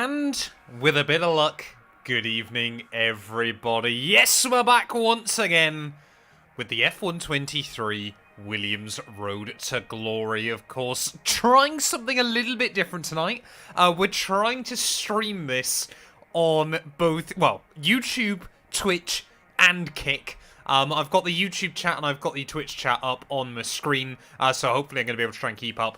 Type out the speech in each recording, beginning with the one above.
And with a bit of luck, good evening everybody. Yes, we're back once again with the F123 Williams Road to Glory, of course. Trying something a little bit different tonight. We're trying to stream this on both, well, YouTube, Twitch, and Kick. I've got the YouTube chat and I've got the Twitch chat up on the screen, so hopefully I'm going to be able to try and keep up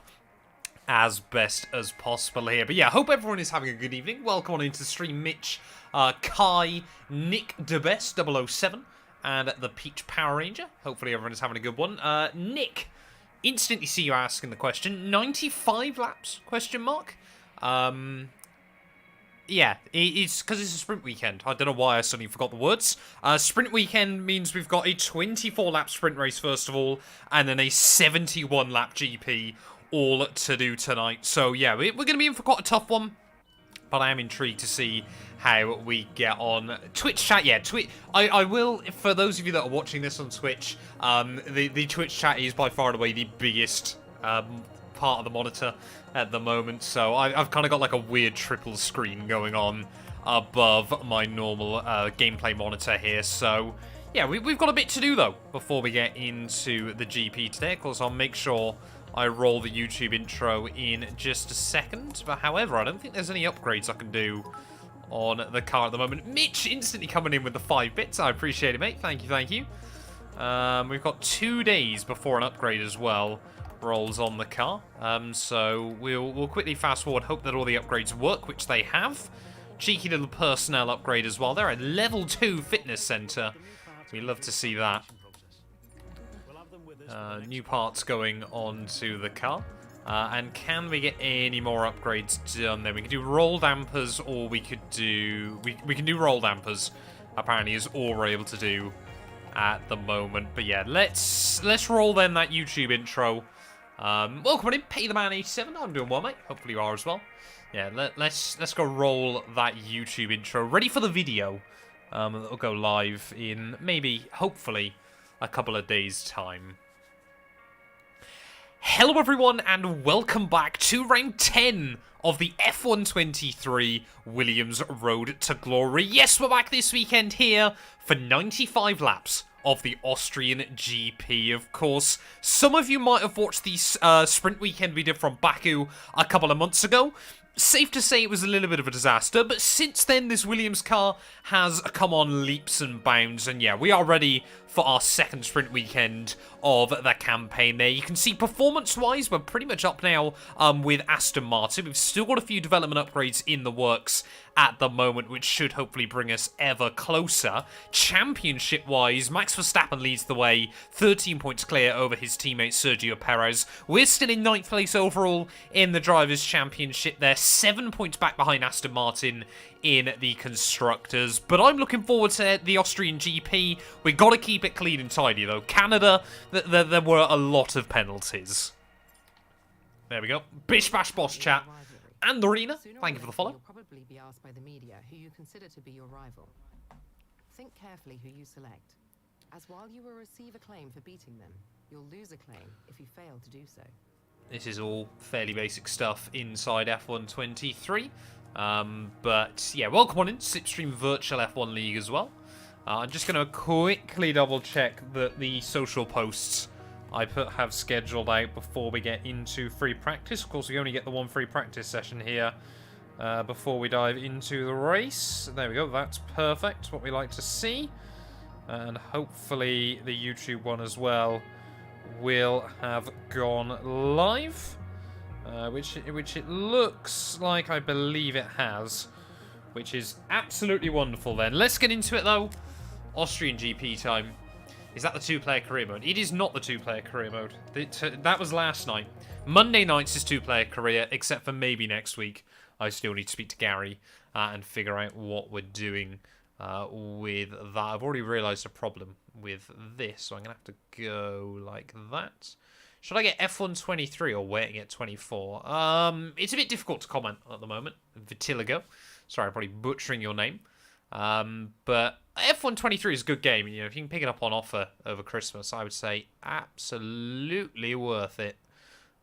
as best as possible here. But yeah, hope everyone is having a good evening. Welcome on into the stream, Mitch, Kai, Nick DeBest007, and the Peach Power Ranger. Hopefully everyone is having a good one. Nick, instantly see you asking the question. 95 laps, question mark? Yeah, it's because it's a sprint weekend. I don't know why I suddenly forgot the words. Sprint weekend means we've got a 24-lap sprint race, first of all, and then a 71-lap GP, all to do tonight. So yeah, we're going to be in for quite a tough one, but I am intrigued to see how we get on. Twitch chat, yeah, I will, for those of you that are watching this on Twitch, the Twitch chat is by far and away the biggest part of the monitor at the moment, so I've kind of got like a weird triple screen going on above my normal gameplay monitor here. So yeah, we've got a bit to do though before we get into the GP today. Of course, I'll make sure I roll the YouTube intro in just a second. But however, I don't think there's any upgrades I can do on the car at the moment. Mitch instantly coming in with the 5 bits. I appreciate it, mate. Thank you, thank you. We've got 2 days before an upgrade as well rolls on the car. So we'll quickly fast forward, hope that all the upgrades work, which they have. Cheeky little personnel upgrade as well. They're a level 2 fitness center. We love to see that. New parts going onto the car. And can we get any more upgrades done then? We can do roll dampers, or we could do... We can do roll dampers, apparently, is all we're able to do at the moment. But yeah, let's roll then that YouTube intro. Welcome in, Pay the Man 87. I'm doing well, mate. Hopefully you are as well. Yeah, let's go roll that YouTube intro. Ready for the video. That'll go live in maybe, hopefully, a couple of days' time. Hello everyone and welcome back to round 10 of the F123 Williams Road to Glory. Yes, we're back this weekend here for 95 laps of the Austrian GP, of course. Some of you might have watched the sprint weekend we did from Baku a couple of months ago. Safe to say it was a little bit of a disaster, but since then this Williams car has come on leaps and bounds, and yeah, we are ready for our second sprint weekend of the campaign there. You can see performance-wise, we're pretty much up now with Aston Martin. We've still got a few development upgrades in the works at the moment, which should hopefully bring us ever closer. Championship-wise, Max Verstappen leads the way, 13 points clear over his teammate Sergio Perez. We're still in 9th place overall in the Drivers' Championship. They're 7 points back behind Aston Martin in the Constructors. But I'm looking forward to the Austrian GP. We've got to keep it clean and tidy, though. Canada, there were a lot of penalties. There we go. Bish Bash Boss chat. And Arena, thank you for the follow. You'll probably be asked by the media who you consider to be your rival. Think carefully who you select, as while you will receive acclaim for beating them, you'll lose acclaim if you fail to do so. This is all fairly basic stuff inside F123. But yeah, welcome on in Slipstream Virtual F1 League as well. I'm just going to quickly double check that the social posts I have scheduled out before we get into free practice. Of course, we only get the one free practice session here before we dive into the race. There we go. That's perfect. What we like to see. And hopefully the YouTube one as well will have gone live. Which it looks like, I believe it has. Which is absolutely wonderful then. Let's get into it though. Austrian GP time. Is that the 2-player career mode? It is not the 2-player career mode. That was last night. Monday nights is 2-player career, except for maybe next week. I still need to speak to Gary and figure out what we're doing with that. I've already realised a problem with this, so I'm going to have to go like that. Should I get F123 or wait and get 24? It's a bit difficult to comment at the moment. Vitiligo. Sorry, I'm probably butchering your name. But F123 is a good game. You know, if you can pick it up on offer over Christmas, I would say absolutely worth it.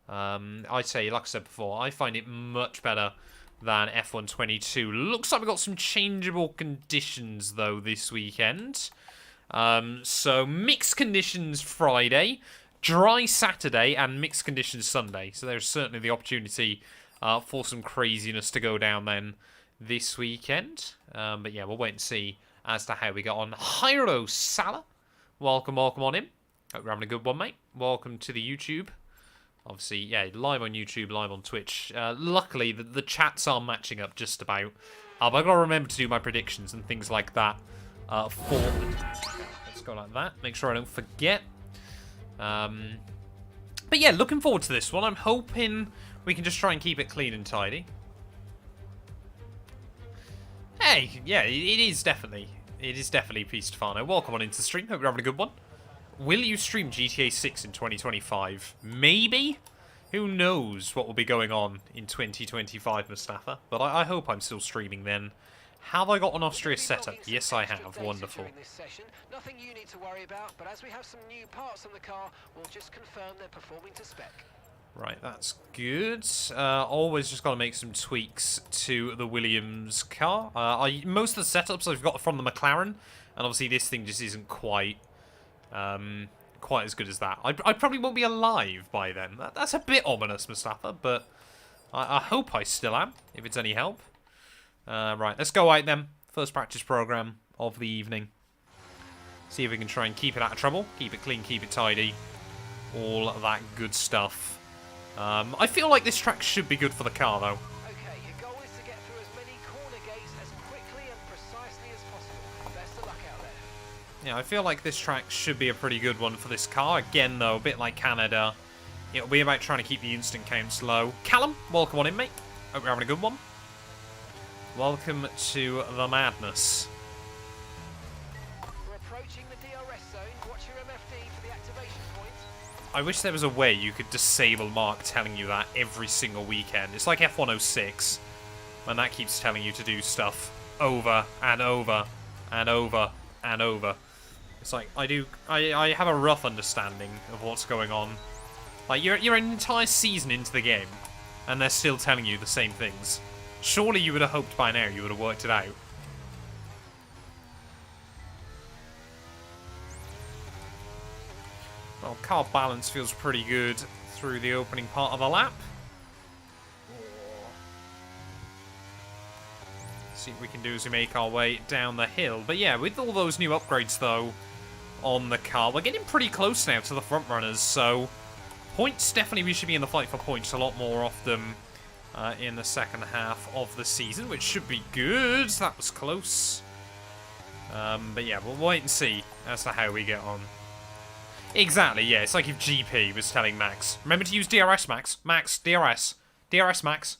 I'd say, like I said before, I find it much better than F122. Looks like we've got some changeable conditions, though, this weekend. So, mixed conditions Friday, dry Saturday, and mixed conditions Sunday. So, there's certainly the opportunity for some craziness to go down then this weekend. But yeah, we'll wait and see as to how we get on. Jairo Sala, welcome on in. Hope you're having a good one, mate. Welcome to the YouTube. Obviously, yeah, live on YouTube, live on Twitch. Luckily, the chats are matching up just about. But I've got to remember to do my predictions and things like that Let's go like that. Make sure I don't forget. But yeah, looking forward to this one. I'm hoping we can just try and keep it clean and tidy. Hey, yeah, it is definitely Pistefano. Welcome on into the stream. Hope you're having a good one. Will you stream GTA 6 in 2025? Maybe? Who knows what will be going on in 2025, Mustafa? But I hope I'm still streaming then. Have I got an Austria setup? Yes, I have. Wonderful. Nothing you need to worry about, but as we have some new parts on the car, we'll just confirm they're performing to spec. Right, that's good. Always just got to make some tweaks to the Williams car. Most of the setups I've got from the McLaren, and obviously this thing just isn't quite as good as that. I probably won't be alive by then. That's a bit ominous, Mustafa, but I hope I still am, if it's any help. Right, let's go out then. First practice program of the evening. See if we can try and keep it out of trouble. Keep it clean, keep it tidy. All that good stuff. I feel like this track should be good for the car, though. Okay, your goal is to get through as many corner gates as quickly and precisely as possible. Best of luck out there. Yeah, I feel like this track should be a pretty good one for this car. Again, though, a bit like Canada. It'll be about trying to keep the instant counts low. Callum, welcome on in, mate. Hope you're having a good one. Welcome to the madness. We're approaching the DRS zone. Watch your MFD for the activation point. I wish there was a way you could disable Mark telling you that every single weekend. It's like F106, when that keeps telling you to do stuff over and over and over and over. It's like, I have a rough understanding of what's going on. Like, you're an entire season into the game, and they're still telling you the same things. Surely you would have hoped by now you would have worked it out. Well, car balance feels pretty good through the opening part of the lap. See what we can do as we make our way down the hill. But yeah, with all those new upgrades, though, on the car, we're getting pretty close now to the front runners. So, points, definitely we should be in the fight for points a lot more often in the second half of the season, which should be good. That was close. But yeah, we'll wait and see as to how we get on. Exactly, yeah. It's like if GP was telling Max, remember to use DRS, Max. Max, DRS. DRS, Max.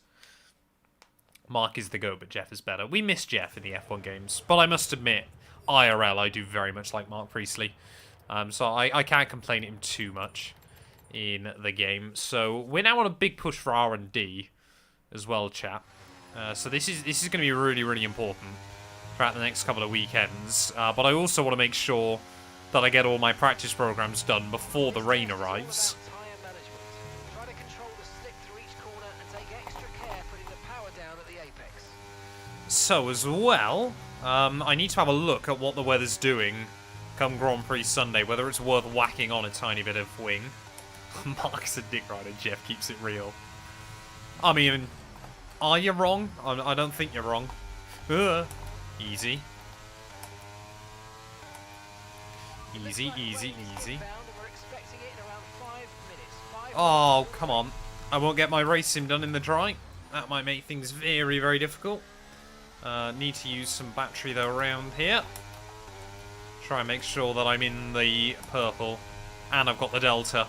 Mark is the GOAT, but Jeff is better. We miss Jeff in the F1 games. But I must admit, IRL, I do very much like Mark Priestley. So I can't complain at him too much in the game. So we're now on a big push for R&D as well, chat. So this is going to be really, really important throughout the next couple of weekends. But I also want to make sure that I get all my practice programs done before the rain arrives. Try to control the slip through each corner and take extra care putting the power down at the apex. So as well, I need to have a look at what the weather's doing come Grand Prix Sunday, whether it's worth whacking on a tiny bit of wing. Mark's a dick rider, Jeff keeps it real. I mean, are you wrong? I don't think you're wrong. Easy. Easy, easy, easy. Oh, come on. I won't get my race sim done in the dry. That might make things very, very difficult. Need to use some battery, though, around here. Try and make sure that I'm in the purple. And I've got the delta.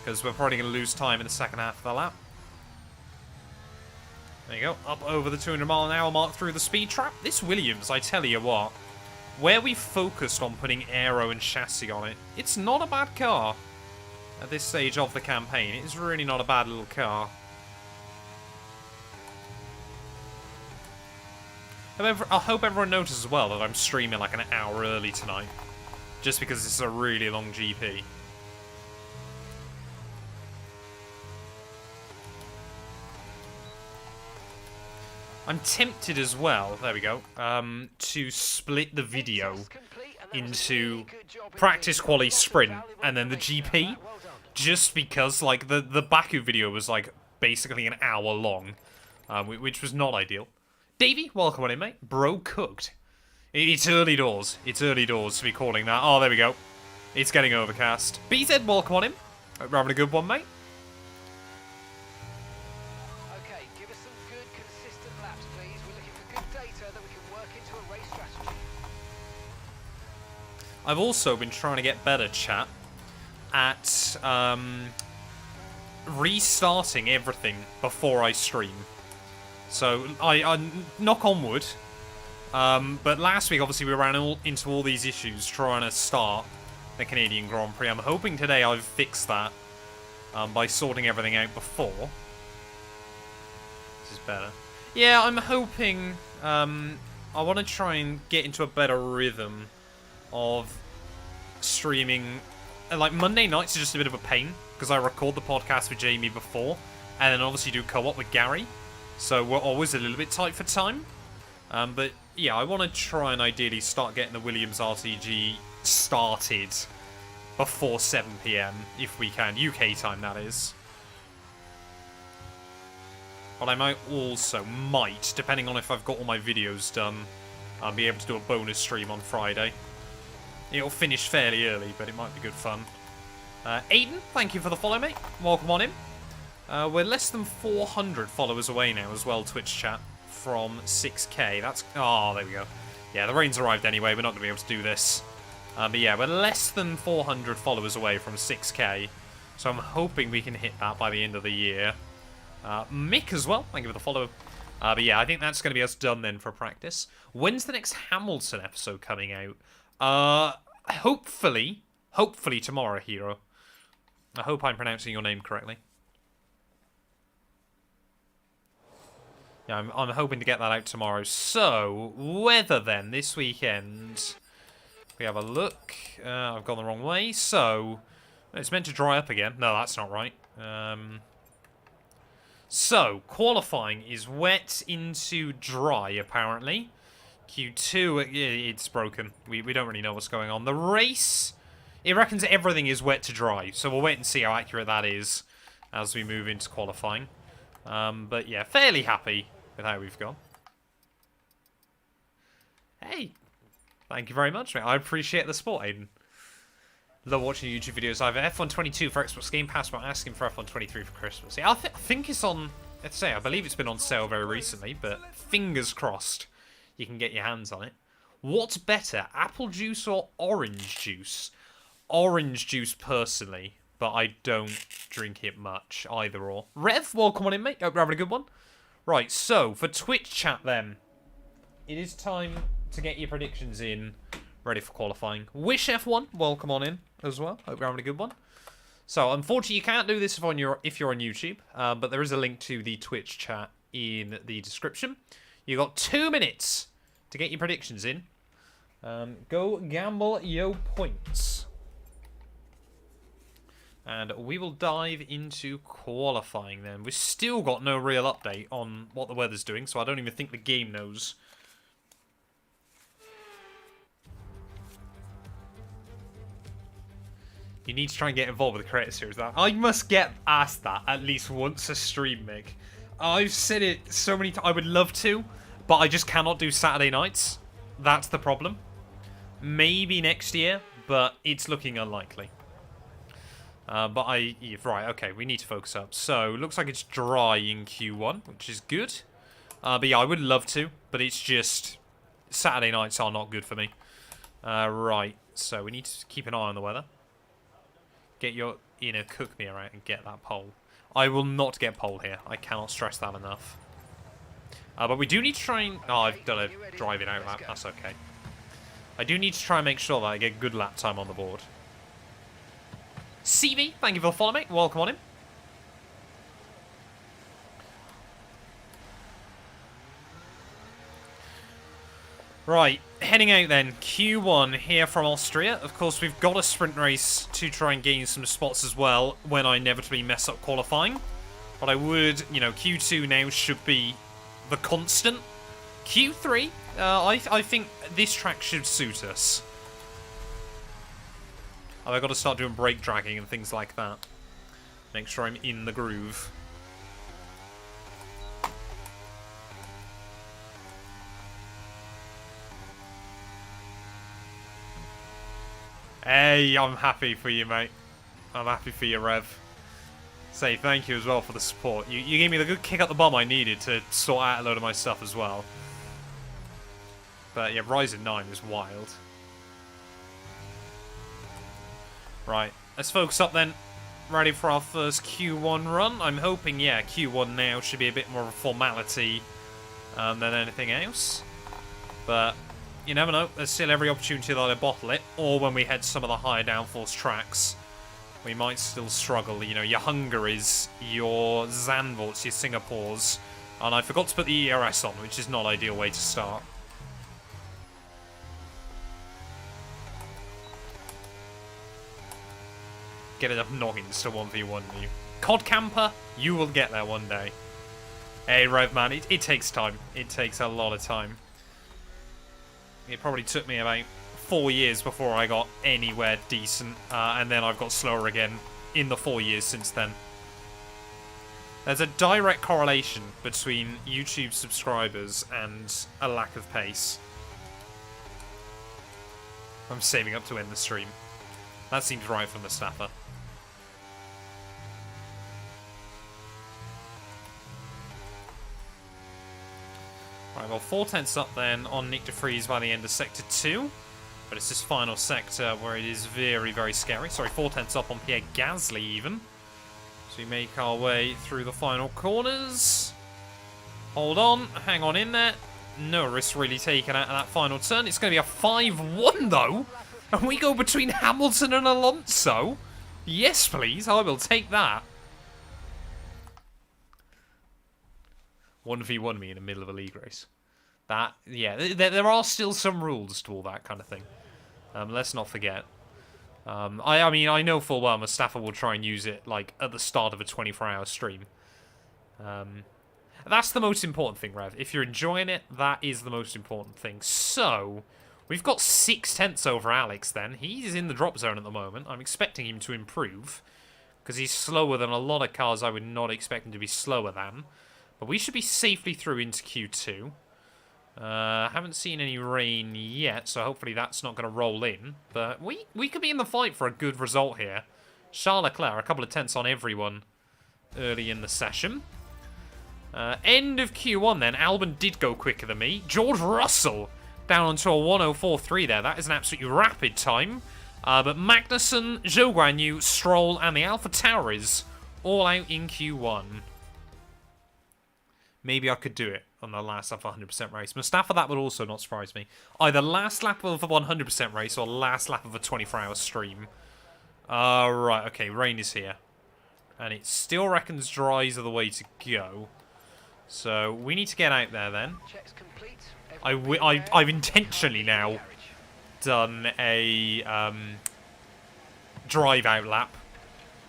Because we're probably going to lose time in the second half of the lap. There you go. Up over the 200-mile-an-hour mark through the speed trap. This Williams, I tell you what. Where we focused on putting aero and chassis on it, it's not a bad car at this stage of the campaign. It's really not a bad little car. However, I hope everyone notices as well that I'm streaming like an hour early tonight. Just because this is a really long GP. I'm tempted as well, there we go, to split the video into practice quali sprint and then the GP, just because, like, the Baku video was, like, basically an hour long, which was not ideal. Davey, welcome on in, mate. Bro cooked. It's early doors. It's early doors to be calling that. Oh, there we go. It's getting overcast. BZ, welcome on in. Hope you're having a good one, mate. Okay, give us some good, consistent laps, please. We're looking for good data that we can work into a race strategy. I've also been trying to get better, chat, at restarting everything before I stream. So, I knock on wood. But last week, obviously, we ran into all these issues trying to start the Canadian Grand Prix. I'm hoping today I've fixed that by sorting everything out before. This is better. Yeah, I'm hoping... I want to try and get into a better rhythm of streaming. Like, Monday nights are just a bit of a pain, because I record the podcast with Jamie before, and then obviously do co-op with Gary. So we're always a little bit tight for time. But yeah, I want to try and ideally start getting the Williams RTG started before 7 PM, if we can. UK time, that is. But I might, depending on if I've got all my videos done, I'll be able to do a bonus stream on Friday. It'll finish fairly early, but it might be good fun. Aiden, thank you for the follow, mate. Welcome on in. We're less than 400 followers away now as well, Twitch chat, from 6k. That's... Oh, there we go. Yeah, the rain's arrived anyway. We're not going to be able to do this. But yeah, we're less than 400 followers away from 6k. So I'm hoping we can hit that by the end of the year. Mick as well. Thank you for the follow. But yeah, I think that's going to be us done then for practice. When's the next Hamilton episode coming out? Hopefully tomorrow, Hero. I hope I'm pronouncing your name correctly. Yeah, I'm hoping to get that out tomorrow. So, weather then, this weekend. We have a look. I've gone the wrong way. So, it's meant to dry up again. No, that's not right. So, qualifying is wet into dry, apparently. Q2, it's broken. We don't really know what's going on. The race, it reckons everything is wet to dry. So, we'll wait and see how accurate that is as we move into qualifying. But yeah, fairly happy with how we've gone. Hey, thank you very much, mate. I appreciate the support, Aiden. Love watching YouTube videos. I have F122 for Xbox Game Pass, but I'm asking for F123 for Christmas. Yeah, I think it's on, let's say, I believe it's been on sale very recently, but fingers crossed you can get your hands on it. What's better, apple juice or orange juice? Orange juice, personally, but I don't drink it much, either or. Rev, welcome on in, mate. Hope you're having a good one. Right, so, for Twitch chat then, it is time to get your predictions in, ready for qualifying. Wish F1, welcome on in as well. Hope you're having a good one. So, unfortunately, you can't do this if you're on YouTube, but there is a link to the Twitch chat in the description. You got 2 minutes to get your predictions in. Go gamble yo points. And we will dive into qualifying then. We've still got no real update on what the weather's doing, so I don't even think the game knows. You need to try and get involved with the creator series. I must get asked that at least once a stream, Mick. I've said it so many times. I would love to, but I just cannot do Saturday nights. That's the problem. Maybe next year, but it's looking unlikely. Right, okay, we need to focus up. So, looks like it's dry in Q1, which is good. But yeah, I would love to, but it's just, Saturday nights are not good for me. Right, so we need to keep an eye on the weather. Get your inner cook me around and get that pole. I will not get pole here. I cannot stress that enough. But we do need to try and... Oh, I've done a driving out lap. That's okay. I do need to try and make sure that I get good lap time on the board. CV, thank you for the follow, mate. Welcome on in. Right, heading out then. Q1 here from Austria. Of course, we've got a sprint race to try and gain some spots as well when I inevitably mess up qualifying. But I would, you know, Q2 now should be the constant. Q3, I think this track should suit us. Oh, I've got to start doing brake dragging and things like that. Make sure I'm in the groove. Hey, I'm happy for you, mate. I'm happy for you, Rev. Say thank you as well for the support. You gave me the good kick up the bum I needed to sort out a load of my stuff as well. But yeah, Ryzen 9 is wild. Right, let's focus up then. Ready for our first Q1 run. I'm hoping, yeah, Q1 now should be a bit more of a formality than anything else. But you never know. There's still every opportunity that I bottle it. Or when we head to some of the higher downforce tracks, we might still struggle. You know, your Hungaries, your Zandvoorts, your Singapores. And I forgot to put the ERS on, which is not an ideal way to start. Get enough noggins to 1v1 you. COD Camper, you will get there one day. Hey, Rev, man, it takes time. It takes a lot of time. It probably took me about 4 years before I got anywhere decent, and then I've got slower again in the 4 years since then. There's a direct correlation between YouTube subscribers and a lack of pace. I'm saving up to end the stream. That seems right for Mustafa. Right, well, 4/10 up then on Nick de Vries by the end of Sector 2. But it's this final sector where it is very, very scary. Sorry, 4/10 up on Pierre Gasly even. So we make our way through the final corners. Hold on, hang on in there. No risk really taken out of that final turn. It's going to be a 5-1 though. And we go between Hamilton and Alonso. Yes, please. I will take that. 1v1 me in the middle of a league race. That, yeah, there are still some rules to all that kind of thing. Let's not forget. I mean, I know full well Mustafa will try and use it, like, at the start of a 24-hour stream. That's the most important thing, Rev. If you're enjoying it, that is the most important thing. So, we've got 6/10 over Alex then. He's in the drop zone at the moment. I'm expecting him to improve, because he's slower than a lot of cars I would not expect him to be slower than. But we should be safely through into Q2. Haven't seen any rain yet, so hopefully that's not going to roll in. But we could be in the fight for a good result here. Charles Leclerc, a couple of tenths on everyone early in the session. End of Q1 then. Albon did go quicker than me. George Russell down onto a 1:04.3 there. That is an absolutely rapid time. But Magnussen, Zhou Guanyu, Stroll, and the Alpha Tauri's all out in Q1. Maybe I could do it on the last lap of a 100% race. Mustafa, that would also not surprise me. Either last lap of a 100% race or last lap of a 24-hour stream. Right, okay, rain is here. And it still reckons dries are the way to go. So, we need to get out there then. Checks complete. I've intentionally now done a drive-out lap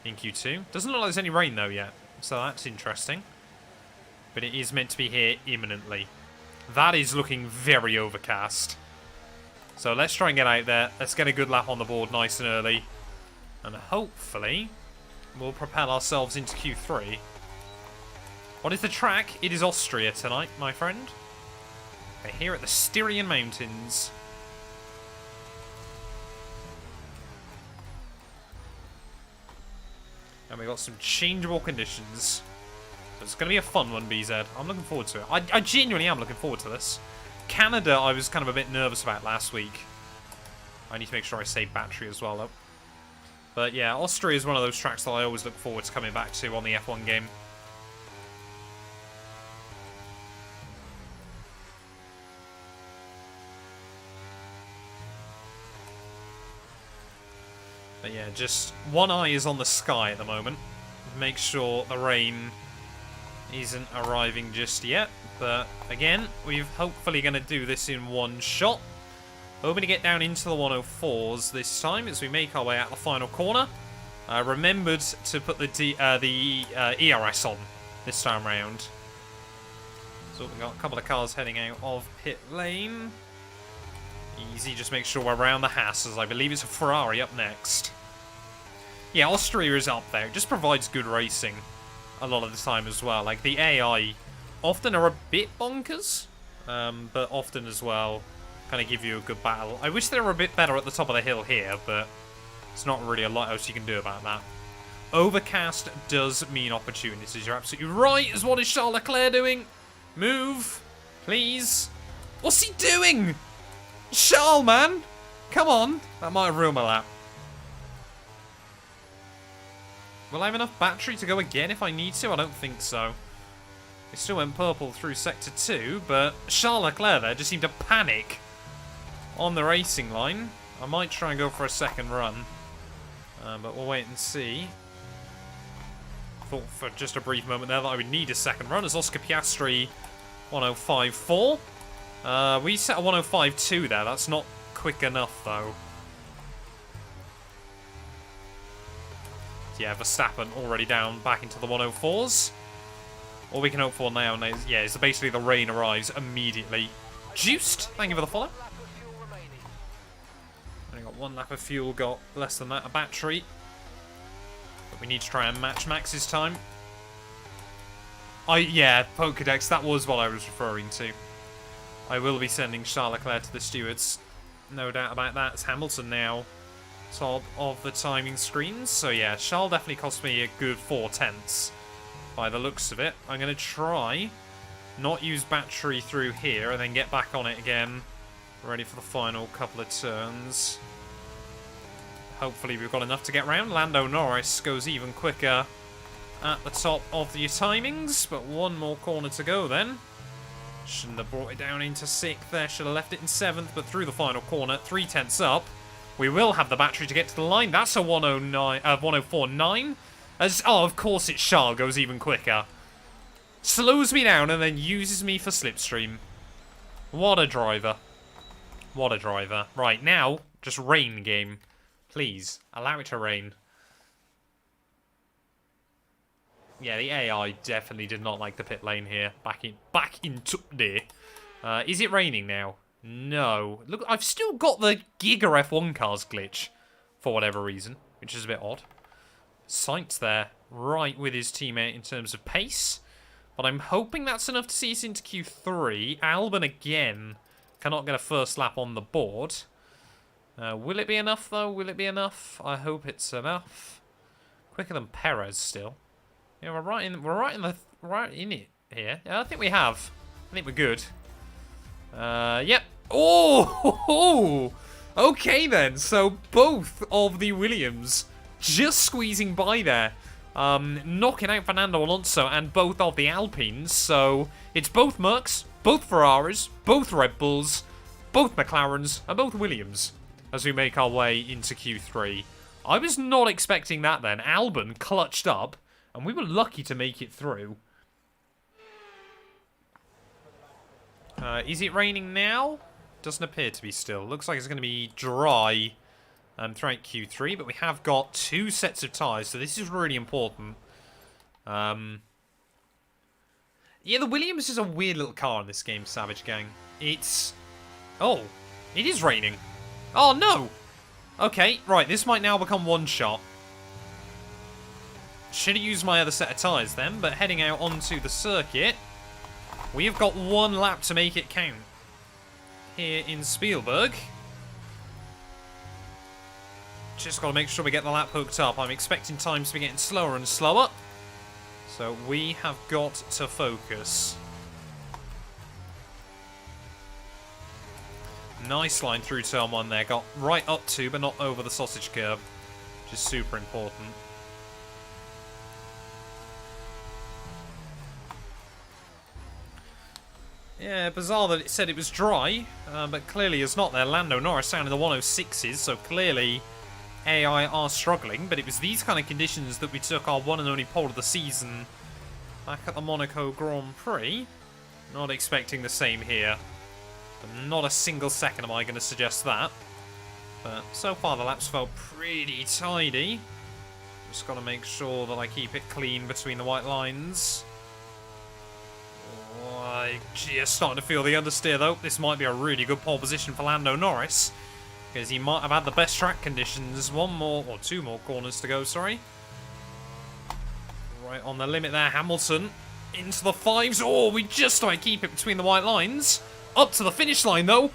in Q2. Doesn't look like there's any rain though yet, so that's interesting. But it is meant to be here imminently. That is looking very overcast. So let's try and get out there. Let's get a good lap on the board nice and early. And hopefully, we'll propel ourselves into Q3. What is the track? It is Austria tonight, my friend. Okay, here at the Styrian Mountains. And we've got some changeable conditions. It's going to be a fun one, BZ. I'm looking forward to it. I genuinely am looking forward to this. Canada, I was kind of a bit nervous about last week. I need to make sure I save battery as well, though. But yeah, Austria is one of those tracks that I always look forward to coming back to on the F1 game. But yeah, just one eye is on the sky at the moment. Make sure the rain isn't arriving just yet. But again, we're hopefully going to do this in one shot. Hoping to get down into the 104s this time as we make our way out the final corner. Remembered to put the ERS on this time round. So we've got a couple of cars heading out of pit lane. Easy, just make sure we're around the Haas, I believe it's a Ferrari up next. Yeah, Austria is up there. It just provides good racing a lot of the time as well. Like, the AI often are a bit bonkers, but often as well kind of give you a good battle. I wish they were a bit better at the top of the hill here, but it's not really a lot else you can do about that. Overcast does mean opportunities. You're absolutely right. Is what is Charles Leclerc doing? Move, please. What's he doing? Charles, man. Come on. That might have ruined my lap. Will I have enough battery to go again if I need to? I don't think so. It still went purple through Sector 2, but Charles Leclerc there just seemed to panic on the racing line. I might try and go for a second run, but we'll wait and see. Thought for just a brief moment there that I would need a second run as Oscar Piastri 105.4. We set a 105.2 there. That's not quick enough, though. Yeah, Verstappen already down back into the 104s. All we can hope for now is basically the rain arrives immediately. Juiced, thank you for the follow. Only got 1 lap of fuel, got less than that of battery. But we need to try and match Max's time. Yeah, Pokedex, that was what I was referring to. I will be sending Charles Leclerc to the stewards. No doubt about that. It's Hamilton now top of the timing screens. So yeah, Charles definitely cost me a good 4/10 by the looks of it. I'm going to try not use battery through here and then get back on it again. Ready for the final couple of turns. Hopefully we've got enough to get round. Lando Norris goes even quicker at the top of the timings, but 1 more corner to go then. Shouldn't have brought it down into 6th there, should have left it in 7th, but through the final corner, 3/10 up. We will have the battery to get to the line. That's a 104.9. Oh, of course it's Charles, goes even quicker. Slows me down and then uses me for slipstream. What a driver. What a driver. Right, now, just rain game. Please, allow it to rain. Yeah, the AI definitely did not like the pit lane here. Back into there. Is it raining now? No. Look, I've still got the Giga F1 cars glitch for whatever reason, which is a bit odd. Sainz there, right with his teammate in terms of pace. But I'm hoping that's enough to see us into Q3. Albon again cannot get a first lap on the board. Will it be enough, though? Will it be enough? I hope it's enough. Quicker than Perez still. Yeah, we're right in it here. Yeah, I think we have. I think we're good. Yep. Oh! Okay then. So both of the Williams just squeezing by there. Knocking out Fernando Alonso and both of the Alpines. So it's both Mercs, both Ferraris, both Red Bulls, both McLarens, and both Williams as we make our way into Q3. I was not expecting that then. Albon clutched up, and we were lucky to make it through. Is it raining now? Doesn't appear to be still. Looks like it's going to be dry throughout Q3, but we have got 2 sets of tyres, so this is really important. Yeah, the Williams is a weird little car in this game, Savage Gang. It's... Oh, it is raining. Oh, no! Okay, right, this might now become one shot. Should have used my other set of tyres then, but heading out onto the circuit, we have got 1 lap to make it count here in Spielberg. Just got to make sure we get the lap hooked up. I'm expecting times to be getting slower and slower, so we have got to focus. Nice line through turn 1 there. Got right up to, but not over the sausage curb, which is super important. Yeah, bizarre that it said it was dry, but clearly it's not there. Lando Norris down in the 106s, so clearly AI are struggling, but it was these kind of conditions that we took our one and only pole of the season back at the Monaco Grand Prix. Not expecting the same here. But not a single second am I going to suggest that. But so far the laps felt pretty tidy. Just got to make sure that I keep it clean between the white lines. Just starting to feel the understeer, though. This might be a really good pole position for Lando Norris, because he might have had the best track conditions. One more, or two more corners to go, sorry. Right on the limit there, Hamilton. Into the fives. Oh, we just might keep it between the white lines. Up to the finish line, though.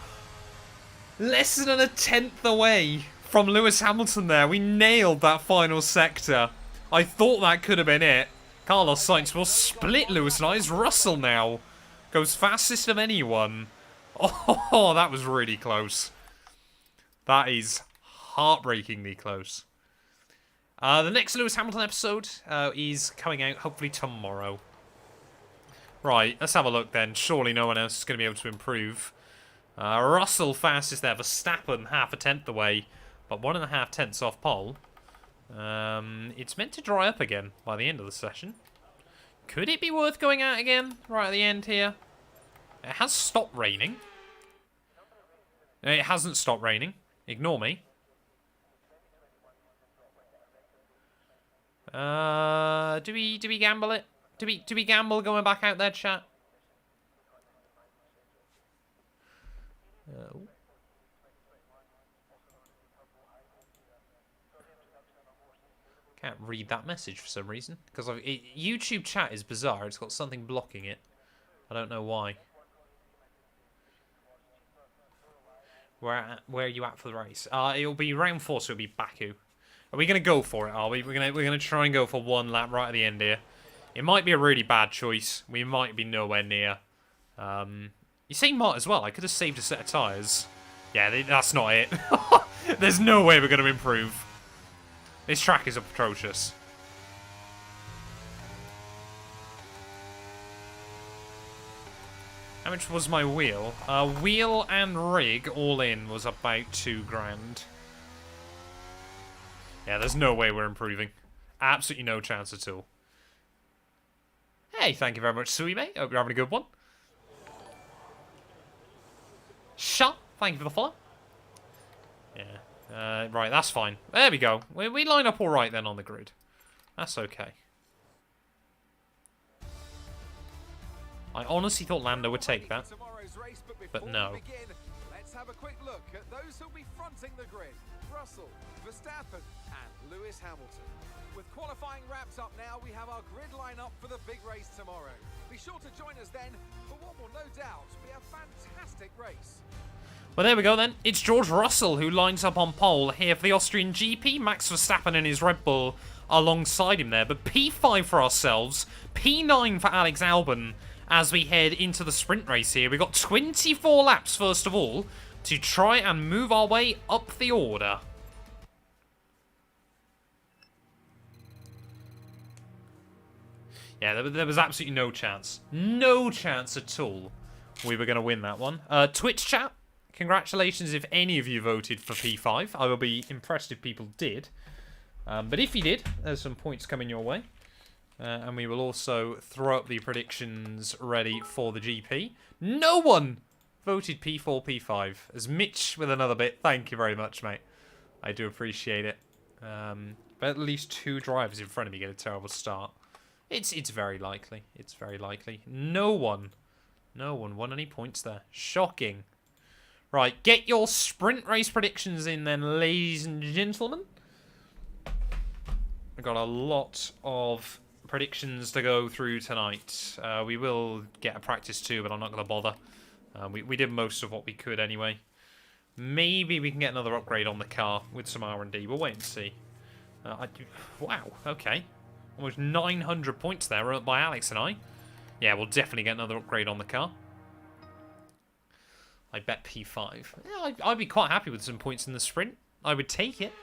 Less than a tenth away from Lewis Hamilton there. We nailed that final sector. I thought that could have been it. Carlos Sainz will split Lewis and I. It's Russell now. Goes fastest of anyone. Oh, that was really close. That is heartbreakingly close. The next Lewis Hamilton episode is coming out hopefully tomorrow. Right, let's have a look then. Surely no one else is going to be able to improve. Russell fastest there. Verstappen half a tenth away, but 1.5 tenths off pole. It's meant to dry up again by the end of the session. Could it be worth going out again right at the end here? It has stopped raining. It hasn't stopped raining. Ignore me. Do we gamble it? Do we gamble going back out there, chat? Can't read that message for some reason. Because YouTube chat is bizarre. It's got something blocking it. I don't know why. Where are you at for the race? It'll be round 4, so it'll be Baku. Are we gonna go for it? Are we? We're gonna try and go for one lap right at the end here. It might be a really bad choice. We might be nowhere near. You say might as well. I could have saved a set of tyres. Yeah, that's not it. There's no way we're gonna improve. This track is atrocious. How much was my wheel? Wheel and rig all in was about $2,000. Yeah, there's no way we're improving. Absolutely no chance at all. Hey, thank you very much, Sui, mate. Hope you're having a good one. Shut. Thank you for the follow. Yeah. Right, that's fine. There we go. We line up all right then on the grid. That's okay. I honestly thought Lando would take that, but no. Let's have a quick look at those who'll be fronting the grid. Russell, Verstappen, and Lewis Hamilton. With qualifying wrapped up now, we have our grid lineup for the big race tomorrow. Be sure to join us then for what will no doubt be a fantastic race. Well, there we go then. It's George Russell who lines up on pole here for the Austrian GP. Max Verstappen and his Red Bull alongside him there. But P5 for ourselves, P9 for Alex Albon as we head into the sprint race here. We've got 24 laps, first of all, to try and move our way up the order. Yeah, there was absolutely no chance. No chance at all we were going to win that one. Twitch chat, congratulations if any of you voted for P5. I will be impressed if people did. But if you did, there's some points coming your way. And we will also throw up the predictions ready for the GP. No one voted P4, P5. As Mitch with another bit. Thank you very much, mate. I do appreciate it. But at least 2 drivers in front of me get a terrible start. It's very likely. It's very likely. No one won any points there. Shocking. Right, get your sprint race predictions in then, ladies and gentlemen. I've got a lot of predictions to go through tonight. We will get a practice too, but I'm not going to bother. We did most of what we could anyway. Maybe we can get another upgrade on the car with some R&D. We'll wait and see. Wow, okay. Almost 900 points there by Alex and I. Yeah, we'll definitely get another upgrade on the car. I bet P5. Yeah, I'd be quite happy with some points in the sprint. I would take it.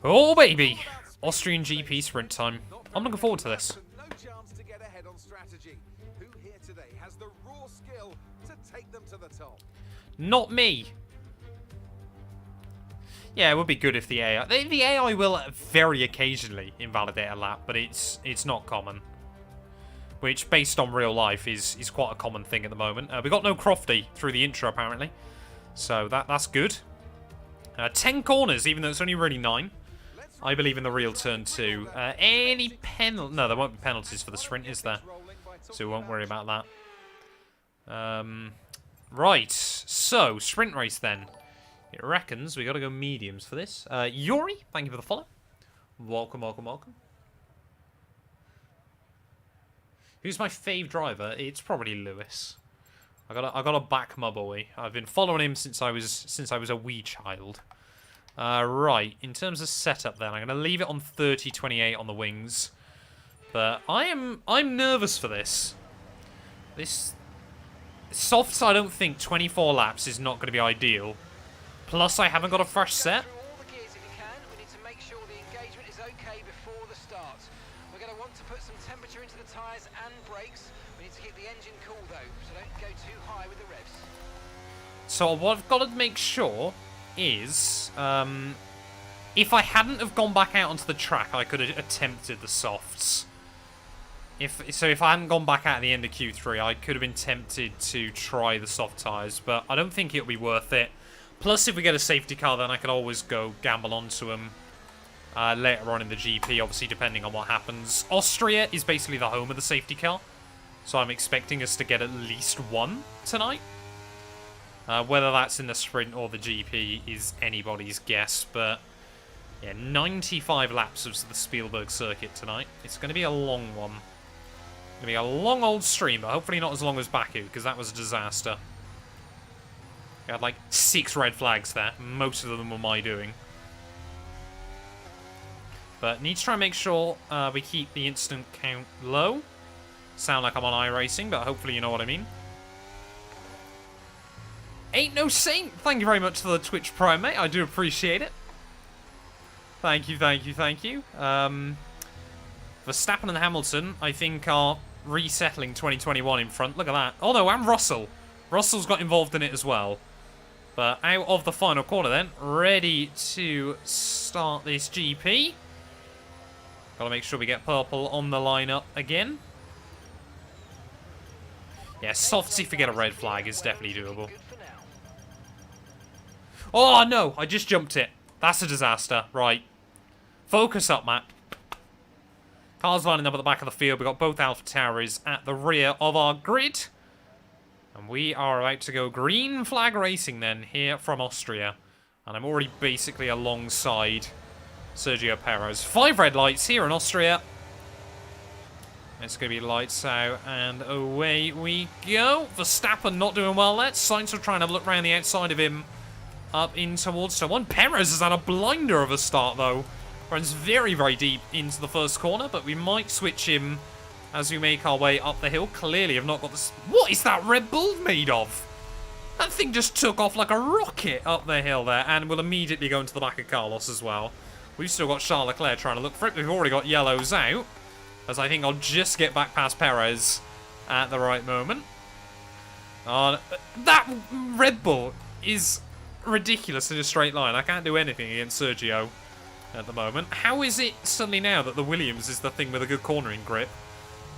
Oh, baby. Austrian GP sprint time. I'm looking forward to this. No chance to get ahead on strategy. Who here today has the raw skill to take them to the top? Not me. Yeah, it would be good if the AI... The AI will very occasionally invalidate a lap, but it's not common. Which, based on real life, is quite a common thing at the moment. We got no Crofty through the intro, apparently. So that's good. 10 corners, even though it's only really 9. I believe in the real turn 2. Any penalty? No, there won't be penalties for the sprint, is there? So we won't worry about that. Right, so sprint race then. It reckons we got to go mediums for this. Yuri, thank you for the follow. Welcome, welcome, welcome. Who's my fave driver? It's probably Lewis. I gotta back my boy. I've been following him since I was a wee child. Right, in terms of setup then, I'm gonna leave it on 30-28 on the wings. But I'm nervous for this. This softs, I don't think 24 laps is not gonna be ideal. Plus I haven't got a fresh set. So what I've got to make sure is, if I hadn't have gone back out onto the track, I could have attempted the softs. If I hadn't gone back out at the end of Q3, I could have been tempted to try the soft tyres, but I don't think it'll be worth it. Plus, if we get a safety car, then I could always go gamble onto them later on in the GP, obviously depending on what happens. Austria is basically the home of the safety car, so I'm expecting us to get at least one tonight. Whether that's in the sprint or the GP is anybody's guess, but yeah, 95 laps of the Spielberg circuit tonight. It's going to be a long one. It's going to be a long old stream, but hopefully not as long as Baku, because that was a disaster. We had like 6 red flags there. Most of them were my doing. But need to try and make sure we keep the instant count low. Sound like I'm on iRacing, but hopefully you know what I mean. Ain't no saint. Thank you very much for the Twitch Prime, mate. I do appreciate it. Thank you, thank you, thank you. Verstappen and Hamilton, I think, are resettling 2021 in front. Look at that. Oh, no, and Russell. Russell's got involved in it as well. But out of the final corner then. Ready to start this GP. Gotta make sure we get purple on the lineup again. Yeah, softs if we get a red flag is definitely doable. Oh, no! I just jumped it. That's a disaster. Right. Focus up, Matt. Cars lining up at the back of the field. We've got both Alpha Tauris at the rear of our grid. And we are about to go green flag racing then, here from Austria. And I'm already basically alongside Sergio Perez. 5 red lights here in Austria. It's going to be lights out, and away we go. Verstappen not doing well there. Sainz will try and have a look around the outside of him. Up in towards someone. Perez has had a blinder of a start, though. Runs very, very deep into the first corner, but we might switch him as we make our way up the hill. Clearly have not got this. What is that Red Bull made of? That thing just took off like a rocket up the hill there, and will immediately go into the back of Carlos as well. We've still got Charles Leclerc trying to look for it. We've already got yellows out, as I think I'll just get back past Perez at the right moment. That Red Bull is ridiculous in a straight line. I can't do anything against Sergio at the moment. How is it suddenly now that the Williams is the thing with a good cornering grip?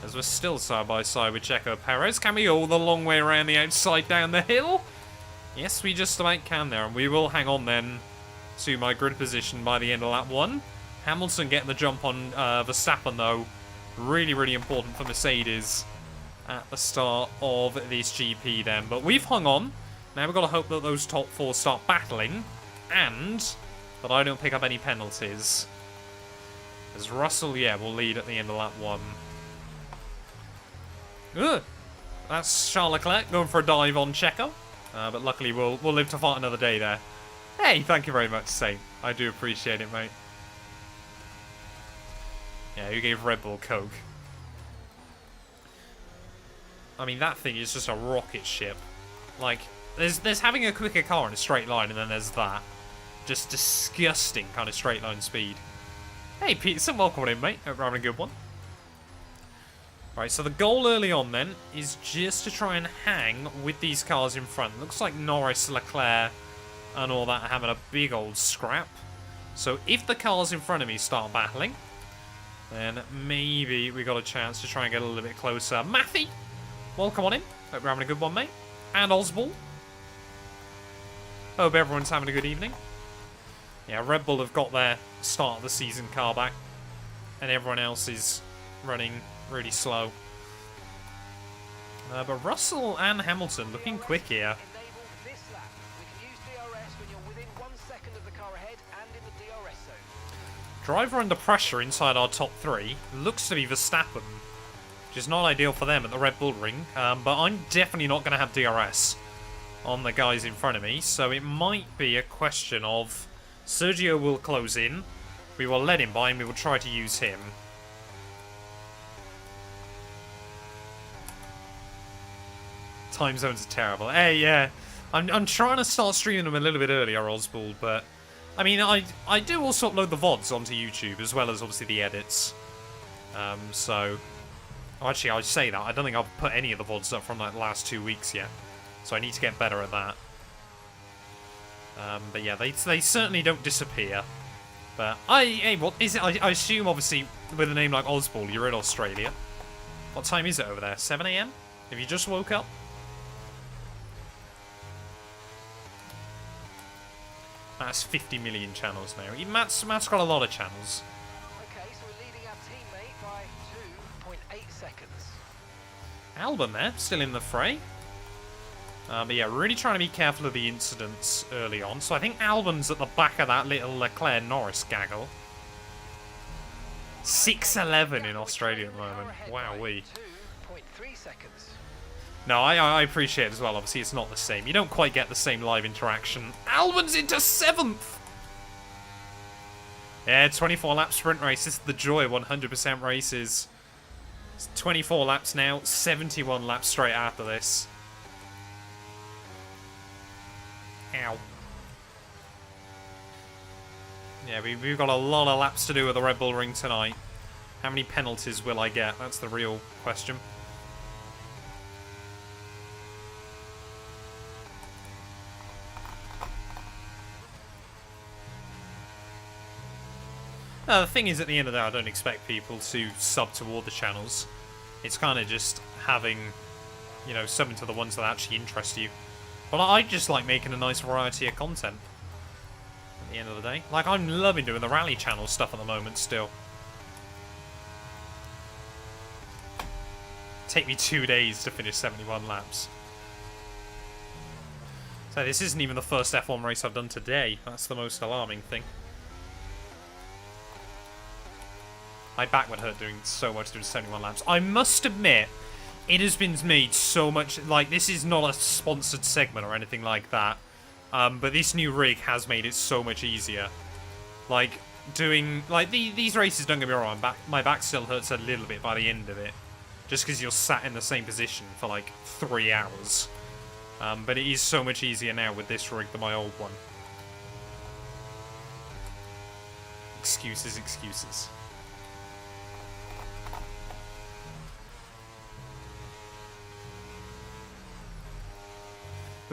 As we're still side by side with Checo Perez. Can we go the long way around the outside down the hill? Yes, we just about can there. And we will hang on then to my grid position by the end of lap 1. Hamilton getting the jump on Verstappen though. Really, really important for Mercedes at the start of this GP then. But we've hung on. Now we've got to hope that those top 4 start battling, and that I don't pick up any penalties. As Russell, yeah, will lead at the end of lap 1. Ugh. That's Charles Leclerc going for a dive on Checo. But luckily we'll live to fight another day there. Hey, thank you very much, Saint. I do appreciate it, mate. Yeah, who gave Red Bull Coke? I mean, that thing is just a rocket ship. Like, there's having a quicker car in a straight line, and then there's that. Just disgusting kind of straight line speed. Hey, Peterson, welcome in, mate. Hope we're having a good one. Right, so the goal early on, then, is just to try and hang with these cars in front. Looks like Norris, Leclerc, and all that are having a big old scrap. So if the cars in front of me start battling, then maybe we got a chance to try and get a little bit closer. Matthew, welcome on in. Hope we're having a good one, mate. And Oswald. Hope everyone's having a good evening. Yeah, Red Bull have got their start of the season car back, and everyone else is running really slow. But Russell and Hamilton looking quick here. Driver under pressure inside our top 3 looks to be Verstappen, which is not ideal for them at the Red Bull ring, but I'm definitely not going to have DRS on the guys in front of me, so it might be a question of Sergio will close in, we will let him by, and we will try to use him. Time zones are terrible. Hey, yeah, I'm trying to start streaming them a little bit earlier, Oswald, but I mean, I do also upload the VODs onto YouTube, as well as obviously the edits. So, actually, I say that. I don't think I've put any of the VODs up from like the last 2 weeks yet. So I need to get better at that. But yeah, they certainly don't disappear. But, hey, what is it? I assume, obviously, with a name like Oswald, you're in Australia. What time is it over there? 7 AM? Have you just woke up? That's 50 million channels now. Matt's got a lot of channels. Okay, so we're leading our teammate by 2.8 seconds. Albon there, still in the fray. But yeah, really trying to be careful of the incidents early on. So I think Albon's at the back of that little Leclerc-Norris gaggle. 6:11 in Australia at the moment. Wowee. 2.3 seconds. No, I appreciate it as well. Obviously, it's not the same. You don't quite get the same live interaction. Albon's into 7th! Yeah, 24 lap sprint race. This is the joy of 100% races. It's 24 laps now, 71 laps straight after this. Ow. Yeah, we've got a lot of laps to do with the Red Bull Ring tonight. How many penalties will I get? That's the real question. The thing is, at the end of the day, I don't expect people to sub to all the channels. It's kind of just having, you know, subbing to the ones that actually interest you. But I just like making a nice variety of content at the end of the day. Like, I'm loving doing the rally channel stuff at the moment still. Take me 2 days to finish 71 laps. So this isn't even the first F1 race I've done today. That's the most alarming thing. My back would hurt doing so much doing 71 laps. I must admit, it has been made so much... Like, this is not a sponsored segment or anything like that. But this new rig has made it so much easier. Like, doing... Like, these races, don't get me wrong, my back still hurts a little bit by the end of it. Just because you're sat in the same position for, like, 3 hours. But it is so much easier now with this rig than my old one. Excuses, excuses.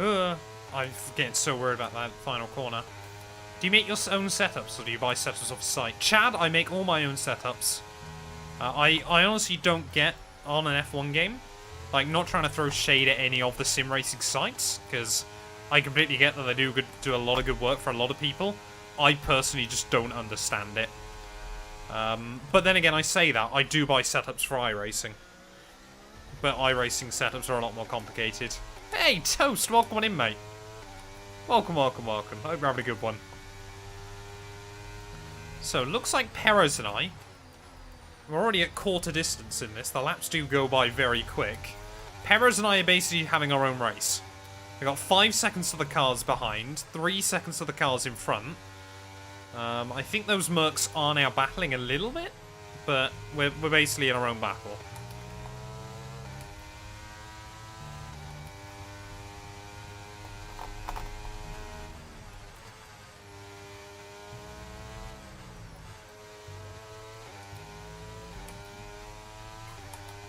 I'm getting so worried about that final corner. Do you make your own setups, or do you buy setups off site? Chad, I make all my own setups. I honestly don't get on an F1 game. Like, not trying to throw shade at any of the sim racing sites, because I completely get that they do a lot of good work for a lot of people. I personally just don't understand it. But then again, I say that, I do buy setups for iRacing. But iRacing setups are a lot more complicated. Hey, Toast, welcome on in, mate. Welcome, welcome, welcome. Hope you're having a good one. So, looks like Perez and I, we're already at quarter distance in this. The laps do go by very quick. Perez and I are basically having our own race. We've got 5 seconds to the cars behind, 3 seconds to the cars in front. I think those Mercs are now battling a little bit, but we're basically in our own battle.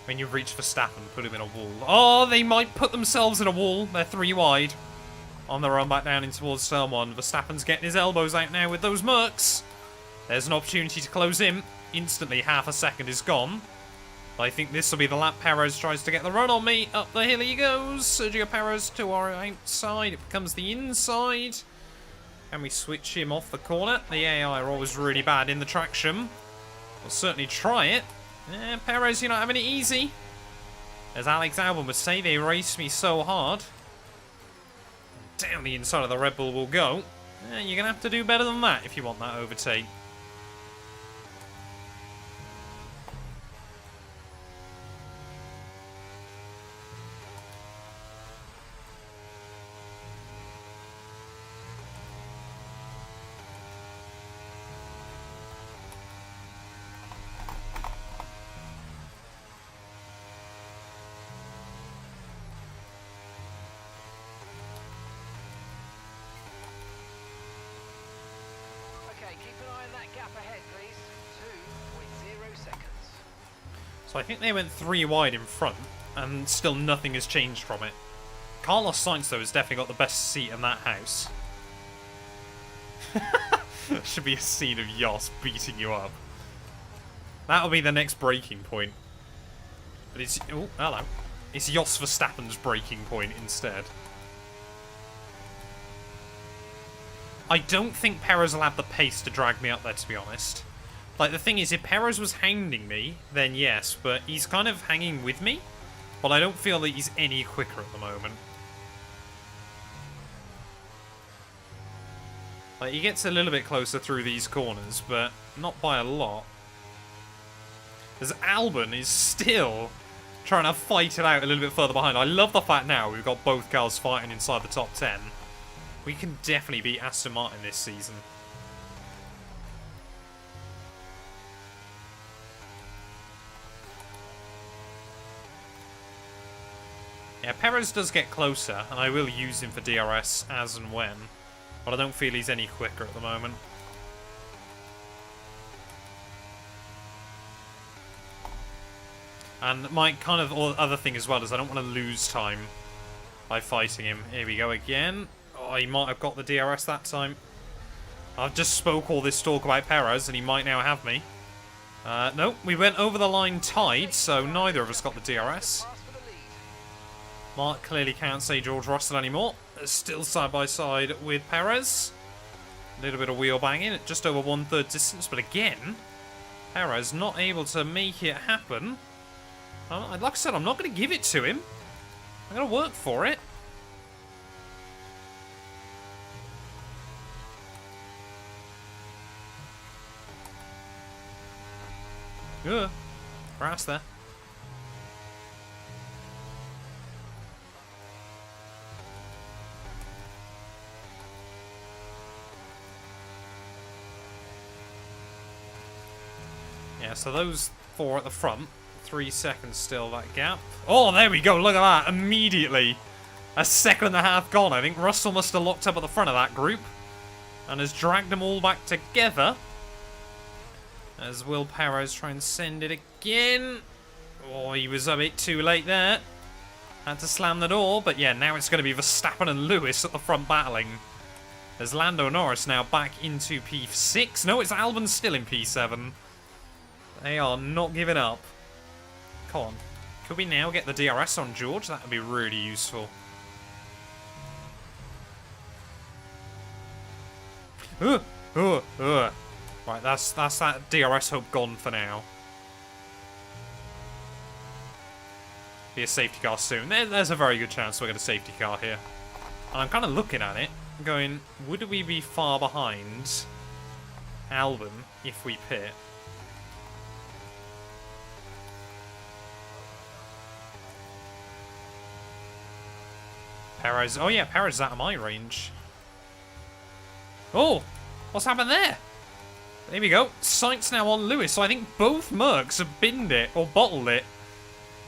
When you reach Verstappen, put him in a wall. Oh, they might put themselves in a wall. They're 3 wide. On the run back down in towards turn 1. Verstappen's getting his elbows out now with those Mercs. There's an opportunity to close in. Instantly, half a second is gone. I think this will be the lap. Perez tries to get the run on me. Up the hill he goes. Sergio Perez to our outside. It becomes the inside. Can we switch him off the corner? The AI are always really bad in the traction. We'll certainly try it. Perez, you're not having it easy. As Alex Albon would say, they raced me so hard. Down the inside of the Red Bull will go. You're going to have to do better than that if you want that overtake. Keep an eye on that gap ahead, please. 2.0 seconds. So I think they went 3 wide in front, and still nothing has changed from it. Carlos Sainz, though, has definitely got the best seat in that house. That should be a scene of Jos beating you up. That'll be the next breaking point. But it's... Oh, hello. It's Jos Verstappen's breaking point instead. I don't think Perez will have the pace to drag me up there, to be honest. Like, the thing is, if Perez was hounding me, then yes, but he's kind of hanging with me. But I don't feel that he's any quicker at the moment. Like, he gets a little bit closer through these corners, but not by a lot. As Albon is still trying to fight it out a little bit further behind. I love the fact now we've got both cars fighting inside the top 10. We can definitely beat Aston Martin this season. Yeah, Perez does get closer, and I will use him for DRS as and when. But I don't feel he's any quicker at the moment. And my kind of other thing as well is I don't want to lose time by fighting him. Here we go again. Oh, he might have got the DRS that time. I've just spoke all this talk about Perez, and he might now have me. No, we went over the line tied, so neither of us got the DRS. Mark clearly can't say George Russell anymore. Still side by side with Perez. A little bit of wheel banging at just over 1/3 distance, but again, Perez not able to make it happen. Like I said, I'm not going to give it to him. I'm going to work for it. Ugh. Grass there. Yeah, so those 4 at the front. 3 seconds still, that gap. Oh, there we go. Look at that. Immediately. A 1.5 gone. I think Russell must have locked up at the front of that group. And has dragged them all back together. As Will Perez try and send it again. Oh, he was a bit too late there. Had to slam the door. But yeah, now it's going to be Verstappen and Lewis at the front battling. As Lando Norris now back into P6. No, it's Albon still in P7. They are not giving up. Come on. Could we now get the DRS on George? That would be really useful. Right, that's that DRS hope gone for now. Be a safety car soon. There's a very good chance we'll get a safety car here. And I'm kind of looking at it, going, would we be far behind Albon if we pit? Perez. Oh yeah, Perez is out of my range. Oh, what's happened there? There we go. Sainz now on Lewis. So I think both Mercs have binned it, or bottled it,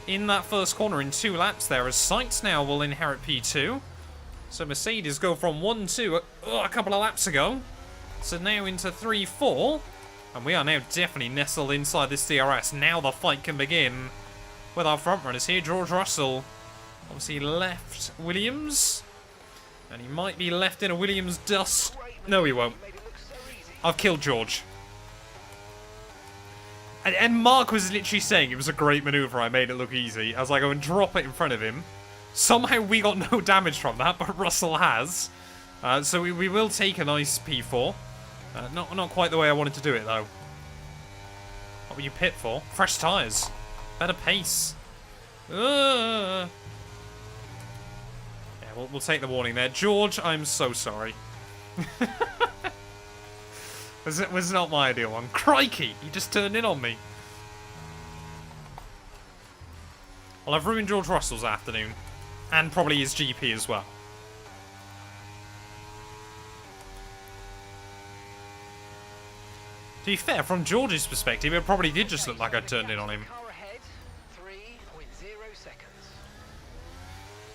in that first corner in 2 laps there, as Sainz now will inherit P2. So Mercedes go from 1-2 a couple of laps ago. So now into 3-4. And we are now definitely nestled inside this DRS. Now the fight can begin with our front runners here. George Russell obviously left Williams. And he might be left in a Williams dust. No, he won't. I've killed George. And Mark was literally saying it was a great maneuver. I made it look easy. As I go and drop it in front of him. Somehow we got no damage from that, but Russell has. So we will take a nice P4. Not quite the way I wanted to do it, though. What were you pit for? Fresh tyres. Better pace. Yeah, we'll take the warning there. George, I'm so sorry. was not my ideal one. Crikey, he just turned in on me. Well, I've ruined George Russell's afternoon. And probably his GP as well. To be fair, from George's perspective, it probably did just look like I turned in on him.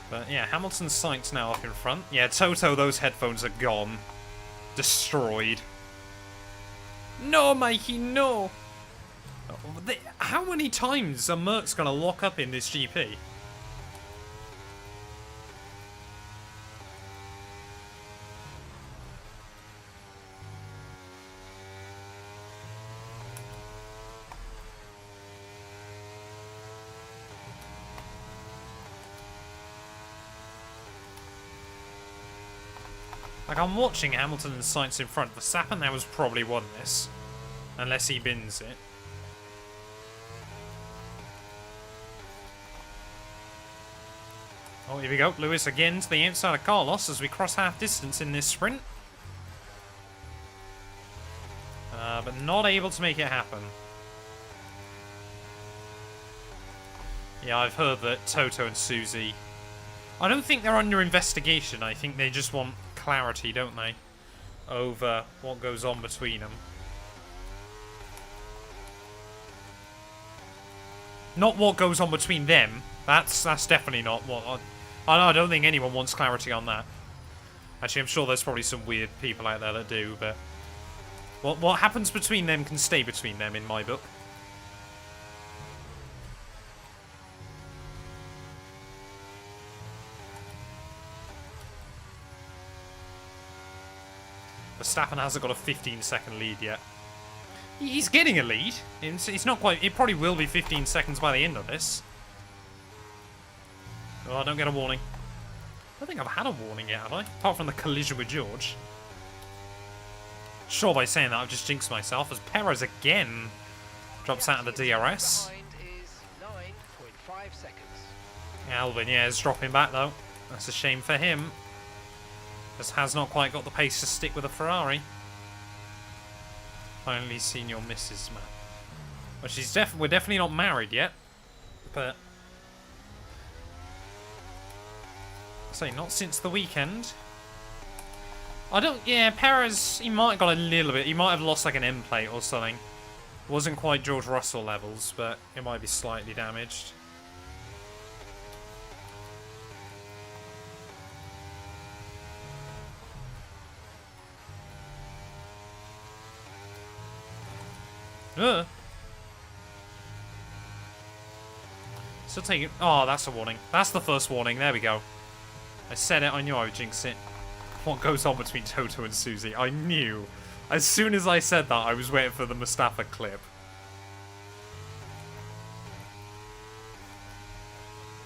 But yeah, Hamilton's sights now up in front. Yeah, Toto, those headphones are gone. Destroyed. No, Mikey, no! How many times are Mercs going to lock up in this GP? Like, I'm watching Hamilton and Sainz in front. Verstappen now has probably won this. Unless he bins it. Oh, here we go. Lewis again to the outside of Carlos as we cross half distance in this sprint. But not able to make it happen. Yeah, I've heard that Toto and Susie... I don't think they're under investigation. I think they just want clarity, don't they? Over what goes on between them. Not what goes on between them. That's definitely not what... I don't think anyone wants clarity on that. Actually, I'm sure there's probably some weird people out there that do, but... What happens between them can stay between them, in my book. Verstappen hasn't got a 15-second lead yet. He's getting a lead. It's not quite... It probably will be 15 seconds by the end of this. Oh, I don't get a warning. I don't think I've had a warning yet, have I? Apart from the collision with George. Sure, by saying that, I've just jinxed myself as Perez again drops out of the DRS. Alvin, yeah, is dropping back, though. That's a shame for him. Just has not quite got the pace to stick with a Ferrari. Finally seen your missus, Matt. Well, we're definitely not married yet. But... say, not since the weekend. I don't... Yeah, Perez, he might have got a little bit... He might have lost like an end plate or something. Wasn't quite George Russell levels, but it might be slightly damaged. Still taking... Oh, that's a warning. That's the first warning. There we go. I said it. I knew I would jinx it. What goes on between Toto and Susie? I knew. As soon as I said that, I was waiting for the Mustafa clip.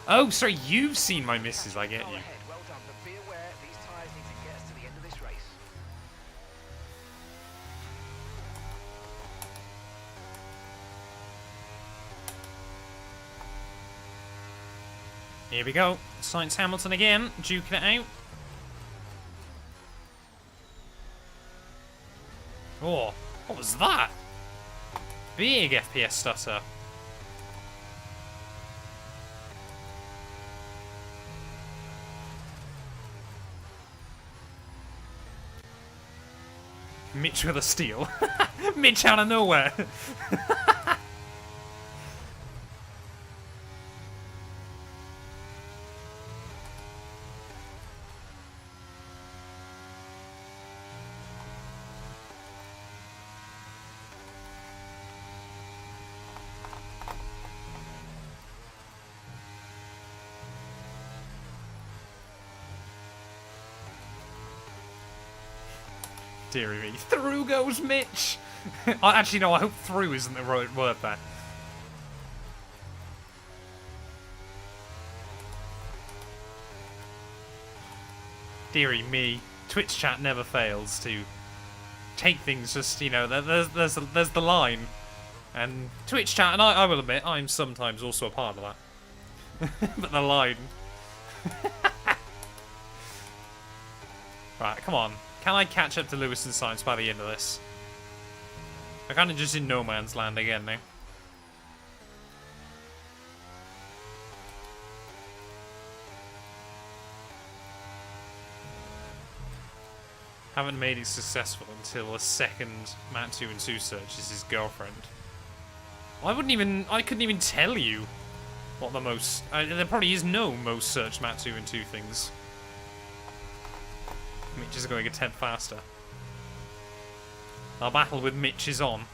Oh, sorry. You've seen my misses. I get you. Well done, but be aware these tyres need to get us to the end of this race. Here we go. Sainz Hamilton again, duking it out. Oh, what was that? Big FPS stutter. Mitch with a steal. Mitch out of nowhere. Deary me. Through goes Mitch! Actually, no, I hope through isn't the right word there. Deary me. Twitch chat never fails to take things just, you know, there's the line. And Twitch chat, and I will admit, I'm sometimes also a part of that. But the line. Right, come on. Can I catch up to Lewis and Sainz by the end of this? I'm kind of just in no man's land again now. Haven't made it successful until a second Matt212 searches his girlfriend. I couldn't even tell you what the most... there probably is no most searched Matt212 things. Mitch is going a tenth faster. Our battle with Mitch is on.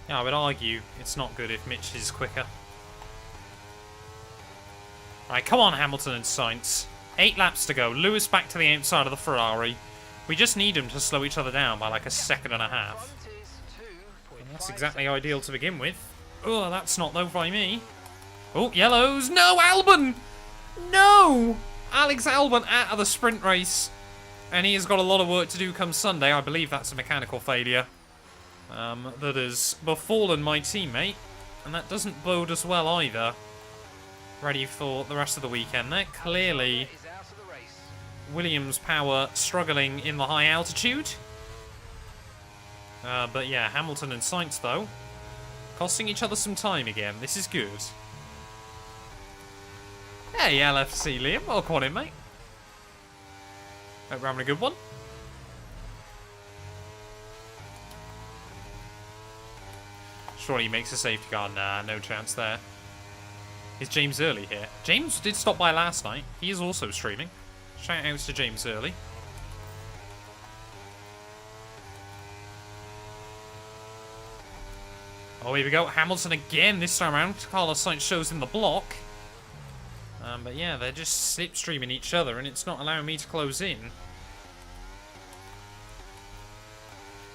Yeah, I would argue it's not good if Mitch is quicker. Right, come on, Hamilton and Sainz. 8 laps to go. Lewis back to the outside of the Ferrari. We just need them to slow each other down by like a second and a half. And that's exactly ideal to begin with. Oh, that's not though by me. Oh, yellows. No, Albon! No! Alex Albon out of the sprint race. And he has got a lot of work to do come Sunday. I believe that's a mechanical failure. That has befallen my teammate, and that doesn't bode us well either. Ready for the rest of the weekend there. Clearly, Williams' power struggling in the high altitude. But yeah, Hamilton and Sainz, though, costing each other some time again. This is good. Hey, LFC Liam. Welcome on in, mate. Hope we're having a good one. Surely he makes a safety car. Nah, no chance there. Is James Early here? James did stop by last night. He is also streaming. Shout outs to James Early. Oh, here we go. Hamilton again this time around. Carlos Sainz shows in the block. But yeah, they're just slipstreaming each other, and it's not allowing me to close in.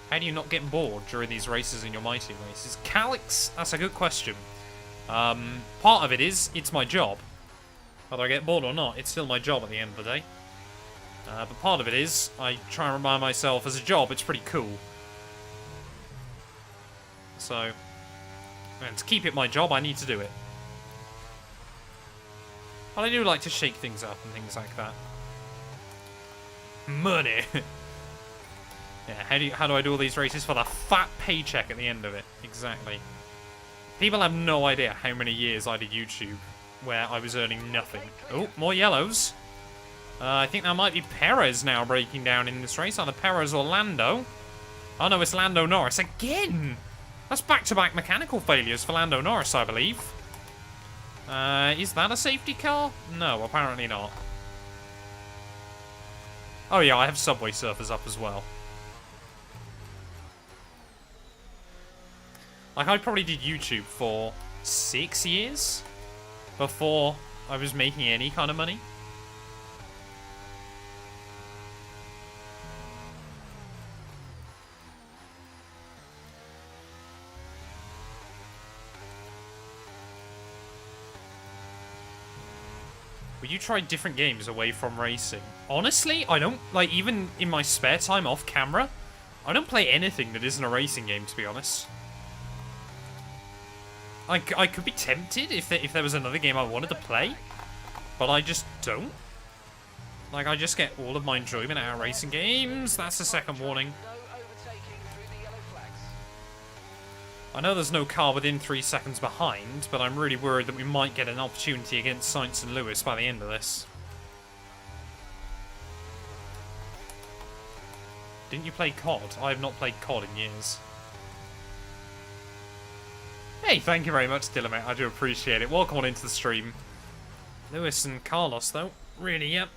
How do you not get bored during these races in your My Team races? Calix, that's a good question. Part of it is, it's my job. Whether I get bored or not, it's still my job at the end of the day. But part of it is, I try and remind myself, as a job, it's pretty cool. So, and to keep it my job, I need to do it. But I do like to shake things up and things like that. Money! Yeah, how do I do all these races? For the fat paycheck at the end of it. Exactly. People have no idea how many years I did YouTube where I was earning nothing. Oh, more yellows. I think that might be Perez now breaking down in this race. Either Perez or Lando. Oh no, it's Lando Norris again! That's back-to-back mechanical failures for Lando Norris, I believe. Is that a safety car? No, apparently not. Oh yeah, I have Subway Surfers up as well. Like, I probably did YouTube for 6 years before I was making any kind of money. Would you try different games away from racing? Honestly, I don't, like, even in my spare time off camera, I don't play anything that isn't a racing game, to be honest. I could be tempted if there was another game I wanted to play, but I just don't. Like, I just get all of my enjoyment out of racing games. That's the second warning. I know there's no car within 3 seconds behind, but I'm really worried that we might get an opportunity against Sainz and Lewis by the end of this. Didn't you play COD? I have not played COD in years. Hey, thank you very much, Dillamate. I do appreciate it. Welcome on into the stream. Lewis and Carlos, though, really, yep.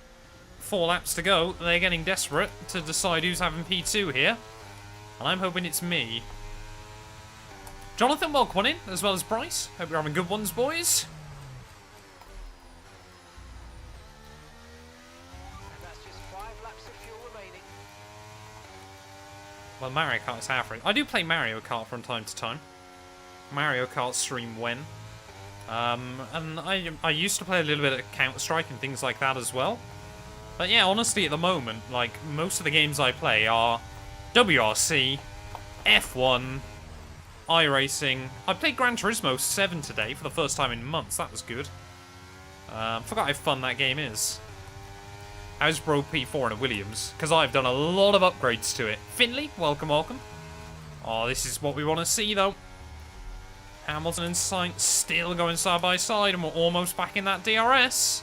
4 laps to go. They're getting desperate to decide who's having P2 here. And I'm hoping it's me. Jonathan, welcome on in, as well as Bryce. Hope you're having good ones, boys. And that's just 5 laps of fuel remaining. Well, Mario Kart is average. I do play Mario Kart from time to time. Mario Kart stream when. And I used to play a little bit of Counter-Strike and things like that as well. But yeah, honestly, at the moment, like, most of the games I play are WRC, F1, iRacing. I played Gran Turismo 7 today for the first time in months. That was good. Forgot how fun that game is. How's Bro P4 and a Williams? Because I've done a lot of upgrades to it. Finley, welcome, welcome. Oh, this is what we want to see, though. Hamilton and Sainz still going side by side, and we're almost back in that DRS.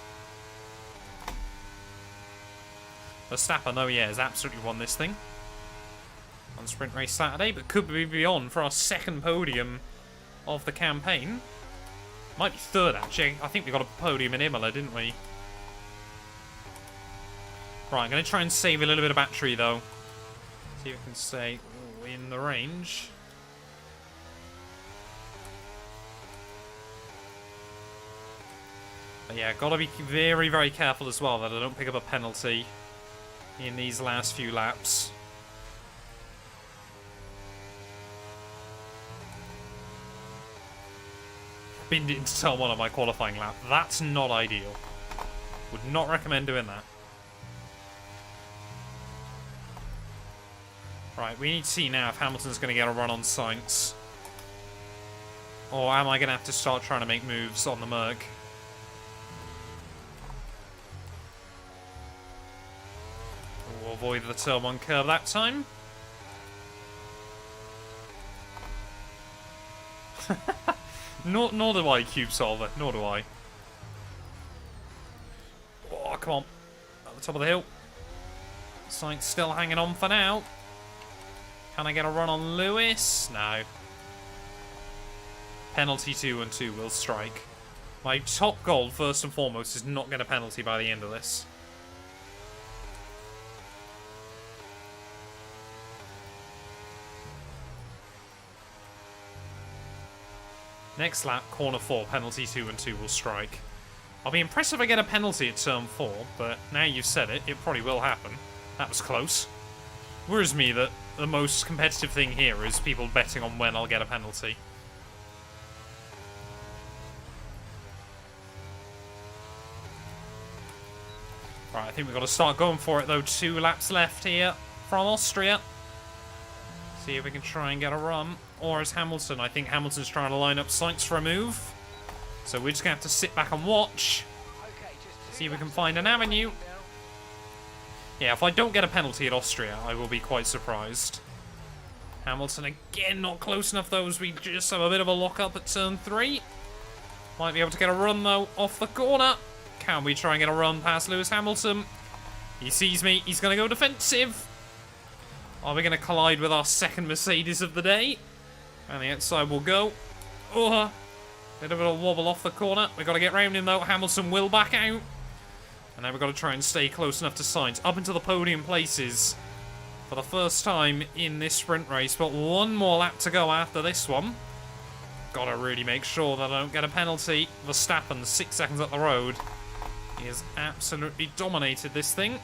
Verstappen, though, yeah, has absolutely won this thing. On Sprint Race Saturday, but could be beyond for our second podium of the campaign. Might be third, actually. I think we got a podium in Imola, didn't we? Right, I'm going to try and save a little bit of battery, though. See if we can stay in the range. But yeah, got to be very, very careful as well that I don't pick up a penalty in these last few laps. Binned it into turn 1 on my qualifying lap. That's not ideal. Would not recommend doing that. Right, we need to see now if Hamilton's going to get a run on Sainz. Or am I going to have to start trying to make moves on the Merc? We'll avoid the turn 1 curve that time. Nor do I, Cube Solver. Nor do I. Oh, come on. At the top of the hill. Sainz still hanging on for now. Can I get a run on Lewis? No. Penalty 2-2 will strike. My top goal, first and foremost, is not get a penalty by the end of this. Next lap, corner 4, penalty 2-2 will strike. I'll be impressed if I get a penalty at turn 4, but now you've said it, it probably will happen. That was close. Worries me that the most competitive thing here is people betting on when I'll get a penalty. Right, I think we've got to start going for it though. 2 laps left here from Austria. See if we can try and get a run. Or is Hamilton? I think Hamilton's trying to line up Sainz for a move. So we're just going to have to sit back and watch. See if we can find an avenue. Yeah, if I don't get a penalty at Austria, I will be quite surprised. Hamilton again, not close enough though, as we just have a bit of a lock-up at turn 3. Might be able to get a run though, off the corner. Can we try and get a run past Lewis Hamilton? He sees me, he's going to go defensive. Are we going to collide with our second Mercedes of the day? And the outside will go. Oh, bit of a wobble off the corner. We've got to get round him though. Hamilton will back out. And now we've got to try and stay close enough to Sainz. Up into the podium places for the first time in this sprint race. But one more lap to go after this one. Got to really make sure that I don't get a penalty. Verstappen, 6 seconds up the road. He has absolutely dominated this thing.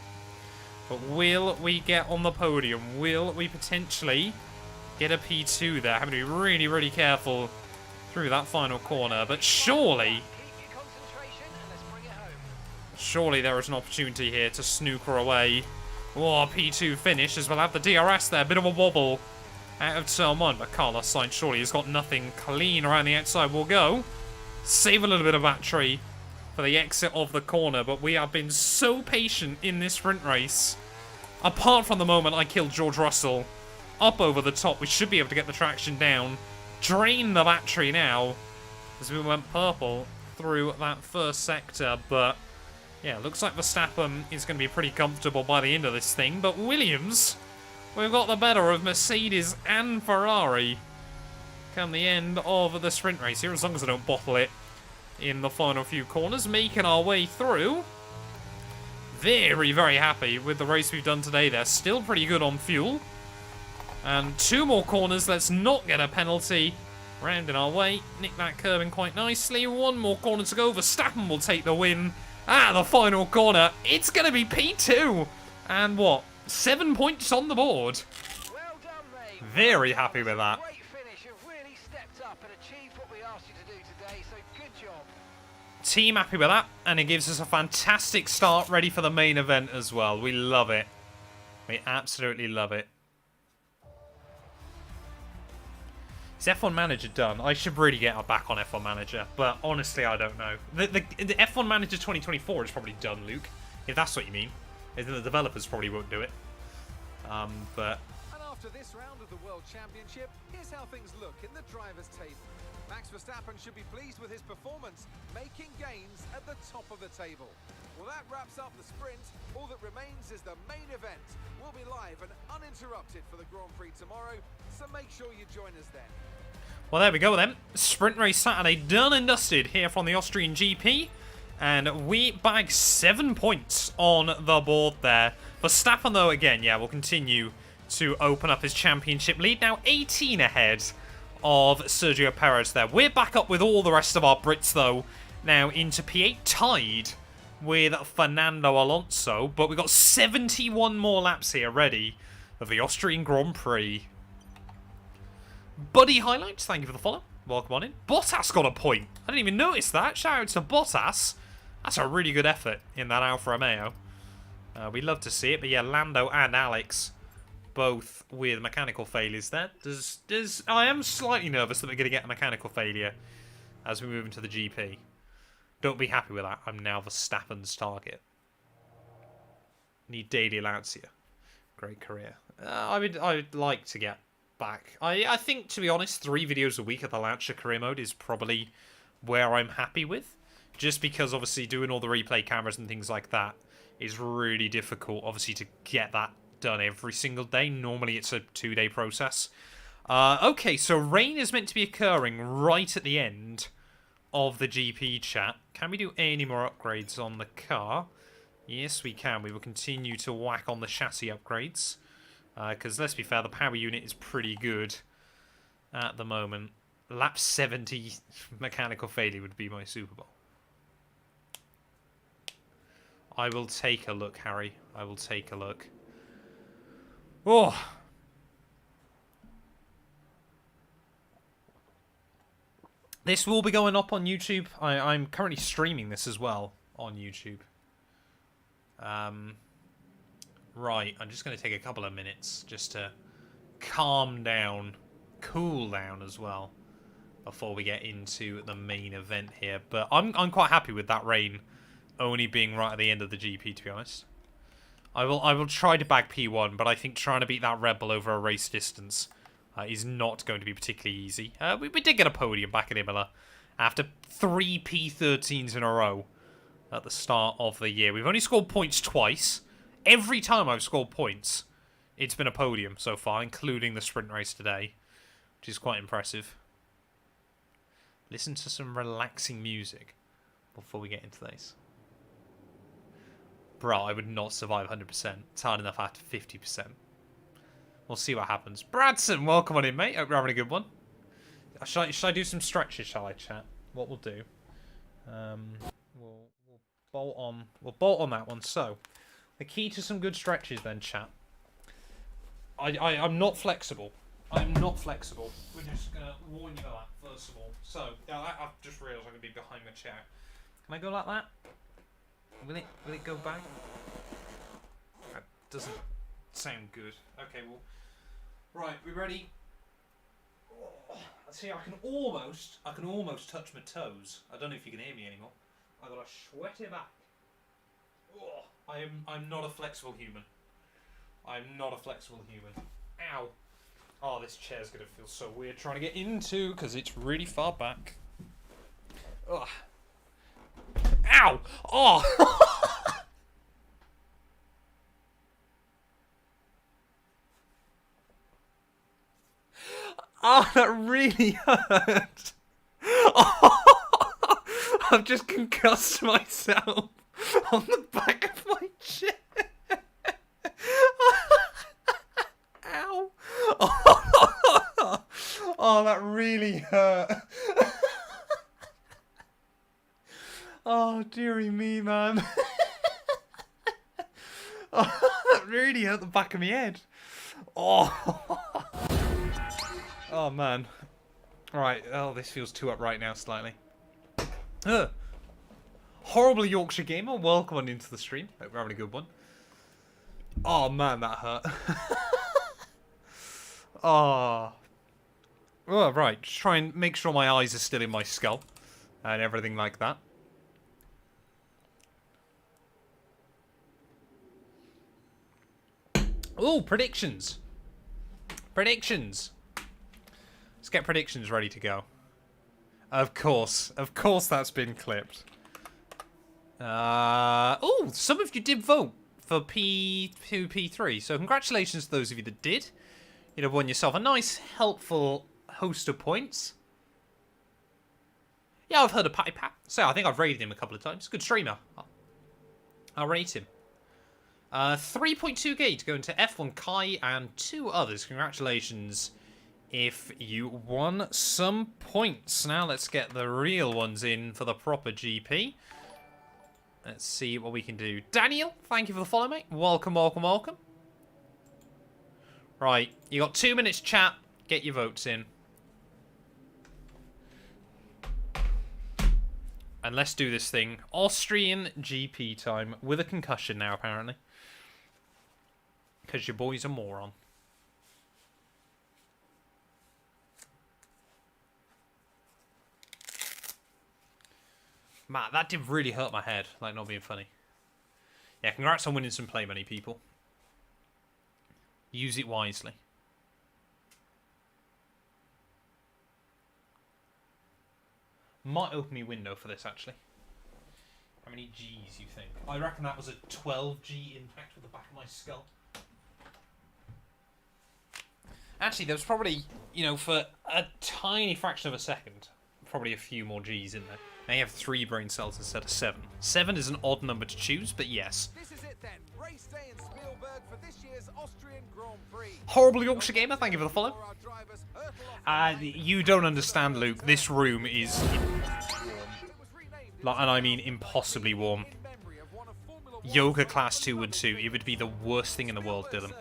But will we get on the podium? Will we potentially get a P2 there? Having to be really, really careful through that final corner. But surely there is an opportunity here to snooker away. Oh, P2 finish as we'll have the DRS there. Bit of a wobble out of turn 1. But Carlos Sainz surely has got nothing clean around the outside. Will go. Save a little bit of battery for the exit of the corner. But we have been so patient in this sprint race. Apart from the moment I killed George Russell. Up over the top. We should be able to get the traction down. Drain the battery now. As we went purple through that first sector. But yeah, looks like Verstappen is going to be pretty comfortable by the end of this thing. But Williams, we've got the better of Mercedes and Ferrari come the end of the sprint race here, as long as I don't bottle it in the final few corners. Making our way through. Very, very happy with the race we've done today. They're still pretty good on fuel. And 2 more corners. Let's not get a penalty. Rounding our way. Nick that curve in quite nicely. 1 more corner to go. Verstappen will take the win. The final corner. It's going to be P2. And what? 7 points on the board. Well done, Very happy with that. Great finish. You've really stepped up and achieved what we asked you to do today, so good job. Team happy with that, and it gives us a fantastic start ready for the main event as well. We love it. We absolutely love it. Is F1 Manager done? I should really get back on F1 Manager, but honestly, I don't know. The F1 Manager 2024 is probably done, Luke, if that's what you mean. The developers probably won't do it. But... And after this round of the World Championship, here's how things look in the driver's table. Max Verstappen should be pleased with his performance, making gains at the top of the table. Well, that wraps up the sprint. All that remains is the main event. We'll be live and uninterrupted for the Grand Prix tomorrow, so make sure you join us then. Well, there we go then. Sprint race Saturday done and dusted here from the Austrian GP. And we bag 7 points on the board there. Verstappen, though, again, yeah, will continue to open up his championship lead. Now 18 ahead of Sergio Perez there. We're back up with all the rest of our Brits, though, now into P8, tied with Fernando Alonso. But we've got 71 more laps here ready of the Austrian Grand Prix. Buddy Highlights, thank you for the follow. Welcome on in. Bottas got a point. I didn't even notice that. Shout out to Bottas. That's a really good effort in that Alfa Romeo. We love to see it. But yeah, Lando and Alex both with mechanical failures there. I am slightly nervous that we're going to get a mechanical failure as we move into the GP. Don't be happy with that. I'm now Verstappen's target. Need daily allowance here. Great career. I would like to get back. I think, to be honest, 3 videos a week at the Lancia career mode is probably where I'm happy with. Just because, obviously, doing all the replay cameras and things like that is really difficult, obviously, to get that done every single day. Normally, it's a 2-day process. Okay, so rain is meant to be occurring right at the end of the GP chat. Can we do any more upgrades on the car? Yes, we can. We will continue to whack on the chassis upgrades. Because, let's be fair, the power unit is pretty good at the moment. Lap 70 mechanical failure would be my Super Bowl. I will take a look, Harry. I will take a look. Oh! This will be going up on YouTube. I'm currently streaming this as well on YouTube. Right, I'm just going to take a couple of minutes just to calm down, cool down as well, before we get into the main event here. But I'm quite happy with that rain only being right at the end of the GP, to be honest. I will try to bag P1, but I think trying to beat that Red Bull over a race distance is not going to be particularly easy. We did get a podium back in Imola after 3 P13s in a row at the start of the year. We've only scored points twice. Every time I've scored points, it's been a podium so far, including the sprint race today, which is quite impressive. Listen to some relaxing music before we get into this. Bro, I would not survive 100%. It's hard enough after 50%. We'll see what happens. Bradson, welcome on in, mate. Hope you're having a good one. Should I do some stretches, shall I, chat? What we'll do. We'll bolt on. We'll bolt on that one. So, the key to some good stretches then, chat. I'm not flexible. I'm not flexible. We're just going to warn you about that, first of all. So, I've just realised I'm going to be behind my chair. Can I go like that? Will it go back? That doesn't sound good. Okay, well, right, we ready? Oh, see, I can almost touch my toes. I don't know if you can hear me anymore. I gotta sweat it back. Oh, I'm not a flexible human. I'm not a flexible human. Ow. Oh, this chair's gonna feel so weird trying to get into because it's really far back. Ugh. Ow! Oh! Oh, that really hurt. Oh, I've just concussed myself on the back of my chair. Ow! Oh, that really hurt. Oh, dearie me, man. Oh, that really hurt the back of my head. Oh. Oh, man. Alright, oh, this feels too upright now, slightly. Ugh. Horrible Yorkshire Gamer, welcome on into the stream. Hope we're having a good one. Oh, man, that hurt. Oh. Oh, right. Just try and make sure my eyes are still in my skull. And everything like that. Oh, predictions. Predictions. Let's get predictions ready to go. Of course that's been clipped. Oh, some of you did vote for P2, P3. So congratulations to those of you that did. You'd have won yourself a nice, helpful host of points. Yeah, I've heard of Patty Pat. So I think I've rated him a couple of times. Good streamer. I'll rate him. 3.2 gate going to F1 Kai and 2 others. Congratulations if you won some points. Now let's get the real ones in for the proper GP. Let's see what we can do. Daniel, thank you for the follow, mate. Welcome, welcome, welcome. Right, you got 2 minutes chat. Get your votes in. And let's do this thing. Austrian GP time with a concussion now, apparently. Because your boy's a moron. Matt, that did really hurt my head. Like, not being funny. Yeah, congrats on winning some play money, people. Use it wisely. Might open me window for this, actually. How many G's you think? I reckon that was a 12G impact with the back of my skull. Actually, there was probably, you know, for a tiny fraction of a second, probably a few more G's in there. Now you have 3 brain cells instead of 7. 7 is an odd number to choose, but yes. This is it then. Race day in Spielberg for this year's Austrian Grand Prix. Horrible Yorkshire Gamer, thank you for the follow. You don't understand, Luke. This room is and I mean impossibly warm. Yoga class 2 and 2. It would be the worst thing in the world, Dylan.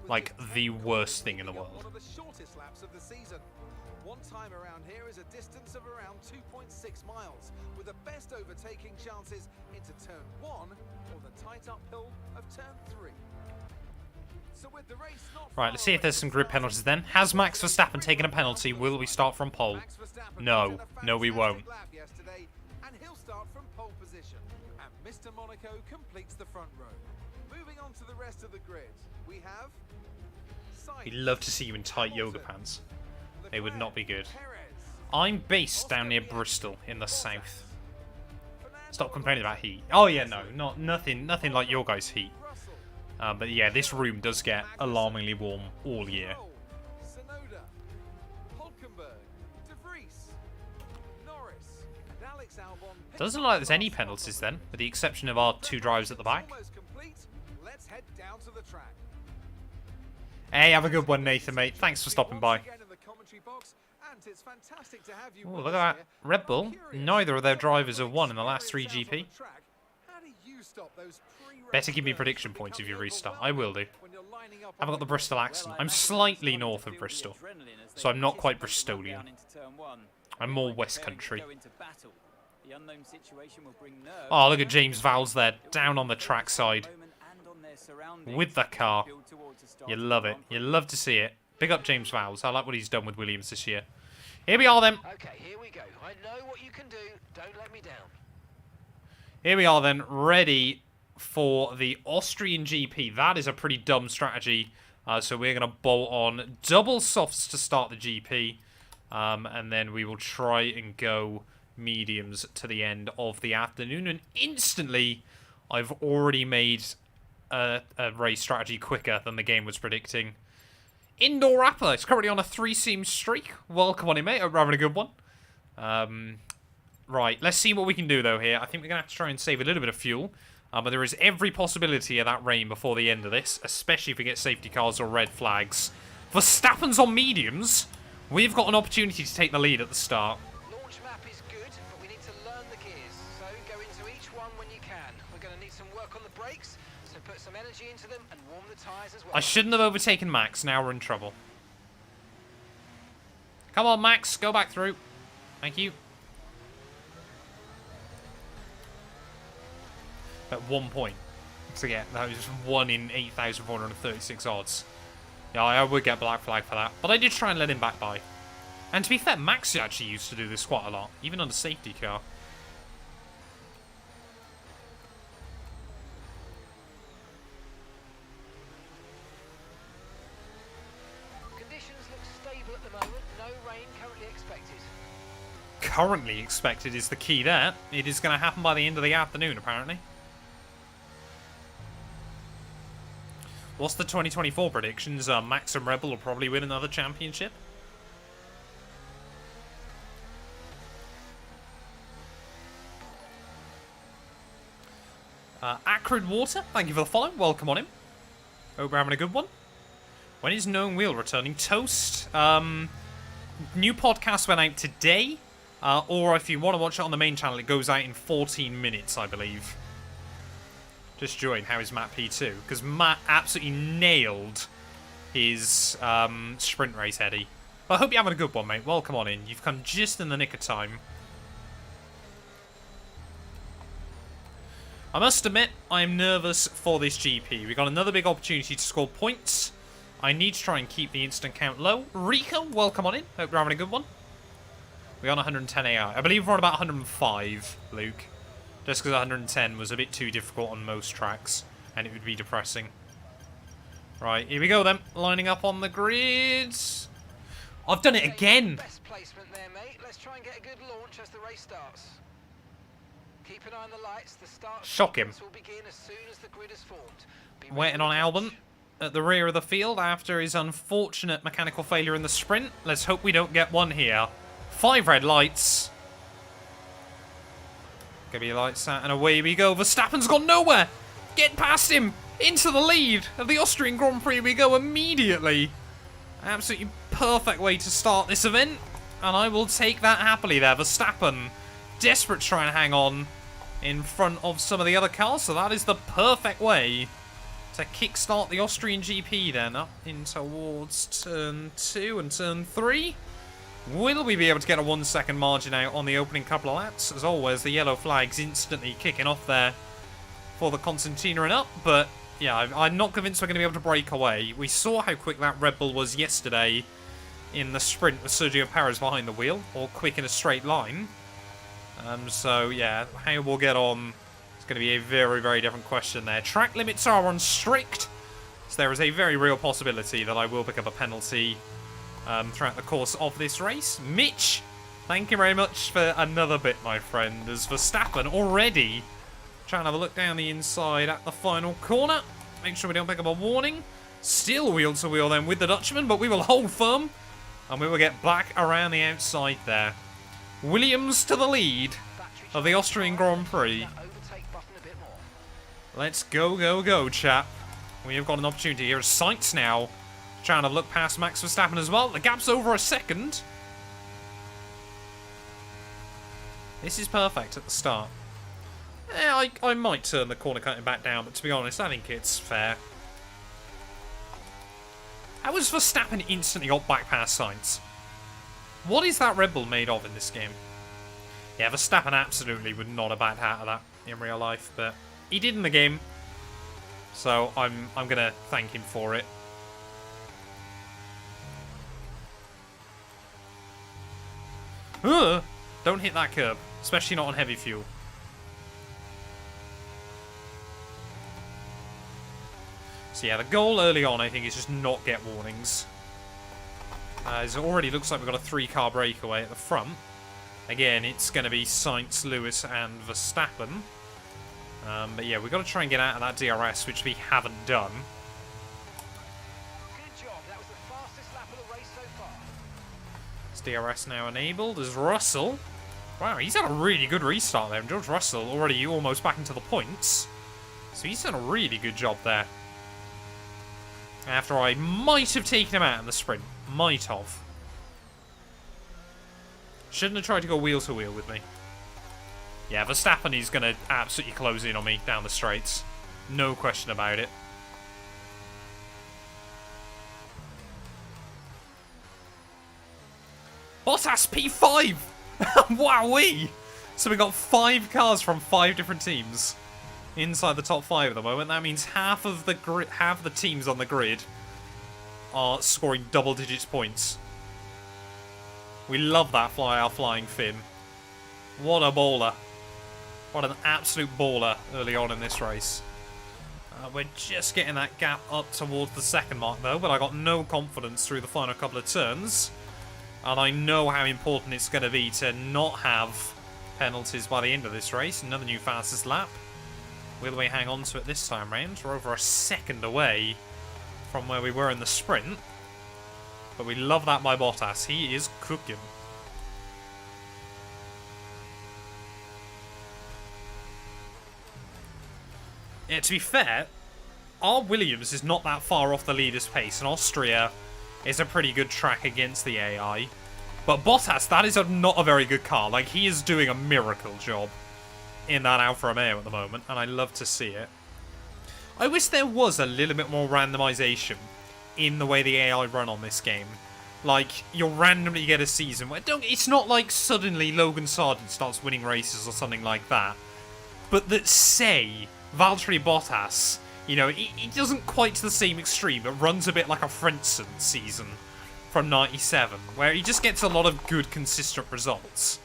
Like the worst thing in the world. One of the shortest laps of the season. One time around here is a distance of around 2.6 miles, with the best overtaking chances into turn 1 or the tight uphill of turn 3. So with the race not right, let's see if there's some grid penalties then. Has Max Verstappen taken a penalty? Will we start from pole? No. No, we won't. And he'll start from pole position. And Mr. Monaco completes the front row. Moving on to the rest of the grid, we have... We'd love to see you in tight yoga pants. They would not be good. I'm based down near Bristol in the south. Stop complaining about heat. Oh yeah, no, nothing like your guys' heat. But yeah, this room does get alarmingly warm all year. Doesn't look like there's any penalties then, with the exception of our 2 drivers at the back. Hey, have a good one, Nathan, mate. Thanks for stopping by. Oh, look at that. Red Bull. Neither of their drivers have won in the last 3 GP. Better give me prediction points if you restart. I will do. I've got the Bristol accent. I'm slightly north of Bristol, so I'm not quite Bristolian. I'm more West Country. Oh, look at James Vowles there, down on the track side. With the car. You love it. You love to see it. Big up James Vowles. I like what he's done with Williams this year. Here we are then. Okay, here we go. I know what you can do. Don't let me down. Here we are then, ready for the Austrian GP. That is a pretty dumb strategy. So we're going to bolt on double softs to start the GP. And then we will try and go mediums to the end of the afternoon. And instantly, I've already made a race strategy quicker than the game was predicting. Indoor Rapper is currently on a 3-seam streak. Welcome on in, mate. Hope we're having a good one. Right, let's see what we can do, though, here. I think we're going to have to try and save a little bit of fuel. But there is every possibility of that rain before the end of this, especially if we get safety cars or red flags. Verstappen's on mediums. We've got an opportunity to take the lead at the start. Launch map is good, but we need to learn the gears. So go into each one when you can. We're going to need some work on the brakes, So put some energy into them and warm the tyres as well. I shouldn't have overtaken Max. Now we're in trouble. Come on, Max. Go back through. Thank you. At 1 point. So yeah, that was 1 in 8,436 odds. Yeah, I would get black flag for that. But I did try and let him back by. And to be fair, Max actually used to do this quite a lot. Even on the safety car. Conditions look stable at the moment. No rain currently expected. Currently expected is the key there. It is going to happen by the end of the afternoon, apparently. What's the 2024 predictions? Max and Rebel will probably win another championship. Acrid Water, thank you for the follow. Welcome on him. Hope we're having a good one. When is Known Wheel returning? Toast. New podcast went out today. Or if you want to watch it on the main channel, it goes out in 14 minutes, I believe. Just join. How is Matt P2? Because Matt absolutely nailed his sprint race, Eddie. But I hope you're having a good one, mate. Welcome on in. You've come just in the nick of time. I must admit, I'm nervous for this GP. We've got another big opportunity to score points. I need to try and keep the instant count low. Rico, welcome on in. Hope you're having a good one. We're on 110 AI. I believe we're on about 105, Luke. Just because 110 was a bit too difficult on most tracks, and it would be depressing. Right, here we go then. Lining up on the grids. I've done it again. Best placement there, mate. Let's try and get a good launch as the race starts. Keep an eye on the lights. The start Shock him. will begin as soon as the grid is formed. Be ready Waiting to on launch. Albon at the rear of the field after his unfortunate mechanical failure in the sprint. Let's hope we don't get one here. 5 red lights. Gonna be lights out and away we go. Verstappen's gone nowhere. Get past him. Into the lead of the Austrian Grand Prix we go immediately. Absolutely perfect way to start this event. And I will take that happily there. Verstappen desperate to try and hang on in front of some of the other cars. So that is the perfect way to kickstart the Austrian GP then. Up in towards turn 2 and turn 3. Will we be able to get a 1 second margin out on the opening couple of laps? As always, the yellow flag's instantly kicking off there for the Constantina and up. But yeah, I'm not convinced we're going to be able to break away. We saw how quick that Red Bull was yesterday in the sprint with Sergio Perez behind the wheel, or quick in a straight line. So yeah, how we'll get on is going to be a very, very different question there. Track limits are on strict, so there is a very real possibility that I will pick up a penalty throughout the course of this race. Mitch, thank you very much for another bit, my friend, as Verstappen already trying to have a look down the inside at the final corner. Make sure we don't pick up a warning. Still wheel to wheel then with the Dutchman, but we will hold firm and we will get back around the outside there. Williams to the lead of the Austrian Grand Prix. Overtake button a bit more. Let's go, go, go, chap. We have got an opportunity here. Sainz now trying to look past Max Verstappen as well. The gap's over a second. This is perfect at the start. Yeah, I might turn the corner cutting back down, but to be honest, I think it's fair. How has Verstappen instantly got back past Sainz? What is that Red Bull made of in this game? Yeah, Verstappen absolutely would not have backed out of that in real life, but he did in the game. So I'm gonna thank him for it. Don't hit that curb, especially not on heavy fuel. So yeah, the goal early on, I think, is just not get warnings. As it already looks like we've got a 3-car breakaway at the front. Again, it's going to be Sainz, Lewis, and Verstappen. But yeah, we've got to try and get out of that DRS, which we haven't done. Good job. That was the fastest lap of the race so far. Is DRS now enabled? Is Russell? Wow, he's had a really good restart there. And George Russell already almost back into the points. So he's done a really good job there. After I might have taken him out in the sprint. Might have. Shouldn't have tried to go wheel to wheel with me. Yeah, Verstappen is going to absolutely close in on me down the straights. No question about it. Bottas P5! Wowee! So we got 5 cars from 5 different teams inside the top 5 at the moment. That means half the teams on the grid are scoring double digits points. We love that flying Finn. What a baller. What an absolute baller early on in this race. We're just getting that gap up towards the second mark though, but I got no confidence through the final couple of turns. And I know how important it's going to be to not have penalties by the end of this race. Another new fastest lap. Will we hang on to it this time round? We're over a second away from where we were in the sprint. But we love that by Bottas. He is cooking. Yeah, to be fair, our Williams is not that far off the leader's pace, and Austria is a pretty good track against the AI. But Bottas, that is not a very good car. Like, he is doing a miracle job in that Alfa Romeo at the moment, and I love to see it. I wish there was a little bit more randomization in the way the AI run on this game. Like, you'll randomly get a season where... it's not like suddenly Logan Sargent starts winning races or something like that. But that, say, Valtteri Bottas, you know, he doesn't quite to the same extreme, but runs a bit like a Frentzen season from 97, where he just gets a lot of good, consistent results.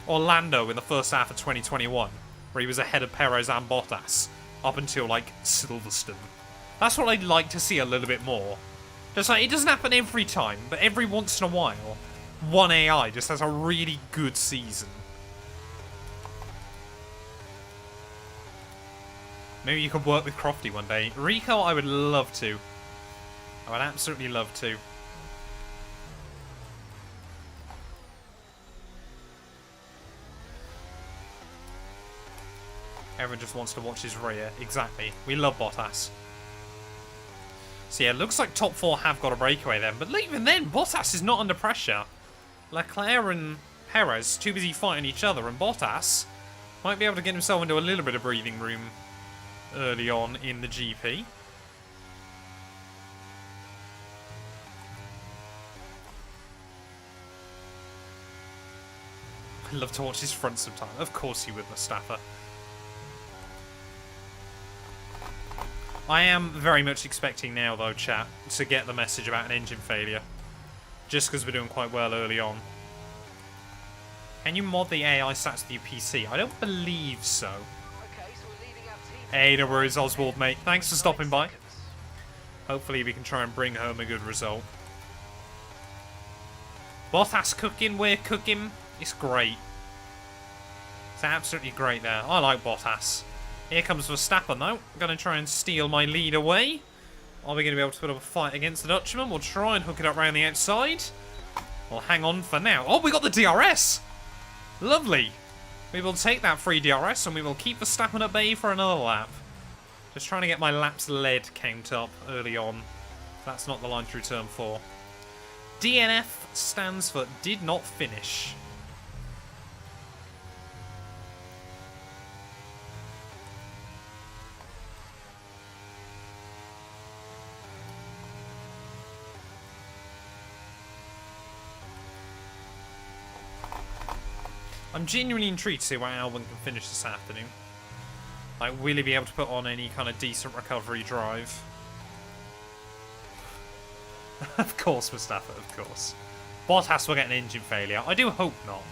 Or Lando in the first half of 2021, where he was ahead of Perez and Bottas, up until, like, Silverstone. That's what I'd like to see a little bit more. Just like, it doesn't happen every time, but every once in a while, one AI just has a really good season. Maybe you could work with Crofty one day. Rico, I would love to. I would absolutely love to. Everyone just wants to watch his rear. Exactly. We love Bottas. So yeah, it looks like top 4 have got a breakaway then. But even then, Bottas is not under pressure. Leclerc and Perez too busy fighting each other. And Bottas might be able to get himself into a little bit of breathing room early on in the GP. I'd love to watch his front sometime. Of course you would, Mustafa. I am very much expecting now, though, chat, to get the message about an engine failure. Just because we're doing quite well early on. Can you mod the AI stats to your PC? I don't believe so. Okay, so we're leading our team. Hey, no worries, Oswald, mate. Thanks for stopping by. Hopefully we can try and bring home a good result. Bottas cooking, we're cooking. It's great. It's absolutely great there. I like Bottas. Here comes Verstappen, though. Going to try and steal my lead away. Are we going to be able to put up a fight against the Dutchman? We'll try and hook it up around the outside. We'll hang on for now. Oh, we got the DRS! Lovely. We will take that free DRS and we will keep Verstappen at bay for another lap. Just trying to get my laps led count up early on. That's not the line through turn 4. DNF stands for did not finish. I'm genuinely intrigued to see where Albon can finish this afternoon. Like, will he be able to put on any kind of decent recovery drive? Of course, Mustafa, of course. Bottas will get an engine failure. I do hope not.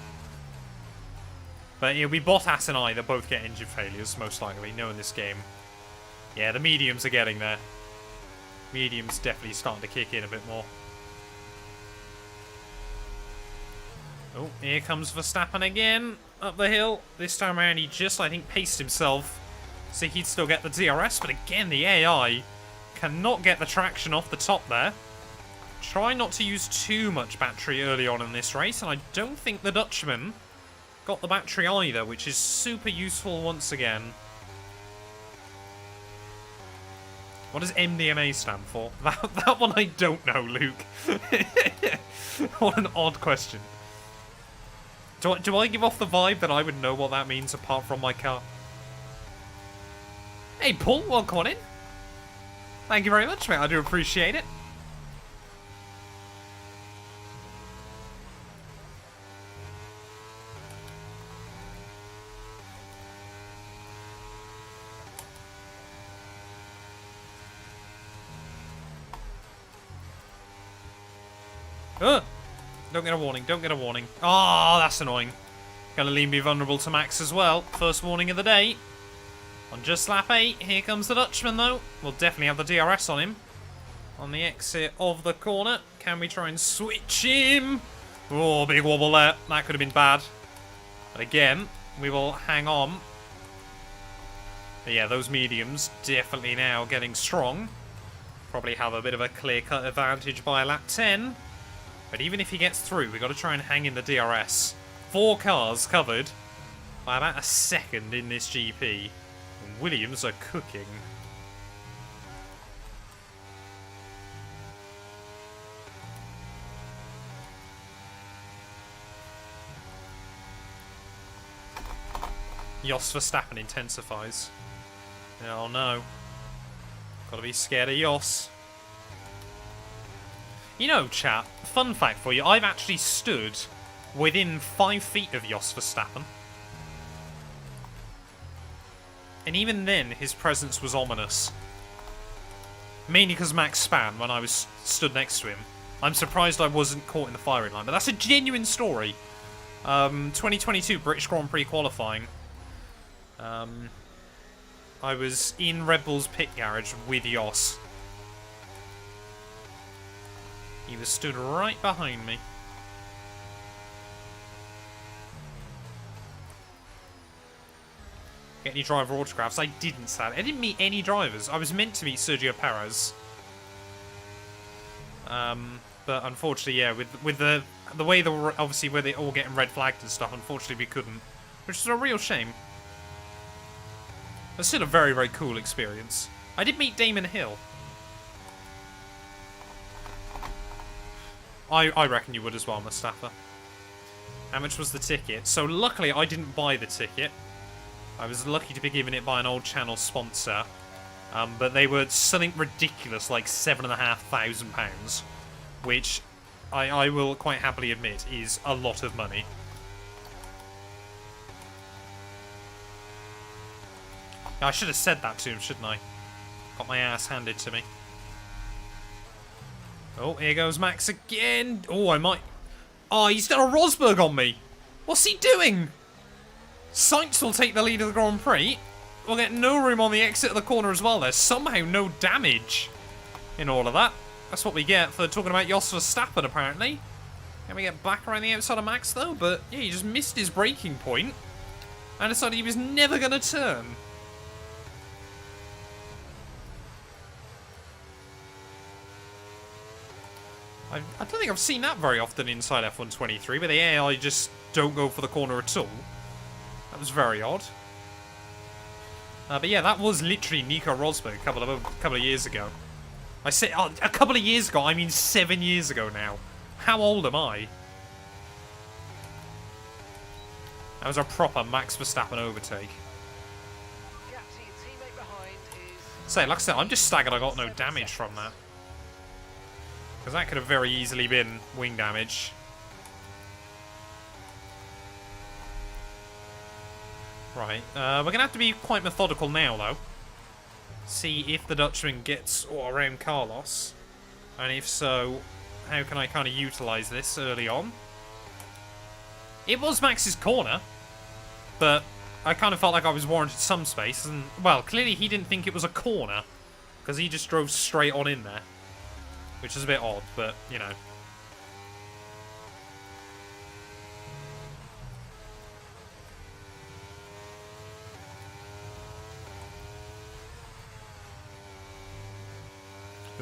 But it'll be Bottas and I that both get engine failures, most likely, knowing this game. Yeah, the mediums are getting there. Mediums definitely starting to kick in a bit more. Oh, here comes Verstappen again, up the hill. This time around he just, I think, paced himself so he'd still get the DRS. But again, the AI cannot get the traction off the top there. Try not to use too much battery early on in this race. And I don't think the Dutchman got the battery either, which is super useful once again. What does MDMA stand for? That one I don't know, Luke. What an odd question. Do I give off the vibe that I would know what that means apart from my car? Hey, Paul, welcome on in. Thank you very much, mate. I do appreciate it. Don't get a warning, don't get a warning. Oh, that's annoying. Gonna leave me vulnerable to Max as well. First warning of the day. On just lap 8, here comes the Dutchman though. We'll definitely have the DRS on him. On the exit of the corner. Can we try and switch him? Oh, big wobble there. That could have been bad. But again, we will hang on. But yeah, those mediums definitely now getting strong. Probably have a bit of a clear-cut advantage by lap 10. But even if he gets through, we've got to try and hang in the DRS. 4 cars covered by about a second in this GP. And Williams are cooking. Jos Verstappen intensifies. Oh no. Gotta be scared of Jos. You know, chat, fun fact for you, I've actually stood within 5 feet of Jos Verstappen. And even then, his presence was ominous. Mainly because Max span when I was stood next to him. I'm surprised I wasn't caught in the firing line, but that's a genuine story. 2022 British Grand Prix qualifying. I was in Red Bull's pit garage with Jos. He was stood right behind me. Get any driver autographs? I didn't, sadly. I didn't meet any drivers. I was meant to meet Sergio Perez. But unfortunately, yeah, with the way obviously where they all getting red flagged and stuff, unfortunately we couldn't. Which is a real shame. But still a very, very cool experience. I did meet Damon Hill. I reckon you would as well, Mustafa. How much was the ticket? So luckily I didn't buy the ticket. I was lucky to be given it by an old channel sponsor. But they were something ridiculous, like £7,500. Which I will quite happily admit is a lot of money. I should have said that to him, shouldn't I? Got my ass handed to me. Oh, here goes Max again. Oh, I might... Oh, he's done a Rosberg on me. What's he doing? Sainz will take the lead of the Grand Prix. We'll get no room on the exit of the corner as well. There's somehow no damage in all of that. That's what we get for talking about Jos Verstappen, apparently. Can we get back around the outside of Max, though? But, yeah, he just missed his braking point and decided he was never going to turn. I don't think I've seen that very often inside F1 23, but the AI just don't go for the corner at all. That was very odd. But yeah, that was literally Nico Rosberg a couple of years ago. I say a couple of years ago, I mean 7 years ago now. How old am I? That was a proper Max Verstappen overtake. Gap to your teammate behind is... Say, like I said, I'm just staggered I got no damage from that. Because that could have very easily been wing damage. Right, we're going to have to be quite methodical now, though. See if the Dutchman gets around Carlos. And if so, how can I kind of utilise this early on? It was Max's corner, but I kind of felt like I was warranted some space. And, well, clearly he didn't think it was a corner, because he just drove straight on in there. Which is a bit odd, but, you know.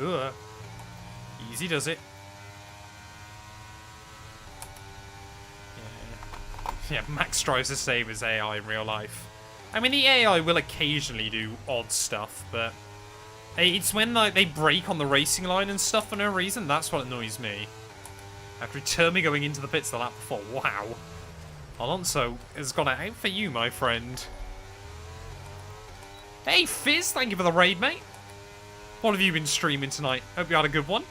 Ugh. Easy does it. Yeah, Max tries to save his AI in real life. I mean, the AI will occasionally do odd stuff, but... It's when like, they break on the racing line and stuff for no reason. That's what annoys me. After returning going into the pits the lap before. Wow. Alonso has gone out for you, my friend. Hey, Fizz, thank you for the raid, mate. What have you been streaming tonight? Hope you had a good one.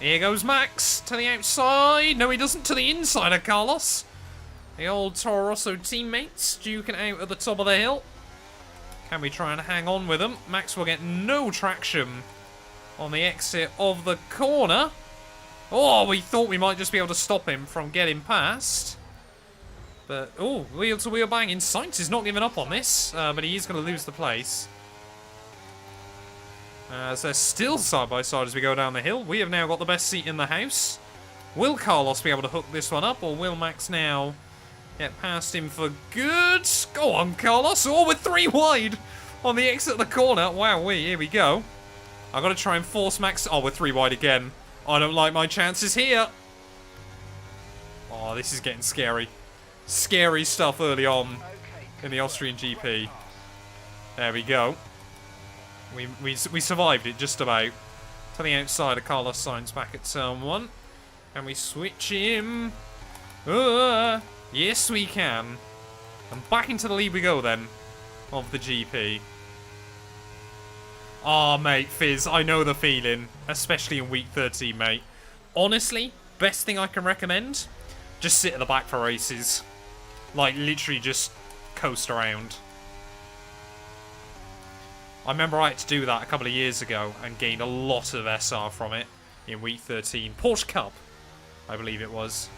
Here goes Max to the outside. No, he doesn't. To the inside of Carlos. The old Toro Rosso teammates duking out at the top of the hill. Can we try and hang on with them? Max will get no traction on the exit of the corner. Oh, we thought we might just be able to stop him from getting past. But, oh, wheel-to-wheel banging. Sainz is not giving up on this, but he is going to lose the place. As they're still side by side as we go down the hill. We have now got the best seat in the house. Will Carlos be able to hook this one up, or will Max now get past him for good? Go on, Carlos. Oh, we're 3 wide on the exit of the corner. Wow, here we go. I've got to try and force Max. Oh, we're 3 wide again. I don't like my chances here. Oh, this is getting scary. Scary stuff early on in the Austrian GP. There we go. We survived it just about. To the outside of Carlos Sainz back at turn 1. Can we switch him? Yes, we can. And back into the lead we go then of the GP. Ah, mate, Fizz, I know the feeling. Especially in week 13, mate. Honestly, best thing I can recommend, just sit at the back for races. Like, literally just coast around. I remember I had to do that a couple of years ago and gained a lot of SR from it in week 13. Porsche Cup, I believe it was.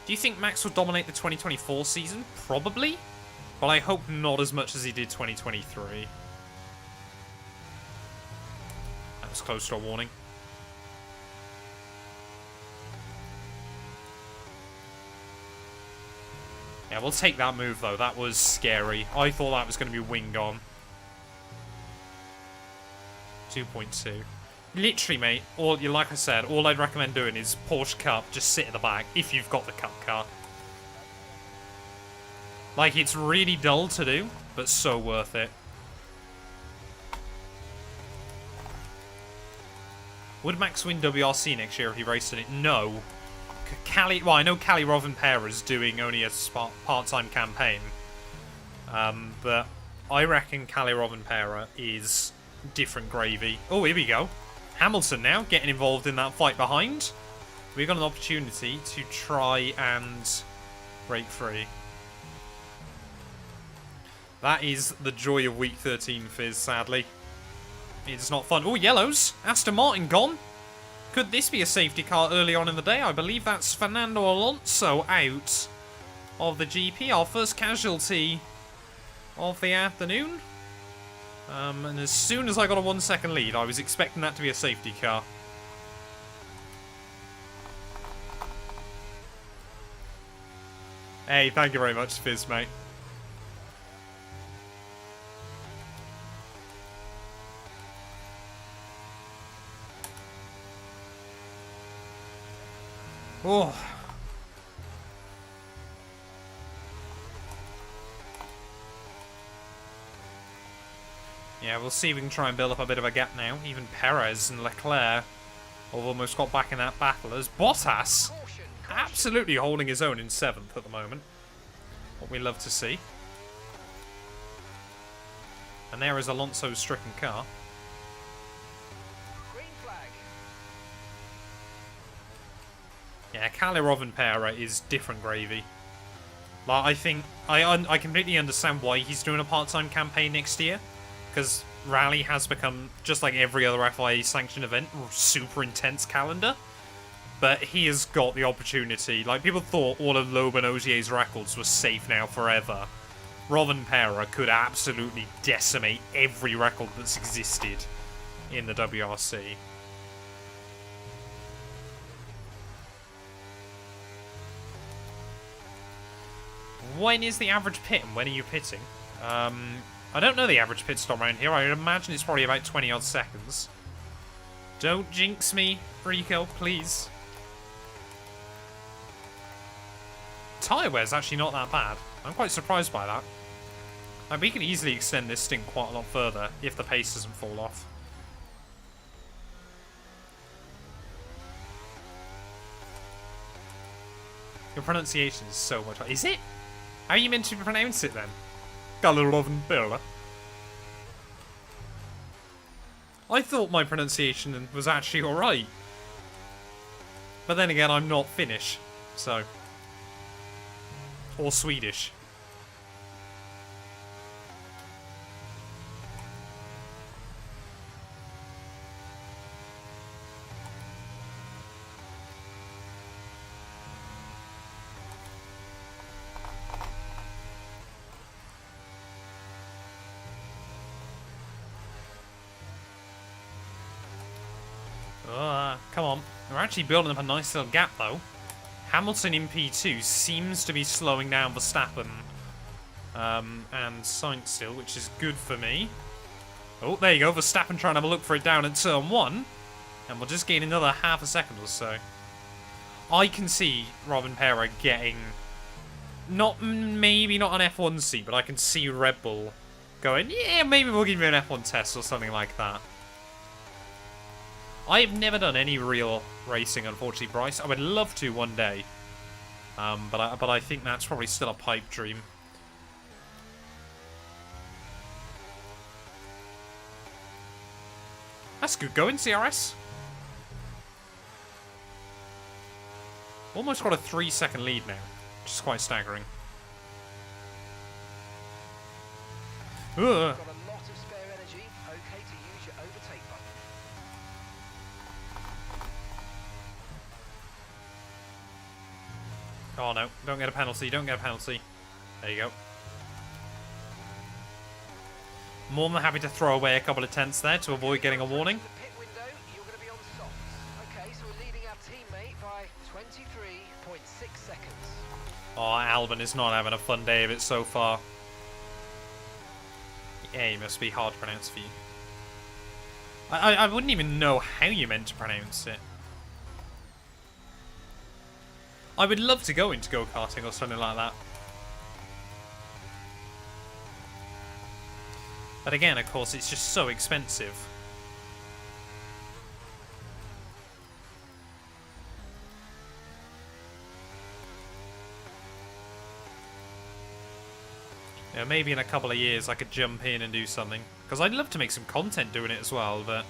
Do you think Max will dominate the 2024 season? Probably. But I hope not as much as he did 2023. That was close to a warning. Yeah, we'll take that move, though. That was scary. I thought that was going to be winged on. 2.2. Literally, mate, like I said, all I'd recommend doing is Porsche Cup, just sit at the back, if you've got the Cup car. Like, it's really dull to do, but so worth it. Would Max win WRC next year if he raced in it? No. Well, I know Cali Rovanpera's doing only a part-time campaign. But I reckon Cali Rovanpera is different gravy. Oh, here we go. Hamilton now getting involved in that fight behind. We've got an opportunity to try and break free. That is the joy of week 13, Fizz, sadly. It's not fun. Oh, yellows. Aston Martin gone. Could this be a safety car early on in the day? I believe that's Fernando Alonso out of the GP. Our first casualty of the afternoon. And as soon as I got a 1 second lead, I was expecting that to be a safety car. Hey, thank you very much, Fizz, mate. Oh. Yeah, we'll see if we can try and build up a bit of a gap now. Even Perez and Leclerc have almost got back in that battle as Bottas absolutely holding his own in 7th at the moment. What we love to see. And there is Alonso's stricken car. Green flag. Yeah, Cali Rovanpera is different gravy. Like, I think I completely understand why he's doing a part-time campaign next year. Because Rally has become, just like every other FIA sanctioned event, super intense calendar. But he has got the opportunity. Like, people thought all of Loeb and Ogier's records were safe now forever. Rovanpera could absolutely decimate every record that's existed in the WRC. When is the average pit and when are you pitting? I don't know the average pit stop around here. I would imagine it's probably about 20 odd seconds. Don't jinx me, Rico, please. Tyre wear's actually not that bad. I'm quite surprised by that. Like, we can easily extend this stint quite a lot further if the pace doesn't fall off. Your pronunciation is so much... Is it? How are you meant to pronounce it then? Cali Rovanpera. I thought my pronunciation was actually alright. But then again, I'm not Finnish, so... Or Swedish. Come on. We're actually building up a nice little gap, though. Hamilton in P2 seems to be slowing down Verstappen and Sainz still, which is good for me. Oh, there you go. Verstappen trying to have a look for it down at turn 1. And we'll just gain another half a second or so. I can see Robin Pera getting... maybe not an F1 seat, but I can see Red Bull going, yeah, maybe we'll give you an F1 test or something like that. I've never done any real racing, unfortunately, Bryce. I would love to one day, but I think that's probably still a pipe dream. That's good going, CRS. Almost got a 3-second lead now, which is quite staggering. Ugh. Got a lot of spare energy. Okay to use your overtake button. Oh no, don't get a penalty, don't get a penalty. There you go. More than happy to throw away a couple of tenths there to avoid getting a warning. The pit window, you're going to be on softs. Okay, so we're leading our teammate by 23.6 seconds. Oh, Albon is not having a fun day of it so far. The A must be hard to pronounce for you. I wouldn't even know how you meant to pronounce it. I would love to go into go-karting or something like that. But again, of course, it's just so expensive. You know, maybe in a couple of years I could jump in and do something. Because I'd love to make some content doing it as well, but...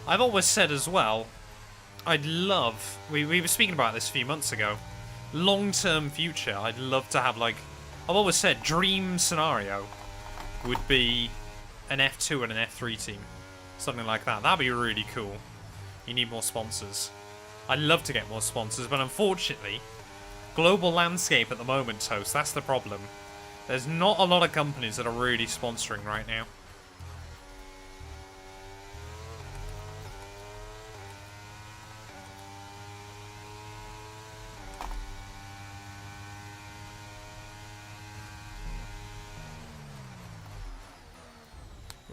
I've always said as well, I'd love... We were speaking about this a few months ago. Long-term future, I'd love to have, like... I've always said, dream scenario would be an F2 and an F3 team. Something like that. That'd be really cool. You need more sponsors. I'd love to get more sponsors, but unfortunately, global landscape at the moment, Toast, that's the problem. There's not a lot of companies that are really sponsoring right now.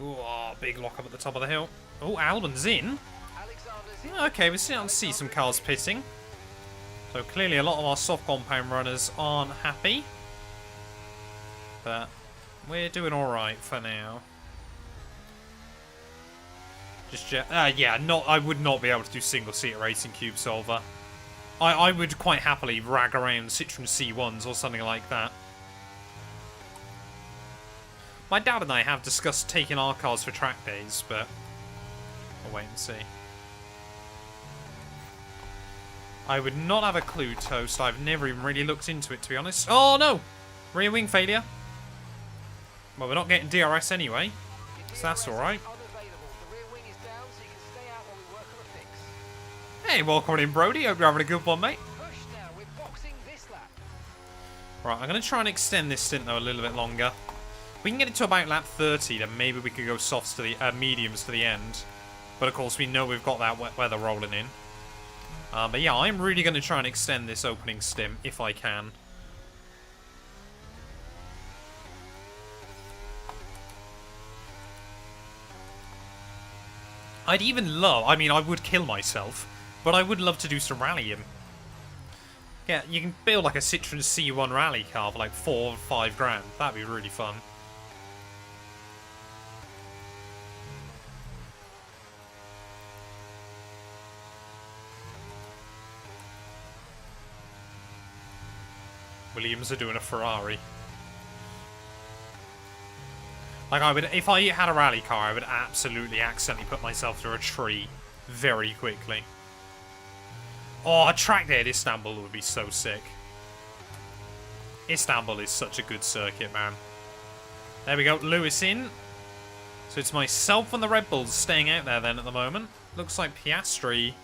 Ooh, oh, big lock up at the top of the hill. Oh, Albon's in. Okay, we're starting to see some cars pitting. So clearly a lot of our soft compound runners aren't happy. But we're doing alright for now. Just yeah, I would not be able to do single-seater racing Cube Solver. I would quite happily rag around Citroen C1s or something like that. My dad and I have discussed taking our cars for track days, but I'll wait and see. I would not have a clue, Toast. I've never even really looked into it, to be honest. Oh, no! Rear wing failure. Well, we're not getting DRS anyway, so that's alright. Hey, welcome in, Brody. Hope you're having a good one, mate. Right, I'm going to try and extend this stint, though, a little bit longer. If we can get it to about lap 30, then maybe we could go softs to the mediums to the end. But of course, we know we've got that wet weather rolling in. But yeah, I'm really going to try and extend this opening stint if I can. I'd even love, I mean, I would kill myself, but I would love to do some rallying. Yeah, you can build like a Citroen C1 rally car for like 4 or 5 grand. That'd be really fun. Williams are doing a Ferrari. Like, if I had a rally car, I would absolutely accidentally put myself through a tree very quickly. Oh, a track day at Istanbul would be so sick. Istanbul is such a good circuit, man. There we go, Lewis in. So it's myself and the Red Bulls staying out there then at the moment. Looks like Piastri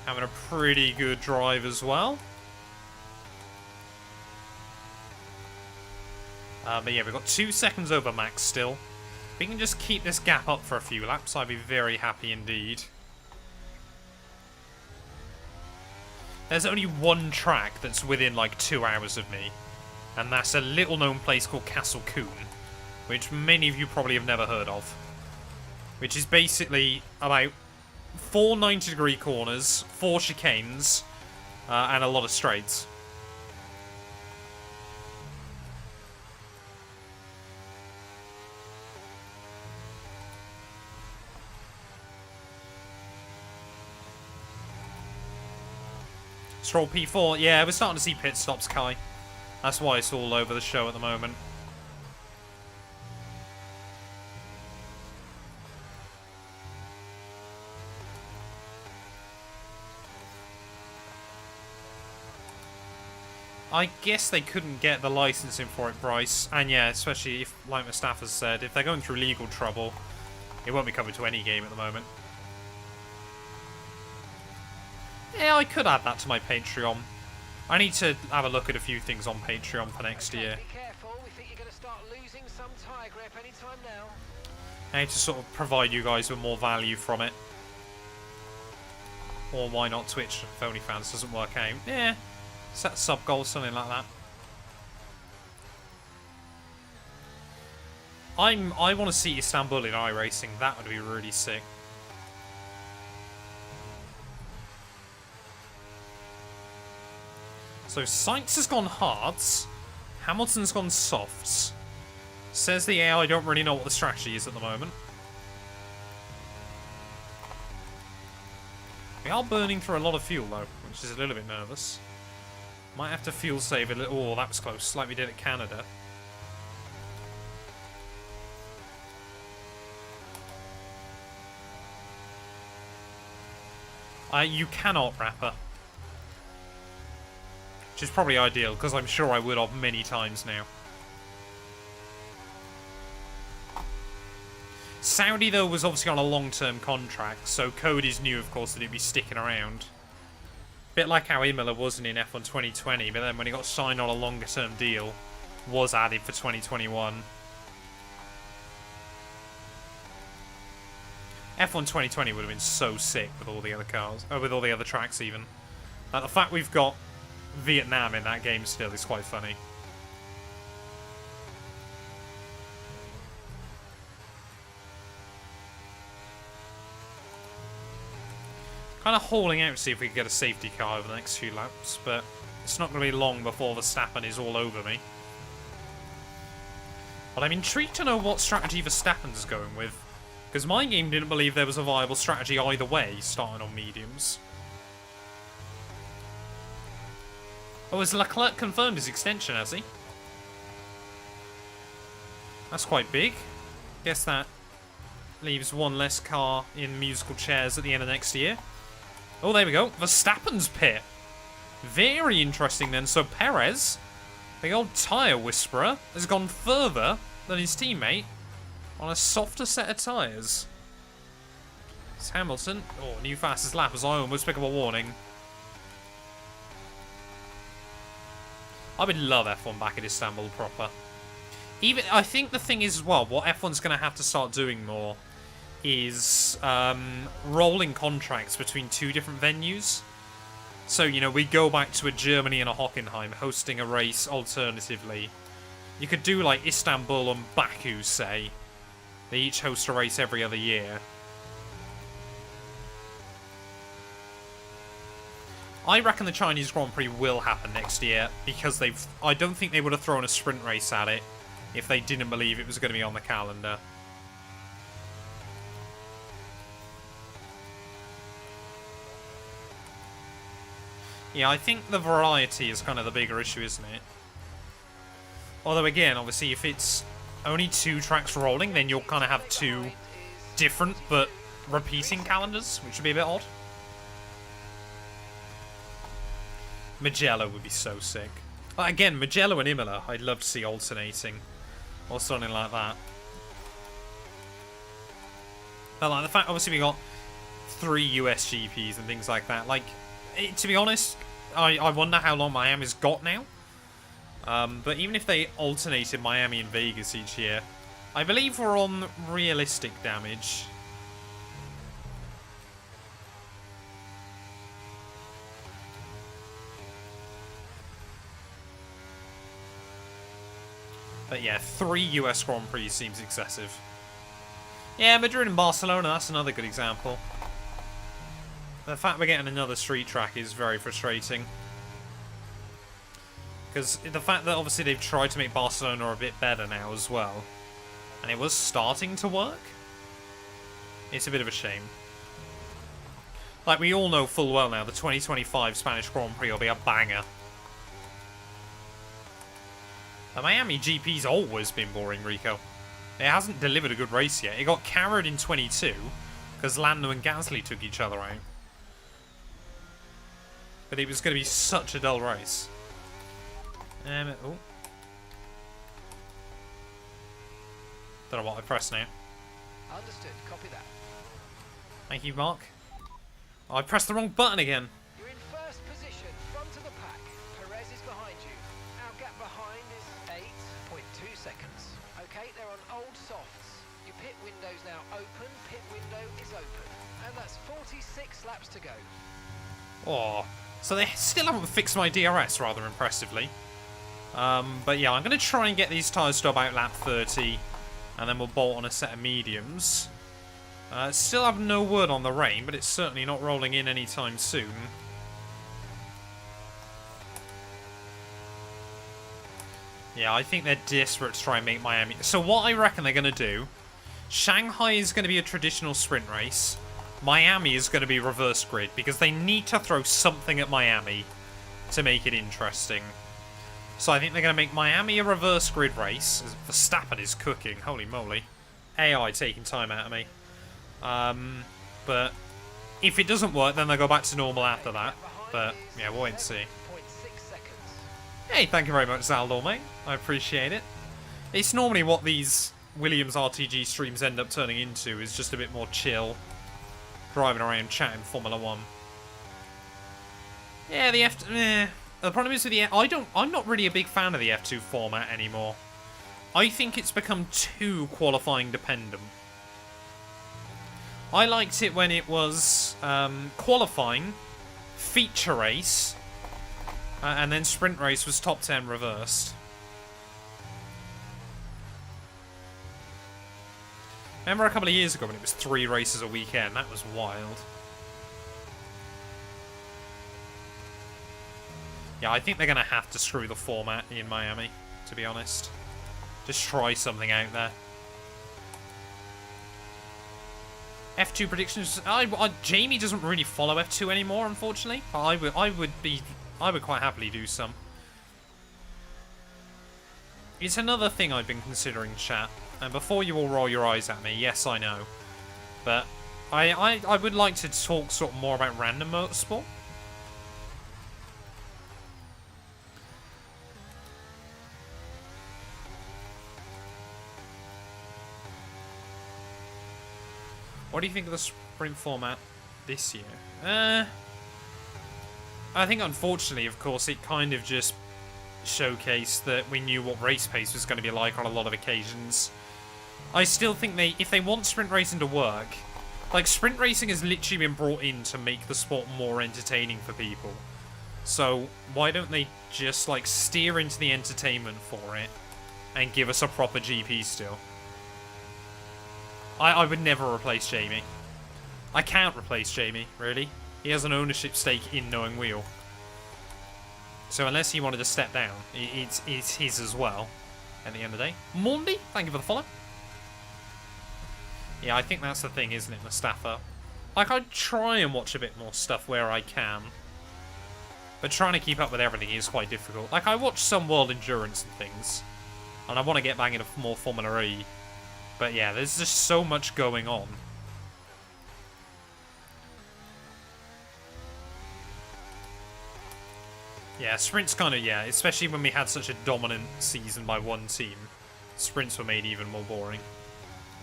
having a pretty good drive as well. But yeah, we've got 2 seconds over Max still. If we can just keep this gap up for a few laps, I'd be very happy indeed. There's only one track that's within like 2 hours of me. And that's a little known place called Castle Coombe, which many of you probably have never heard of. Which is basically about 4 90-degree corners, 4 chicanes, and a lot of straights. Stroll P4, yeah, we're starting to see pit stops, Kai. That's why it's all over the show at the moment. I guess they couldn't get the licensing for it, Bryce. And yeah, especially if, like my staff has said, if they're going through legal trouble, it won't be coming to any game at the moment. Yeah, I could add that to my Patreon. I need to have a look at a few things on Patreon for next year. Be careful. We think you're going to start losing some tyre grip anytime now. I need to sort of provide you guys with more value from it. Or why not Twitch if OnlyFans doesn't work out? Yeah, set a sub goal, something like that. I want to see Istanbul in iRacing. That would be really sick. So Sykes has gone hards, Hamilton's gone softs. Says the AI, I don't really know what the strategy is at the moment. We are burning through a lot of fuel though, which is a little bit nervous. Might have to fuel save a little. Oh, that was close, like we did at Canada. You cannot, Rapper. Which is probably ideal, because I'm sure I would have many times now. Saudi, though, was obviously on a long-term contract, so Cody's knew, of course, that he'd be sticking around. Bit like how Imola wasn't in F1 2020, but then when he got signed on a longer-term deal, was added for 2021. F1 2020 would have been so sick with all the other cars, with all the other tracks even. Like, the fact we've got Vietnam in that game still is quite funny. Kind of hauling out to see if we can get a safety car over the next few laps, but it's not going to be long before Verstappen is all over me. But I'm intrigued to know what strategy Verstappen's going with, because my game didn't believe there was a viable strategy either way, starting on mediums. Oh, has Leclerc confirmed his extension, has he? That's quite big. Guess that leaves one less car in musical chairs at the end of next year. Oh, there we go. Verstappen's pit. Very interesting then. So Perez, the old tyre whisperer, has gone further than his teammate on a softer set of tyres. It's Hamilton. Oh, new fastest lap as I almost pick up a warning. I would love F1 back at Istanbul proper. Even I think the thing is as well, what F1's going to have to start doing more is rolling contracts between 2 different venues. So, you know, we go back to a Germany and a Hockenheim hosting a race alternatively. You could do like Istanbul and Baku, say. They each host a race every other year. I reckon the Chinese Grand Prix will happen next year because I don't think they would have thrown a sprint race at it if they didn't believe it was going to be on the calendar. Yeah, I think the variety is kind of the bigger issue, isn't it? Although again, obviously, if it's only 2 tracks rolling, then you'll kind of have 2 different but repeating calendars, which would be a bit odd. Mugello would be so sick. Again, Mugello and Imola, I'd love to see alternating. Or something like that. But like the fact, obviously we got 3 US GPs and things like that. Like, to be honest, I wonder how long Miami's got now. But even if they alternated Miami and Vegas each year, I believe we're on realistic damage. But yeah, 3 US Grand Prix seems excessive. Yeah, Madrid and Barcelona, that's another good example. The fact we're getting another street track is very frustrating. Because the fact that obviously they've tried to make Barcelona a bit better now as well, and it was starting to work, it's a bit of a shame. Like, we all know full well now, the 2025 Spanish Grand Prix will be a banger. The Miami GP's always been boring, Rico. It hasn't delivered a good race yet. It got carried in 22 because Lando and Gasly took each other out. But it was going to be such a dull race. Oh. Don't know what I pressed now. Understood. Copy that. Thank you, Mark. Oh, I pressed the wrong button again. You're in first position, front of the pack. Perez is behind you. Our gap behind is 8.2 seconds. Okay, they're on old softs. Your pit window's now open. Pit window is open. And that's 46 laps to go. Oh, so they still haven't fixed my DRS rather impressively. But yeah, I'm going to try and get these tyres to about lap 30. And then we'll bolt on a set of mediums. Still have no word on the rain, but it's certainly not rolling in anytime soon. Yeah, I think they're desperate to try and make Miami. So what I reckon they're going to do, Shanghai is going to be a traditional sprint race. Miami is going to be reverse grid, because they need to throw something at Miami to make it interesting. So I think they're going to make Miami a reverse grid race. Verstappen is cooking, holy moly. AI taking time out of me. But if it doesn't work, then they'll go back to normal after that. But yeah, we'll wait and see. Hey, thank you very much, Zaldor, mate. I appreciate it. It's normally what these Williams RTG streams end up turning into, is just a bit more chill. Driving around chatting Formula 1. Yeah, the the problem is with the I'm not really a big fan of the F2 format anymore. I think it's become too qualifying dependent. I liked it when it was qualifying, feature race, and then sprint race was top 10 reversed. Remember a couple of years ago when it was 3 races a weekend? That was wild. Yeah, I think they're going to have to screw the format in Miami, to be honest. Just try something out there. F2 predictions. Jamie doesn't really follow F2 anymore, unfortunately. But I would quite happily do some. It's another thing I've been considering, chat. And before you all roll your eyes at me, yes, I know. But I would like to talk sort of more about random motorsport. What do you think of the sprint format this year? I think, unfortunately, of course, it kind of just showcased that we knew what race pace was going to be like on a lot of occasions. I still think if they want sprint racing to work, like, sprint racing has literally been brought in to make the sport more entertaining for people. So why don't they just, like, steer into the entertainment for it and give us a proper GP still? I would never replace Jamie. I can't replace Jamie, really. He has an ownership stake in Knowing Wheel. So unless he wanted to step down, it's his as well, at the end of the day. Mundi, thank you for the follow. Yeah, I think that's the thing, isn't it, Mustafa? Like, I try and watch a bit more stuff where I can. But trying to keep up with everything is quite difficult. Like, I watch some World Endurance and things. And I want to get back into more Formula E. But yeah, there's just so much going on. Yeah, sprints kind of, yeah, especially when we had such a dominant season by one team. Sprints were made even more boring.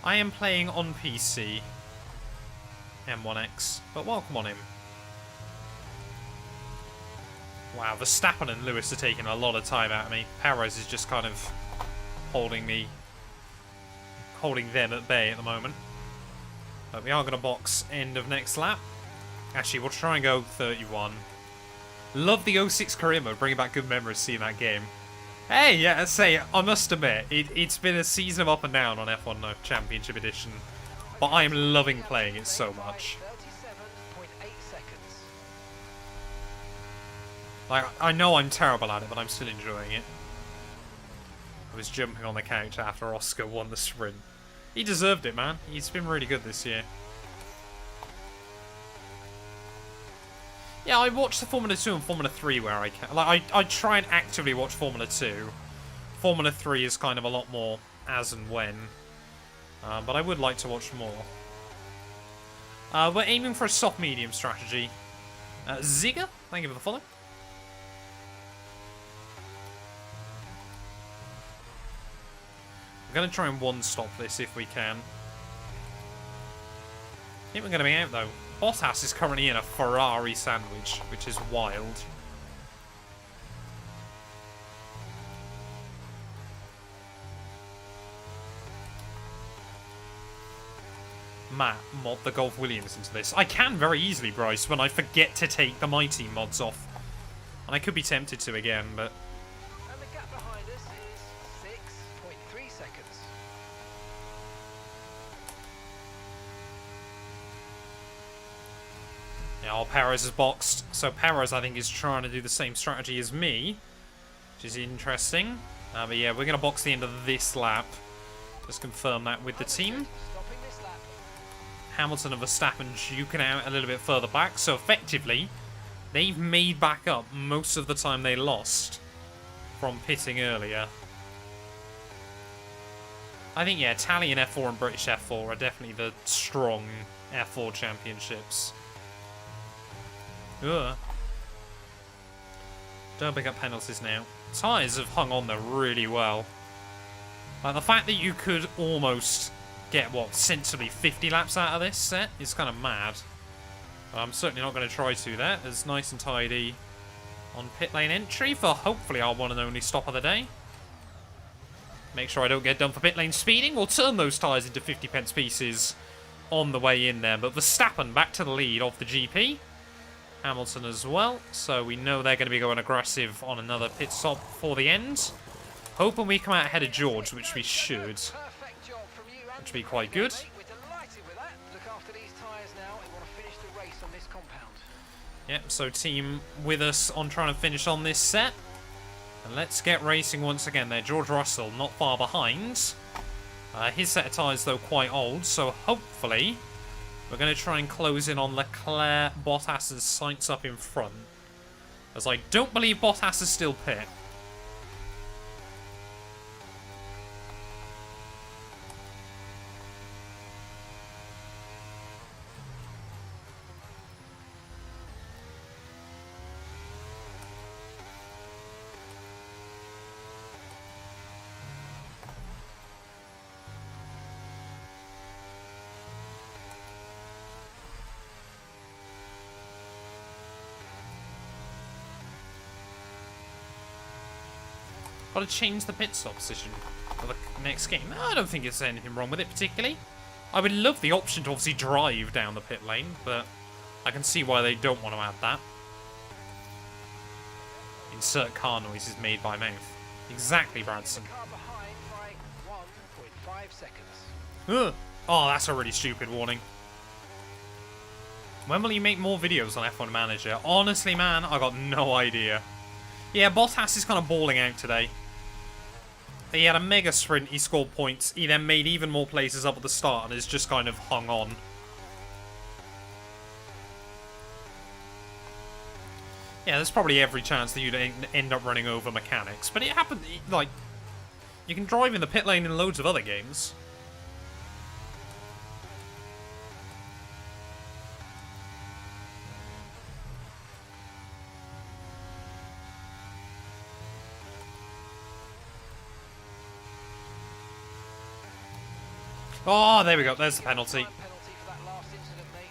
I am playing on PC. M1X, but welcome on him. Wow, Verstappen and Lewis are taking a lot of time out of me. Perez is just kind of holding them at bay at the moment. But we are going to box end of next lap. Actually, we'll try and go 31. Love the 06 career mode, bringing back good memories seeing that game. Hey, yeah, I must admit, it's been a season of up and down on F1 Championship Edition, but I am loving playing it so much. 37.8 seconds. Like, I know I'm terrible at it, but I'm still enjoying it. I was jumping on the couch after Oscar won the sprint. He deserved it, man. He's been really good this year. Yeah, I watch the Formula 2 and Formula 3 where I can. Like, I try and actively watch Formula 2. Formula 3 is kind of a lot more as and when. But I would like to watch more. We're aiming for a soft-medium strategy. Zigger, thank you for the follow. We're going to try and one-stop this if we can. I think we're going to be out, though. Bottas is currently in a Ferrari sandwich, which is wild. Matt, mod the Golf Williams into this. I can very easily, Bryce, when I forget to take the My Team mods off. And I could be tempted to again, but... And the gap behind us is 6.3 seconds. Yeah, Perez is boxed. So Perez, I think, is trying to do the same strategy as me, which is interesting. But yeah, we're going to box the end of this lap. Just confirm that with the team. Stopping this lap. Hamilton and Verstappen juking out a little bit further back. So effectively, they've made back up most of the time they lost from pitting earlier. I think, yeah, Italian F4 and British F4 are definitely the strong F4 championships. Ugh. Don't pick up penalties now. Tyres have hung on there really well. Like, the fact that you could almost get, what, sensibly 50 laps out of this set is kind of mad. But I'm certainly not going to try to that. It's nice and tidy on pit lane entry for hopefully our one and only stop of the day. Make sure I don't get done for pit lane speeding. We'll turn those tyres into 50p pieces on the way in there. But Verstappen back to the lead of the GP. Hamilton as well, so we know they're going to be going aggressive on another pit stop for the end. Hoping we come out ahead of George, which we should. Perfect job from you, Which would be quite good. We're delighted with that. Look after these tyres now. We want to finish the race on this compound. Yep, so team with us on trying to finish on this set. And let's get racing once again there. George Russell not far behind. His set of tyres, though, quite old, so hopefully we're going to try and close in on Leclerc, Bottas, and Sainz up in front. As I don't believe Bottas is still pit. Got to change the pit stop position for the next game. I don't think there's anything wrong with it particularly. I would love the option to obviously drive down the pit lane, but I can see why they don't want to add that. Insert car noises made by mouth. Exactly, Bradson. Car behind by 1.5 seconds. Ugh. Oh, that's a really stupid warning. When will you make more videos on F1 Manager? Honestly, man, I got no idea. Yeah, Bottas is kind of balling out today. He had a mega sprint, he scored points, he then made even more places up at the start and has just kind of hung on. Yeah, there's probably every chance that you'd end up running over mechanics, but it happened, like, You can drive in the pit lane in loads of other games. Oh, there we go. There's the penalty. Penalty for that last incident, mate.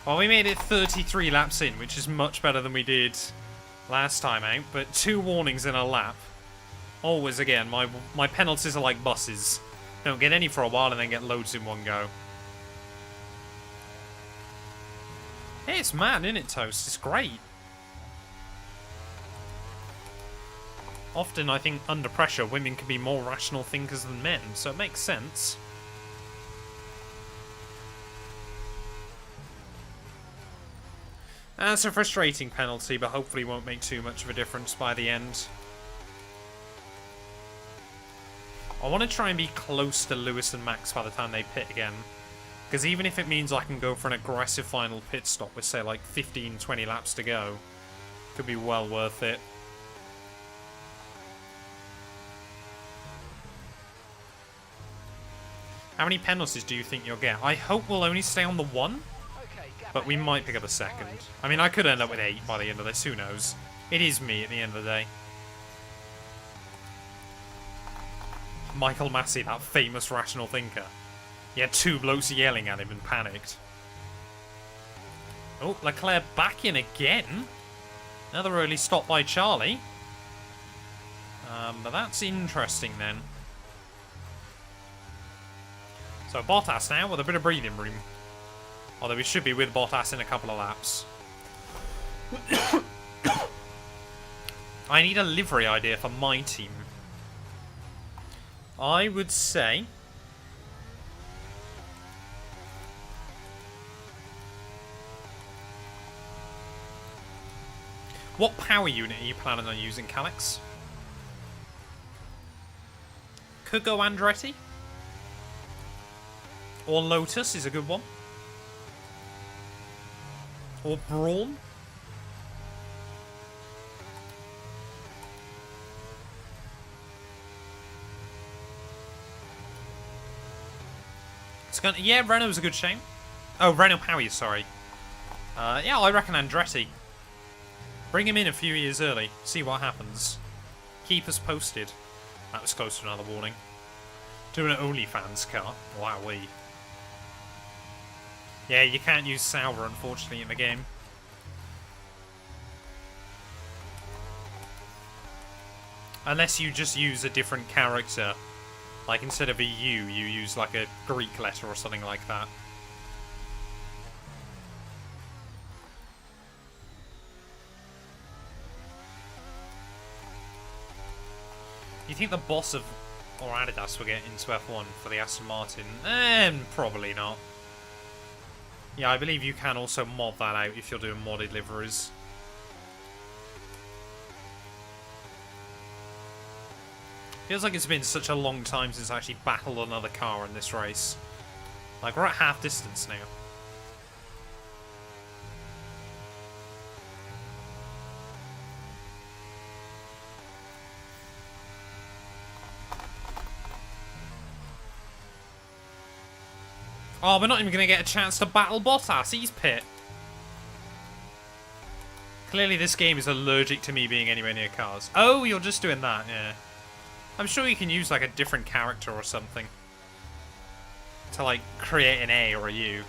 Well, we made it 33 laps in, which is much better than we did last time out. But 2 warnings in a lap. Always, again, my penalties are like buses. Don't get any for a while and then get loads in one go. Hey, it's mad, isn't it, Toast? It's great. Often, I think, under pressure, women can be more rational thinkers than men, so it makes sense. That's a frustrating penalty, but hopefully won't make too much of a difference by the end. I want to try and be close to Lewis and Max by the time they pit again. Because even if it means I can go for an aggressive final pit stop with, say, like 15-20 laps to go, could be well worth it. How many penalties do you think you'll get? I hope we'll only stay on the 1, Okay, gap but we ahead might is pick up a second. 5. I mean, I could end up with 8 by the end of this, who knows? It is me at the end of the day. Michael Massey, that famous rational thinker. He had 2 blokes yelling at him and panicked. Oh, Leclerc back in again. Another early stop by Charlie. But that's interesting then. So Bottas now with a bit of breathing room. Although we should be with Bottas in a couple of laps. I need a livery idea for my team. I would say... What power unit are you planning on using, Calix? Could go Andretti. Or Lotus is a good one. Or Brawn. It's gonna, yeah, Renault's a good shame. Oh, Renault Power, sorry. Yeah, I reckon Andretti. Bring him in a few years early. See what happens. Keep us posted. That was close to another warning. To an OnlyFans car. Wowee. Yeah, you can't use Sauber, unfortunately, in the game. Unless you just use a different character. Like, instead of a U, you use, like, a Greek letter or something like that. You think the boss of... or Adidas will get into F1 for the Aston Martin? Probably not. Yeah, I believe you can also mod that out if you're doing modded liveries. Feels like it's been such a long time since I actually battled another car in this race. Like, we're at half distance now. Oh, we're not even going to get a chance to battle Bottas. He's pit. Clearly this game is allergic to me being anywhere near cars. Oh, you're just doing that, yeah. I'm sure you can use, like, a different character or something. To, like, create an A or a U.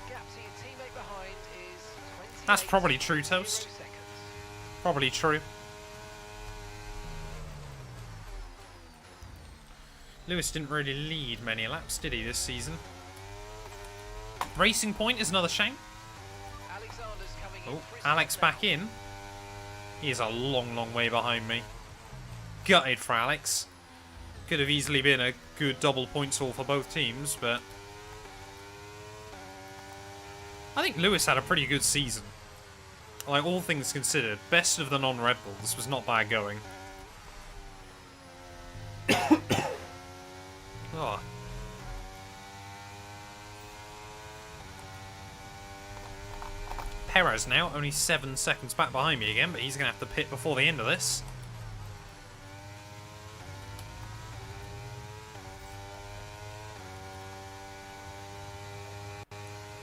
Gap to your teammate behind is That's probably true, Toast. 0 seconds. Probably true. Lewis didn't really lead many laps, did he, this season? Racing Point is another shame. Alexander's coming in Oh, frisky Alex now. back in. He is a long, long way behind me. Gutted for Alex. Could have easily been a good double points haul for both teams, but... I think Lewis had a pretty good season. Like, all things considered, best of the non-Red Bulls was not bad going. Oh. Perez now, only 7 seconds back behind me again, but he's going to have to pit before the end of this.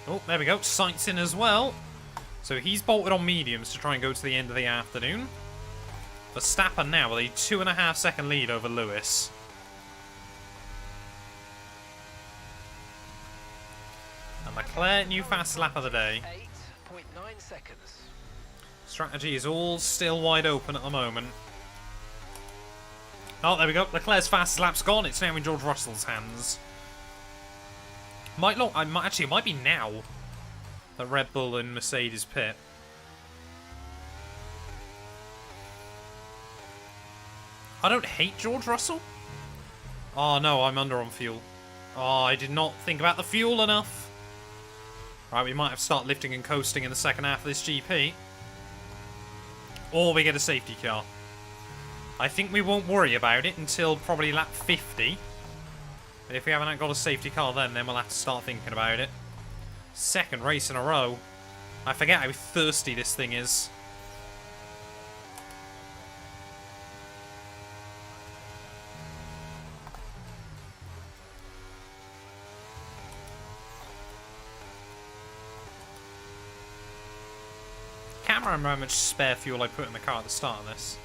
Oh, there we go. Sights in as well. So he's bolted on mediums to try and go to the end of the afternoon. Verstappen now with a 2.5 second lead over Lewis. And Leclerc, new fast lap of the day. 8.9 seconds. Strategy is all still wide open at the moment. Oh, there we go. Leclerc's fastest lap's gone. It's now in George Russell's hands. Actually, it might be now that Red Bull and Mercedes pit. I don't hate George Russell. Oh no, I'm under on fuel. Oh, I did not think about the fuel enough. Right, we might have to start lifting and coasting in the second half of this GP. Or we get a safety car. I think we won't worry about it until probably lap 50. But if we haven't got a safety car then we'll have to start thinking about it. Second race in a row. I forget how thirsty this thing is. Can't remember how much spare fuel I put in the car at the start of this.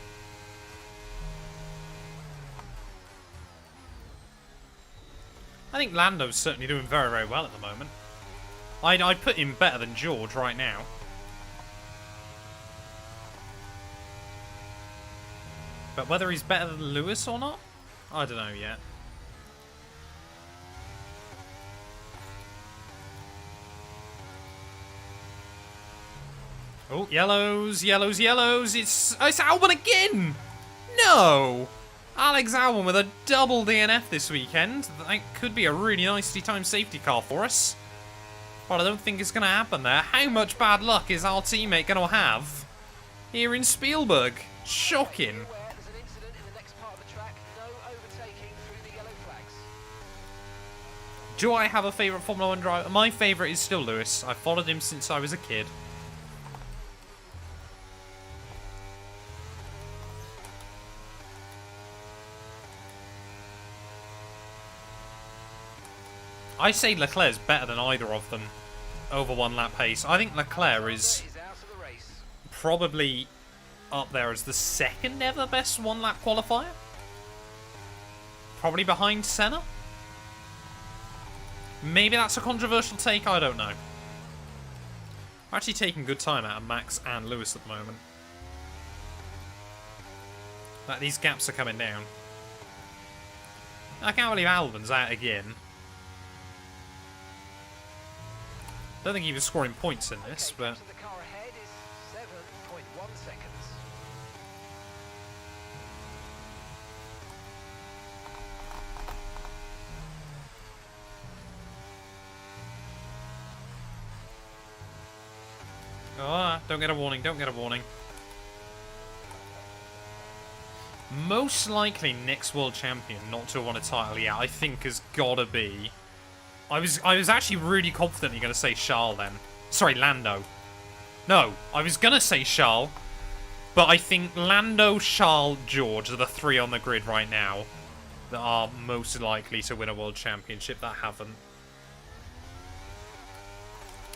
I think Lando's certainly doing very, very well at the moment. I'd put him better than George right now. But whether he's better than Lewis or not, I don't know yet. Oh, yellows, yellows, yellows. It's Albon again! No! Alex Albon with a double DNF this weekend. That could be a really nicely timed safety car for us. But I don't think it's going to happen there. How much bad luck is our teammate going to have here in Spielberg? Shocking. There's an incident in the next part of the track. No overtaking through the yellow flags. Do I have a favourite Formula 1 driver? My favourite is still Lewis. I've followed him since I was a kid. I say Leclerc's better than either of them over one lap pace. I think Leclerc is probably up there as the second ever best one lap qualifier. Probably behind Senna. Maybe that's a controversial take, I don't know. We're actually taking good time out of Max and Lewis at the moment. Like, these gaps are coming down. I can't believe Albon's out again. Don't think he was scoring points in this, but... The car ahead is 7.1 seconds. Oh, don't get a warning, don't get a warning. Most likely next world champion not to have won a title yet, I think has gotta be... I was actually really confident you're going to say Charles then. Sorry, Lando. No, I was going to say Charles. But I think Lando, Charles, George are the three on the grid right now that are most likely to win a world championship that haven't.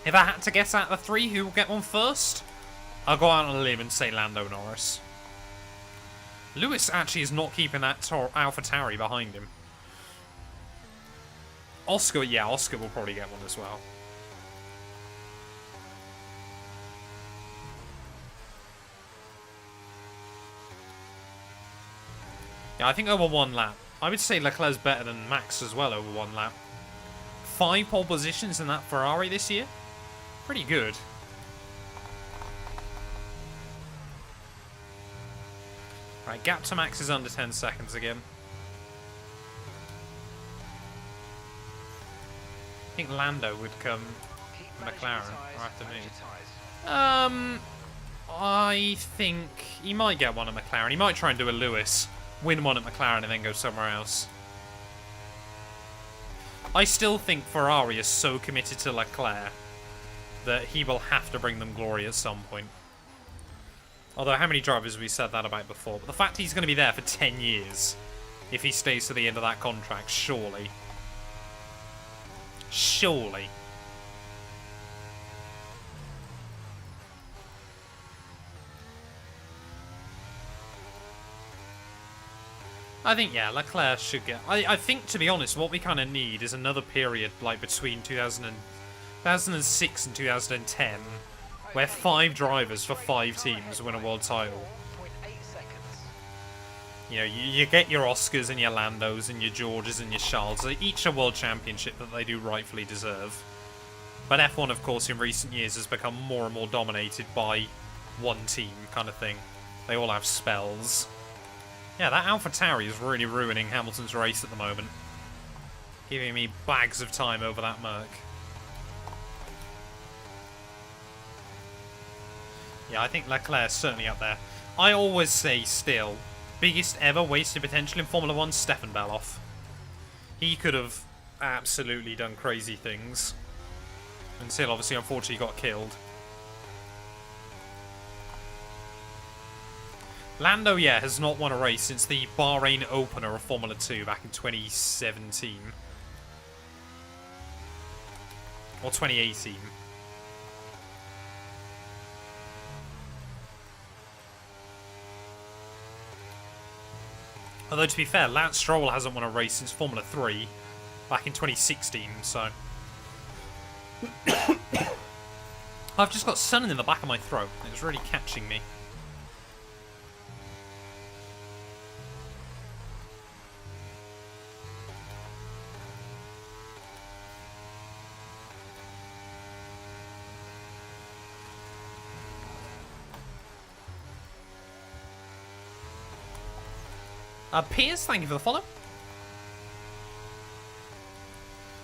If I had to guess out of the three who will get one first, I'll go out on a limb and say Lando Norris. Lewis actually is not keeping that AlphaTauri behind him. Oscar, yeah, Oscar will probably get one as well. Yeah, I think over one lap. I would say Leclerc's better than Max as well over one lap. 5 pole positions in that Ferrari this year. Pretty good. Right, gap to Max is under 10 seconds again. I think Lando would come McLaren after me. I think he might get one at McLaren. He might try and do a Lewis, win one at McLaren and then go somewhere else. I still think Ferrari is so committed to Leclerc that he will have to bring them glory at some point. Although how many drivers have we said that about before? But the fact he's going to be there for 10 years if he stays to the end of that contract, surely. Surely. I think, yeah, Leclerc should get... I think, to be honest, what we kind of need is another period, like, between 2006 and 2010, where 5 drivers for 5 teams win a world title. 4.8 seconds. You know, you get your Oscars and your Landos and your Georges and your Charles. They each a world championship that they do rightfully deserve. But F1, of course, in recent years has become more and more dominated by one team kind of thing. They all have spells. Yeah, that AlphaTauri is really ruining Hamilton's race at the moment. Giving me bags of time over that Merc. Yeah, I think Leclerc's certainly up there. I always say still, biggest ever wasted potential in Formula 1, Stefan Beloff. He could have absolutely done crazy things. Until, obviously, unfortunately got killed. Lando, yeah, has not won a race since the Bahrain opener of Formula 2 back in 2017. Or 2018. Although, to be fair, Lance Stroll hasn't won a race since Formula 3 back in 2016, so... I've just got something in the back of my throat. It's really catching me. Piers, thank you for the follow.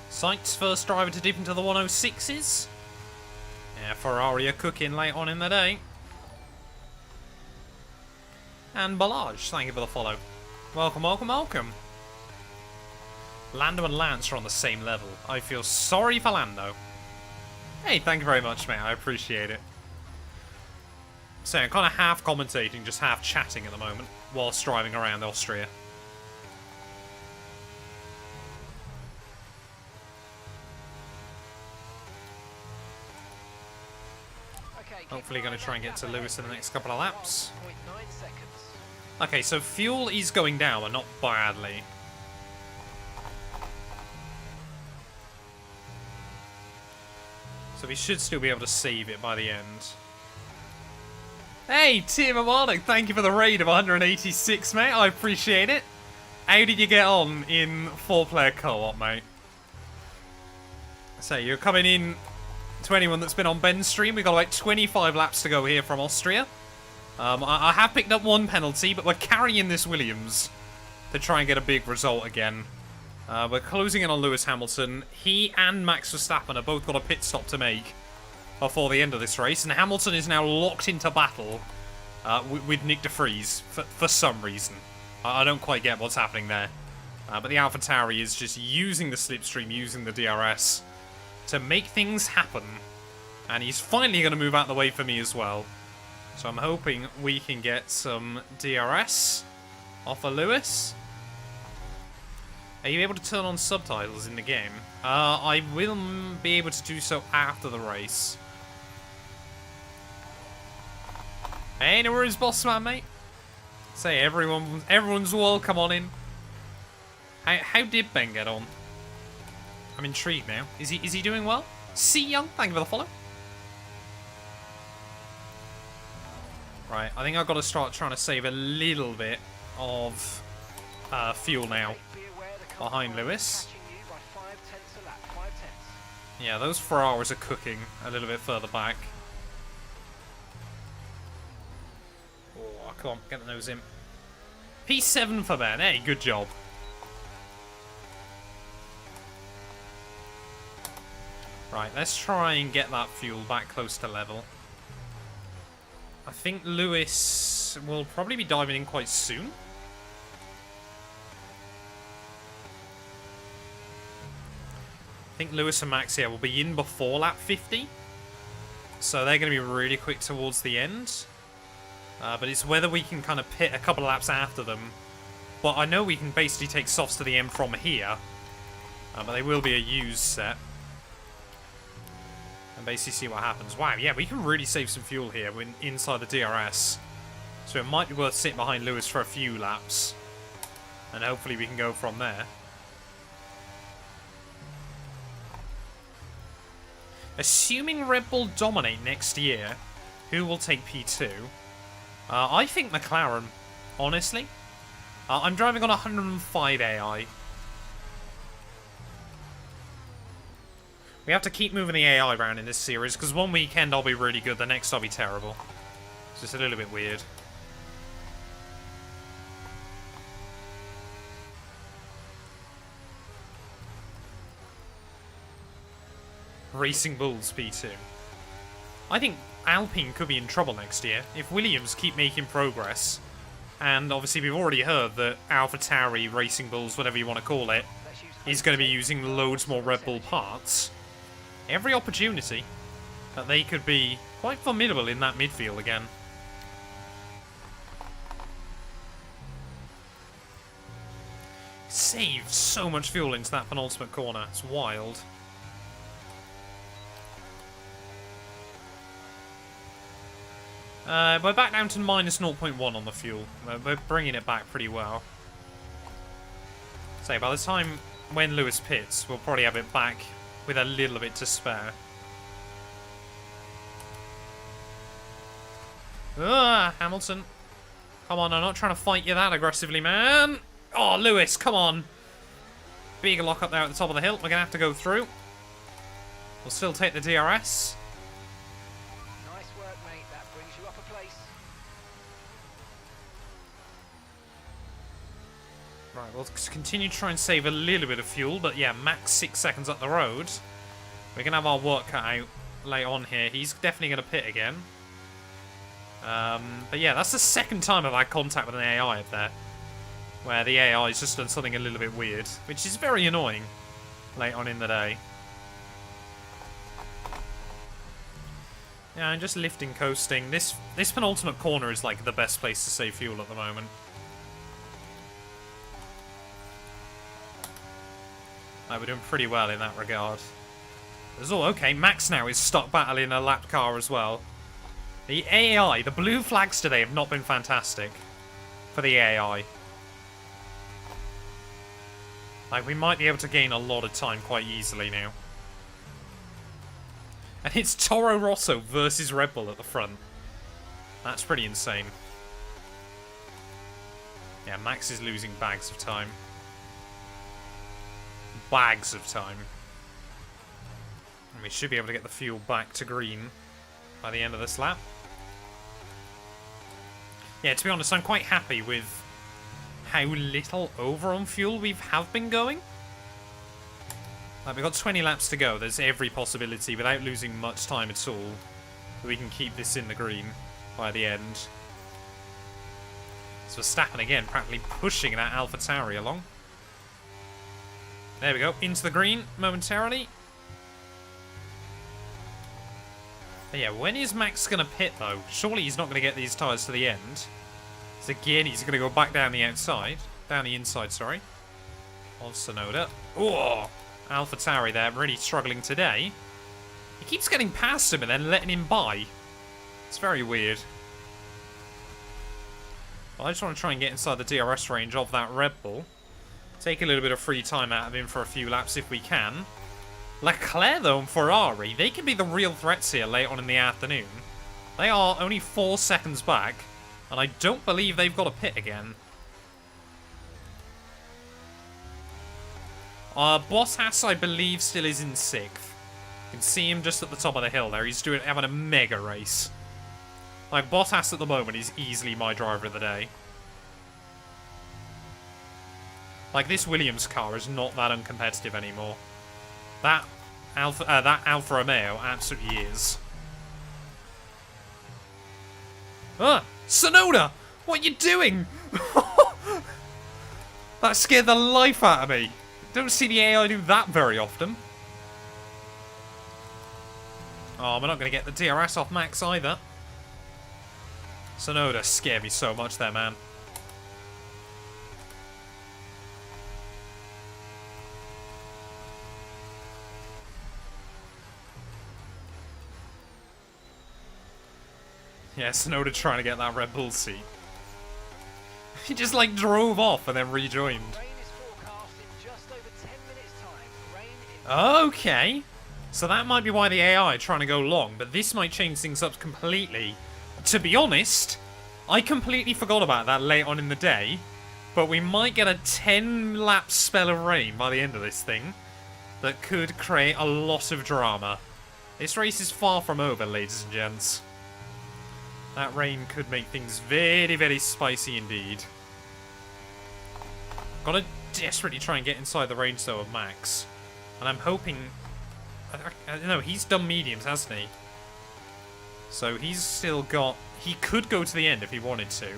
Sykes, first driver to dip into the 106s. Yeah, Ferrari are cooking late on in the day. And Balaj, thank you for the follow. Welcome, welcome, welcome. Lando and Lance are on the same level. I feel sorry for Lando. Hey, thank you very much, mate. I appreciate it. So I'm kind of half commentating, just half chatting at the moment, whilst driving around Austria. Hopefully going to try and get to Lewis in the next couple of laps. Okay, so fuel is going down, but not badly. So we should still be able to save it by the end. Hey, Tim Amarnik, thank you for the raid of 186, mate. I appreciate it. How did you get on in 4-player co-op, mate? So you're coming in to anyone that's been on Ben's stream. We've got like 25 laps to go here from Austria. I have picked up 1 penalty, but we're carrying this Williams to try and get a big result again. We're closing in on Lewis Hamilton. He and Max Verstappen have both got a pit stop to make before the end of this race, and Hamilton is now locked into battle with Nick de Vries for some reason. I don't quite get what's happening there. But the AlphaTauri is just using the slipstream, using the DRS to make things happen. And he's finally going to move out the way for me as well. So I'm hoping we can get some DRS off of Lewis. Are you able to turn on subtitles in the game? I will be able to do so after the race. Hey, no worries, boss man, mate. Say everyone's welcome on in. How did Ben get on? I'm intrigued now. Is he doing well? C Young, thank you for the follow. Right, I think I've got to start trying to save a little bit of fuel now behind Lewis. Yeah, those Ferraris are cooking a little bit further back. Oh, come on, get the nose in. P7 for Ben. Hey, good job. Right, let's try and get that fuel back close to level. I think Lewis will probably be diving in quite soon. I think Lewis and Max here will be in before lap 50. So they're going to be really quick towards the end. But it's whether we can kind of pit a couple of laps after them. But I know we can basically take softs to the end from here. But they will be a used set. And basically see what happens. Wow, yeah, we can really save some fuel here when inside the DRS. So it might be worth sitting behind Lewis for a few laps. And hopefully we can go from there. Assuming Red Bull dominate next year, who will take P2? I think McLaren, honestly. I'm driving on 105 AI. We have to keep moving the AI around in this series, because one weekend I'll be really good, the next I'll be terrible. It's just a little bit weird. Racing Bulls P2. I think Alpine could be in trouble next year if Williams keep making progress. And obviously we've already heard that AlphaTauri, Racing Bulls, whatever you want to call it, is going to be using loads more Red Bull parts. Every opportunity that they could be quite formidable in that midfield again. Saved so much fuel into that penultimate corner. It's wild. We're back down to minus 0.1 on the fuel. We're bringing it back pretty well. So by the time when Lewis pits, we'll probably have it back with a little bit to spare. Hamilton. Come on, I'm not trying to fight you that aggressively, man. Oh, Lewis, come on. Big lock up there at the top of the hill. We're going to have to go through. We'll still take the DRS. Nice work, mate. That brings you up a place. Right, we'll continue to try and save a little bit of fuel, but yeah, max 6 seconds up the road. We're going to have our work cut out later on here. He's definitely going to pit again. But yeah, that's the second time I've had contact with an AI up there, where the AI has just done something a little bit weird, which is very annoying late on in the day. Yeah, I'm just lifting, coasting. This penultimate corner is like the best place to save fuel at the moment. We're doing pretty well in that regard. Oh, okay, Max now is stuck battling a lap car as well. The AI, the blue flags today have not been fantastic for the AI. Like, we might be able to gain a lot of time quite easily now. And it's Toro Rosso versus Red Bull at the front. That's pretty insane. Yeah, Max is losing bags of time. Bags of time. And we should be able to get the fuel back to green by the end of this lap. Yeah, to be honest, I'm quite happy with how little over on fuel we have been going. Like, we've got 20 laps to go. There's every possibility, without losing much time at all, that we can keep this in the green by the end. So Verstappen again, practically pushing that AlphaTauri along. There we go, into the green momentarily. But yeah, when is Max going to pit, though? Surely he's not going to get these tyres to the end. So again, he's going to go back down the outside. Down the inside, sorry. Of Tsunoda. Oh! AlphaTauri there, really struggling today. He keeps getting past him and then letting him by. It's very weird. Well, I just want to try and get inside the DRS range of that Red Bull. Take a little bit of free time out of him for a few laps if we can. Leclerc, though, and Ferrari, they can be the real threats here late on in the afternoon. They are only 4 seconds back, and I don't believe they've got a pit again. Bottas, I believe, still is in 6th. You can see him just at the top of the hill there. He's having a mega race. Like, Bottas at the moment is easily my driver of the day. Like, this Williams car is not that uncompetitive anymore. That Alfa Romeo absolutely is. Tsunoda! What are you doing? That scared the life out of me. Don't see the AI do that very often. Oh, we're not going to get the DRS off Max either. Tsunoda scared me so much there, man. Yeah, Tsunoda trying to get that Red Bull seat. He just, like, drove off and then rejoined. Rain is forecast in just over 10 minutes time. Rain in Okay. So that might be why the AI are trying to go long, but this might change things up completely. To be honest, I completely forgot about that late on in the day, but we might get a 10-lap spell of rain by the end of this thing that could create a lot of drama. This race is far from over, ladies and gents. That rain could make things very, very spicy indeed. Gotta desperately try and get inside the range, though, of Max. And I'm hoping... I don't know, he's done mediums, hasn't he? So he's still got... He could go to the end if he wanted to.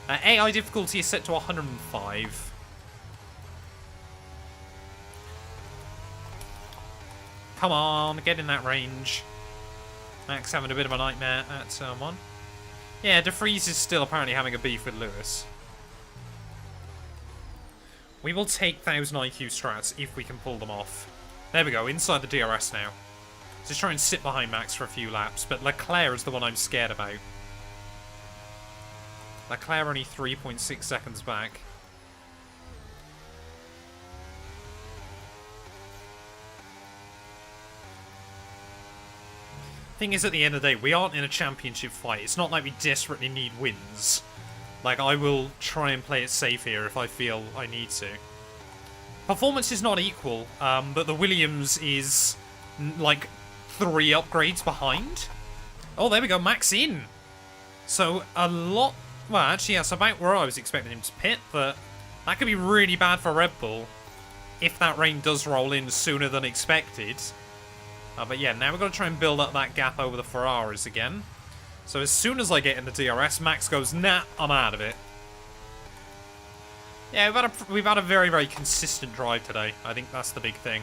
AI difficulty is set to 105. Come on, get in that range. Max having a bit of a nightmare at turn 1. Yeah, DeFries is still apparently having a beef with Lewis. We will take 1000 IQ strats if we can pull them off. There we go, inside the DRS now. Just try and sit behind Max for a few laps, but Leclerc is the one I'm scared about. Leclerc only 3.6 seconds back. Thing is, at the end of the day, we aren't in a championship fight. It's not like we desperately need wins. Like, I will try and play it safe here if I feel I need to. Performance is not equal, but the Williams is, like, 3 upgrades behind. Oh, there we go, Max in. So, a lot... Well, actually, that's about where I was expecting him to pit, but that could be really bad for Red Bull if that rain does roll in sooner than expected. But yeah, now we've got to try and build up that gap over the Ferraris again. So as soon as I get in the DRS, Max goes, nah, I'm out of it. Yeah, we've had a very, very consistent drive today. I think that's the big thing.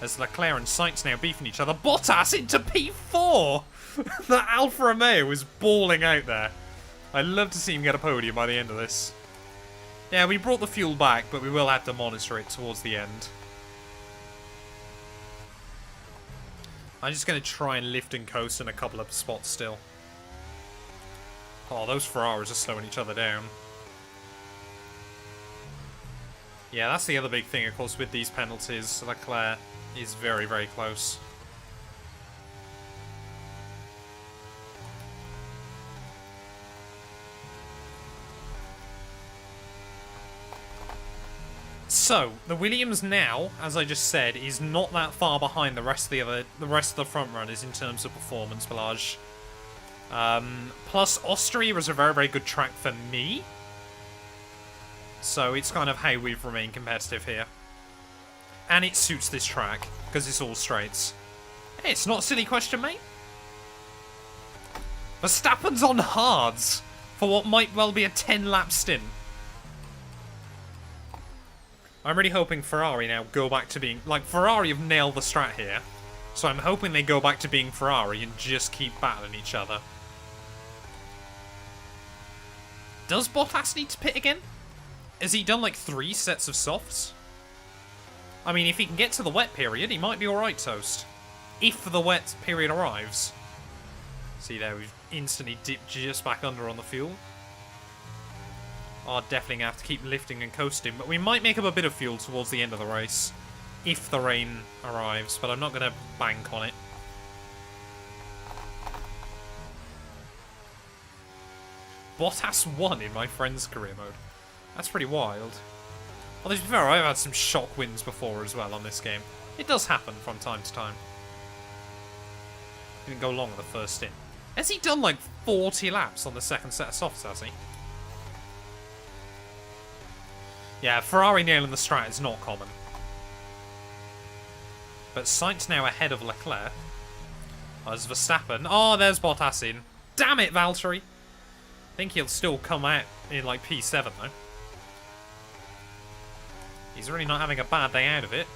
As Leclerc and Sainz now beefing each other. Bottas into P4! The Alfa Romeo is balling out there. I'd love to see him get a podium by the end of this. Yeah, we brought the fuel back, but we will have to monitor it towards the end. I'm just going to try and lift and coast in a couple of spots still. Oh, those Ferraris are slowing each other down. Yeah, that's the other big thing, of course, with these penalties. Leclerc is very, very close. So, the Williams now, as I just said, is not that far behind the rest of the front runners in terms of performance, Balaj. Plus, Austria is a very, very good track for me. So it's kind of how we've remained competitive here. And it suits this track, because it's all straights. Hey, it's not a silly question, mate. Verstappen's on hards for what might well be a 10-lap stint. I'm really hoping Ferrari now go back to being... Like, Ferrari have nailed the strat here. So I'm hoping they go back to being Ferrari and just keep battling each other. Does Bottas need to pit again? Has he done like 3 sets of softs? I mean, if he can get to the wet period, he might be alright, Toast. If the wet period arrives. See there, we've instantly dipped just back under on the fuel. Are definitely going to have to keep lifting and coasting, but we might make up a bit of fuel towards the end of the race. If the rain arrives, but I'm not going to bank on it. Bottas won in my friend's career mode. That's pretty wild. Well, to be fair, I've had some shock wins before as well on this game. It does happen from time to time. Didn't go long on the first stint. Has he done like 40 laps on the second set of softs, has he? Yeah, Ferrari nailing the strat is not common. But Sainz now ahead of Leclerc. There's Verstappen. Oh, there's Bottas in. Damn it, Valtteri. I think he'll still come out in like P7 though. He's really not having a bad day out of it.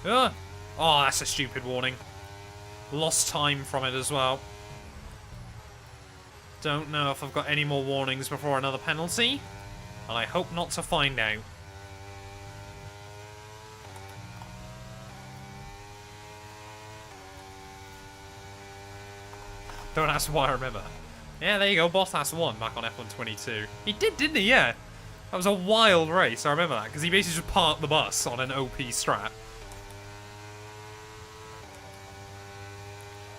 Ugh. Oh, that's a stupid warning. Lost time from it as well. Don't know if I've got any more warnings before another penalty. And I hope not to find out. Don't ask why I remember that. Yeah, there you go. Bottas won back on F1 22. He did, didn't he? Yeah. That was a wild race. I remember that because he basically just parked the bus on an OP strat.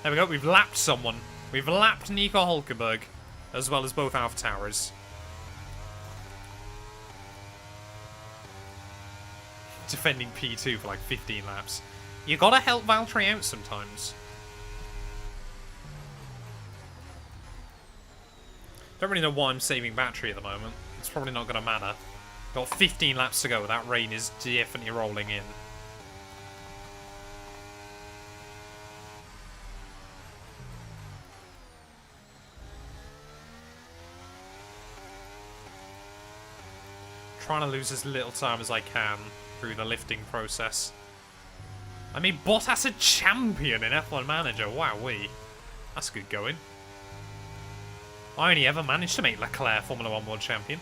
There we go. We've lapped someone. We've lapped Nico Hulkenberg as well as both Alpha Towers. Defending P2 for like 15 laps. You gotta help Valtteri out sometimes. Don't really know why I'm saving battery at the moment. It's probably not gonna matter. Got 15 laps to go. That rain is definitely rolling in. Trying to lose as little time as I can through the lifting process. I mean, Bottas a champion in F1 Manager. Wowee. That's good going. I only ever managed to make Leclerc Formula 1 World Champion.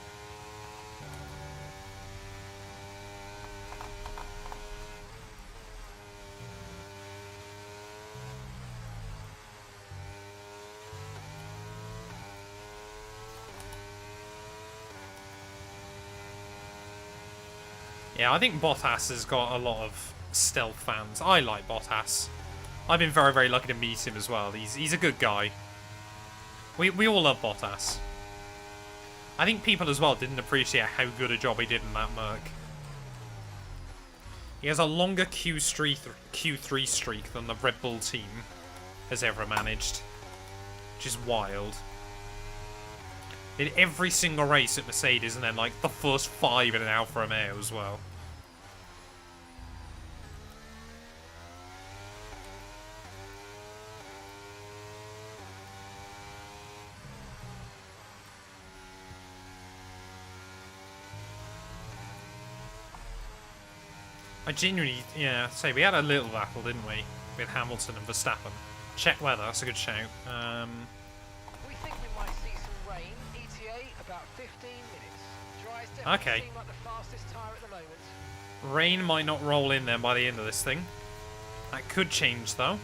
Yeah, I think Bottas has got a lot of stealth fans. I like Bottas. I've been very, very lucky to meet him as well. He's a good guy. We all love Bottas. I think people as well didn't appreciate how good a job he did in that Merc. He has a longer Q3 streak than the Red Bull team has ever managed. Which is wild. Did every single race at Mercedes and then like the first 5 in an Alfa Romeo as well. I genuinely, yeah, say we had a little battle, didn't we, with Hamilton and Verstappen. Check weather, that's a good shout. We think we might see some rain. ETA about 15 minutes. Dry's definitely Okay. seem like the fastest tyre at the moment. Rain might not roll in there by the end of this thing. That could change though.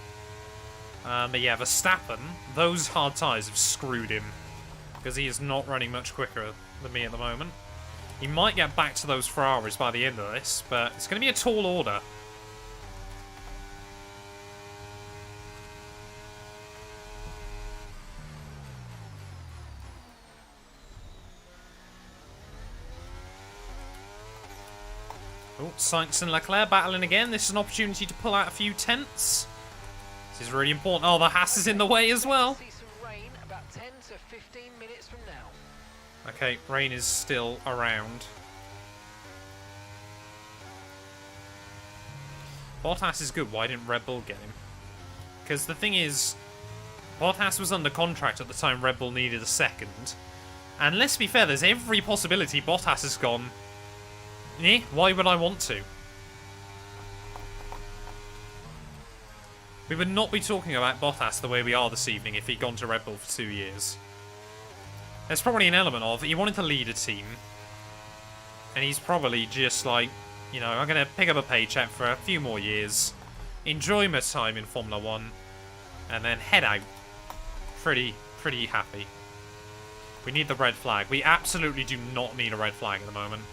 But yeah, Verstappen, those hard tyres have screwed him. Because he is not running much quicker than me at the moment. He might get back to those Ferraris by the end of this, but it's going to be a tall order. Oh, Sainz and Leclerc battling again. This is an opportunity to pull out a few tenths. This is really important. Oh, the Haas is in the way as well. See some rain about 10 to 15 minutes from now. Okay, rain is still around. Bottas is good. Why didn't Red Bull get him? Because the thing is, Bottas was under contract at the time Red Bull needed a second. And let's be fair, there's every possibility Bottas has gone, eh, why would I want to? We would not be talking about Bottas the way we are this evening if he'd gone to Red Bull for 2 years. There's probably an element of he wanted to lead a team, and he's probably just like, you know, I'm going to pick up a paycheck for a few more years, enjoy my time in Formula 1, and then head out. Pretty happy. We need the red flag. We absolutely do not need a red flag at the moment.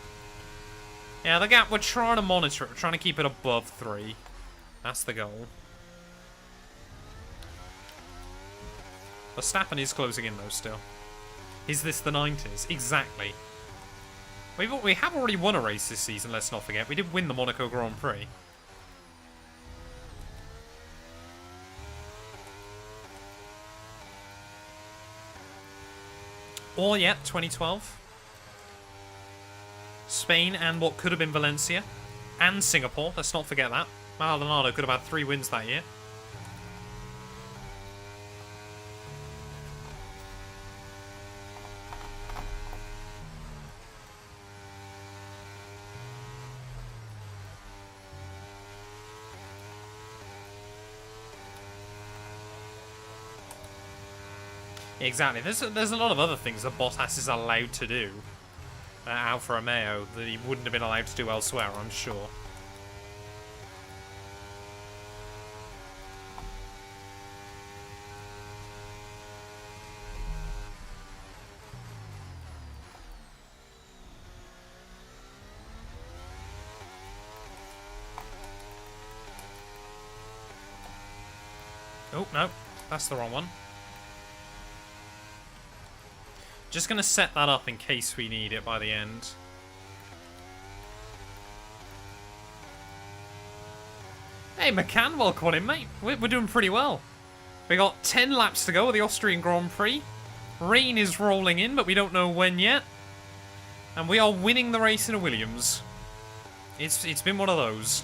Yeah, the gap, we're trying to monitor it. We're trying to keep it above 3. That's the goal. Verstappen is closing in though still. Is this the 90s? Exactly. We have already won a race this season, let's not forget. We did win the Monaco Grand Prix. Or, yeah, 2012. Spain and what could have been Valencia. And Singapore, let's not forget that. Maldonado could have had 3 wins that year. Exactly. There's a lot of other things that Bottas is allowed to do at Alfa Romeo that he wouldn't have been allowed to do elsewhere, I'm sure. Oh, no. That's the wrong one. Just going to set that up in case we need it by the end. Hey, McCann, welcome on in, mate. We're doing pretty well. We got 10 laps to go of the Austrian Grand Prix. Rain is rolling in, but we don't know when yet. And we are winning the race in a Williams. It's been one of those.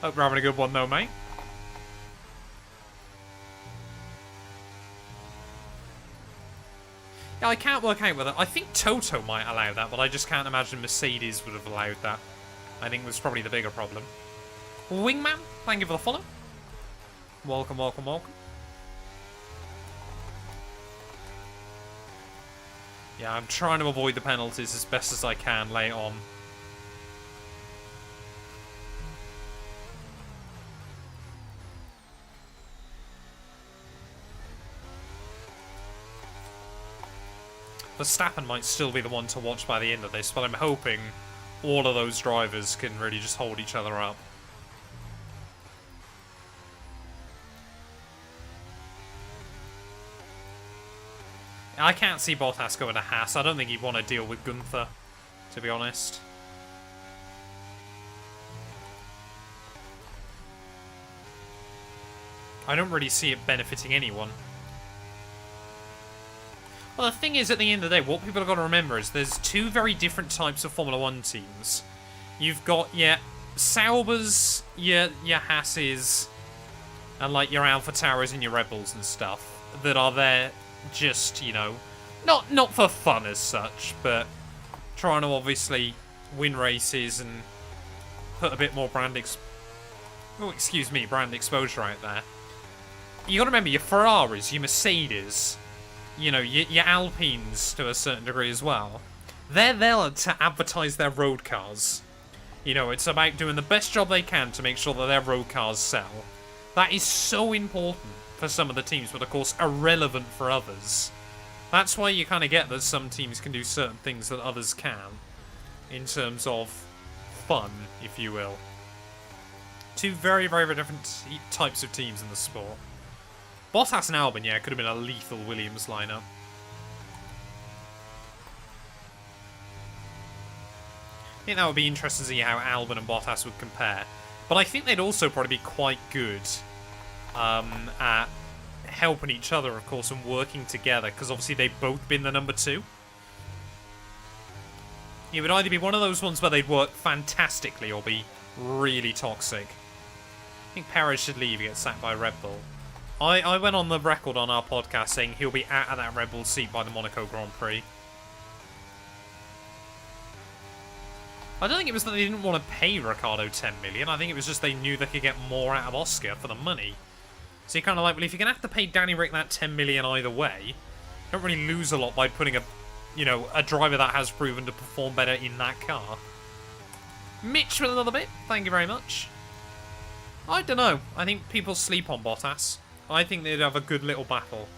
Hope we're having a good one though, mate. Yeah, I can't work out whether... I think Toto might allow that, but I just can't imagine Mercedes would have allowed that. I think was probably the bigger problem. Wingman, thank you for the follow. Welcome, welcome, welcome. Yeah, I'm trying to avoid the penalties as best as I can late on. Verstappen might still be the one to watch by the end of this, but I'm hoping all of those drivers can really just hold each other up. I can't see Bottas going to Haas. I don't think he'd want to deal with Gunther, to be honest. I don't really see it benefiting anyone. Well, the thing is, at the end of the day, what people have got to remember is there's two very different types of Formula 1 teams. You've got your Saubers, your Hasses, and like your Alpha Tauros and your Red Bulls and stuff that are there just, you know, not for fun as such, but trying to obviously win races and put a bit more brand exposure out there. You got to remember your Ferraris, your Mercedes, you know, your Alpines to a certain degree as well. They're there to advertise their road cars. You know, it's about doing the best job they can to make sure that their road cars sell. That is so important for some of the teams, but of course irrelevant for others. That's why you kind of get that some teams can do certain things that others can, in terms of fun, if you will. Two very, very different types of teams in the sport. Bottas and Albon, yeah, could have been a lethal Williams lineup. I think that would be interesting to see how Albon and Bottas would compare. But I think they'd also probably be quite good at helping each other, of course, and working together, because obviously they've both been the number 2. It would either be one of those ones where they'd work fantastically or be really toxic. I think Perez should leave and get sacked by Red Bull. I went on the record on our podcast saying he'll be out of that Red Bull seat by the Monaco Grand Prix. I don't think it was that they didn't want to pay Ricciardo 10 million. I think it was just they knew they could get more out of Oscar for the money. So you're kind of like, well, if you're going to have to pay Danny Rick that 10 million either way, you don't really lose a lot by putting a, you know, a driver that has proven to perform better in that car. Mitch with another bit. Thank you very much. I don't know. I think people sleep on Bottas. I think they'd have a good little battle.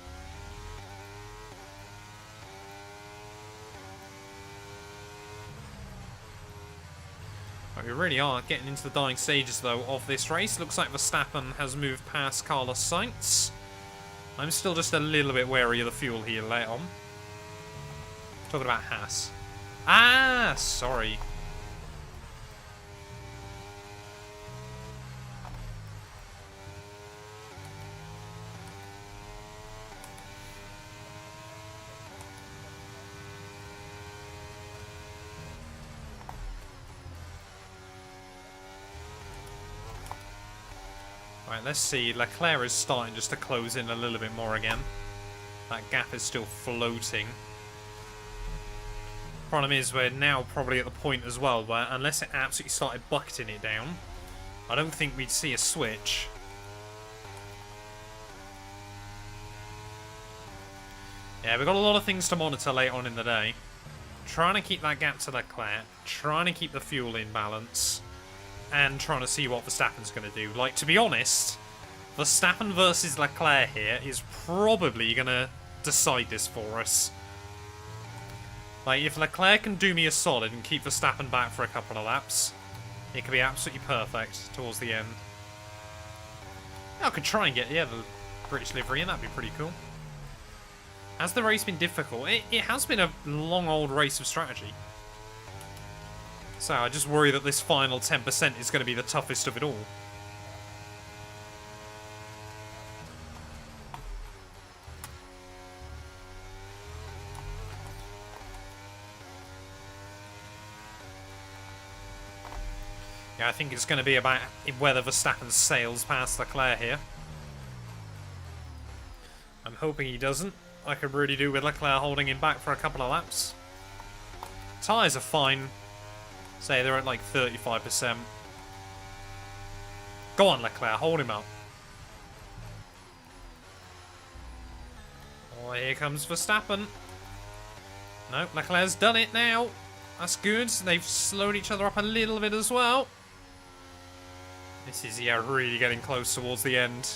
Right, we really are getting into the dying stages, though, of this race. Looks like Verstappen has moved past Carlos Sainz. I'm still just a little bit wary of the fuel here later on. Talking about Haas. Ah, sorry. Right, let's see. Leclerc is starting just to close in a little bit more again. That gap is still floating. Problem is, we're now probably at the point as well where, unless it absolutely started bucketing it down, I don't think we'd see a switch. Yeah, we've got a lot of things to monitor later on in the day. Trying to keep that gap to Leclerc, trying to keep the fuel in balance, and trying to see what Verstappen's going to do. Like, to be honest, Verstappen versus Leclerc here is probably going to decide this for us. Like, if Leclerc can do me a solid and keep Verstappen back for a couple of laps, it could be absolutely perfect towards the end. I could try and get, yeah, the British livery in. That'd be pretty cool. Has the race been difficult? It has been a long old race of strategy. So I just worry that this final 10% is going to be the toughest of it all. Yeah, I think it's going to be about whether Verstappen sails past Leclerc here. I'm hoping he doesn't. I could really do with Leclerc holding him back for a couple of laps. Tyres are fine. Say they're at like 35%. Go on, Leclerc, hold him up. Oh, here comes Verstappen. No, Leclerc's done it now. That's good. They've slowed each other up a little bit as well. This is, yeah, really getting close towards the end.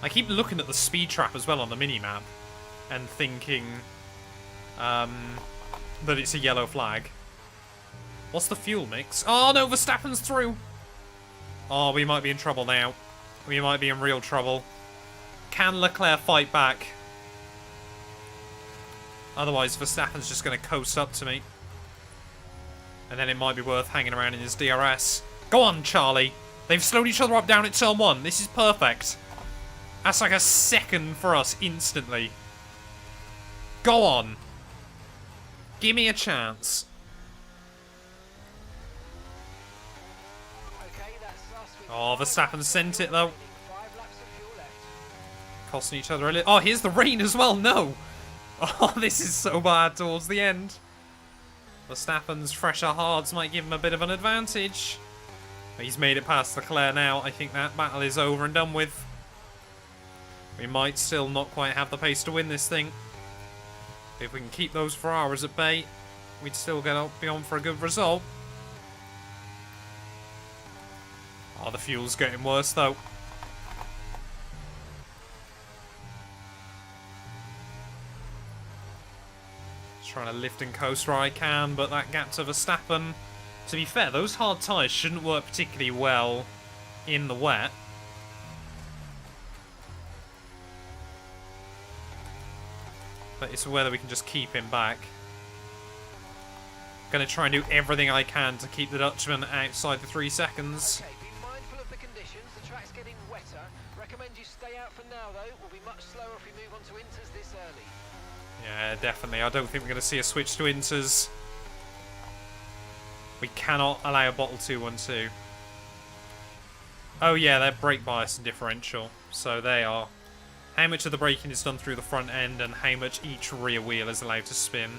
I keep looking at the speed trap as well on the mini-map and thinking that it's a yellow flag. What's the fuel mix? Oh no, Verstappen's through! Oh, we might be in trouble now. We might be in real trouble. Can Leclerc fight back? Otherwise, Verstappen's just going to coast up to me. And then it might be worth hanging around in his DRS. Go on, Charlie! They've slowed each other up down at turn 1. This is perfect. That's like a second for us instantly. Go on. Give me a chance. Oh, Verstappen sent it though. Costing each other a little. Oh, here's the rain as well. No. Oh, this is so bad towards the end. Verstappen's fresher hards might give him a bit of an advantage. He's made it past Leclerc now. I think that battle is over and done with. We might still not quite have the pace to win this thing. If we can keep those Ferraris at bay, we'd still be on for a good result. Oh, the fuel's getting worse though. Just trying to lift and coast where I can, but that gap to Verstappen. To be fair, those hard tyres shouldn't work particularly well in the wet. But it's whether we can just keep him back. Gonna try and do everything I can to keep the Dutchman outside the 3 seconds. Okay, be mindful of the conditions. The track's getting wetter. Recommend you stay out for now, though. We'll be much slower if we move on to inters this early. Yeah, definitely. I don't think we're gonna see a switch to inters. We cannot allow a bottle 2-1-2. Oh yeah, they're brake bias and differential. So they are. How much of the braking is done through the front end and how much each rear wheel is allowed to spin.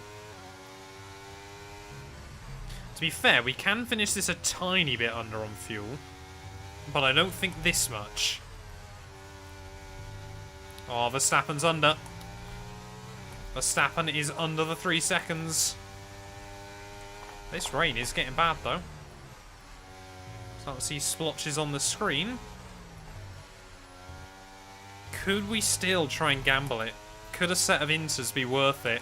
To be fair, we can finish this a tiny bit under on fuel, but I don't think this much. Oh, Verstappen's under. Verstappen is under the 3 seconds. This rain is getting bad though. Start to see splotches on the screen. Could we still try and gamble it? Could a set of inters be worth it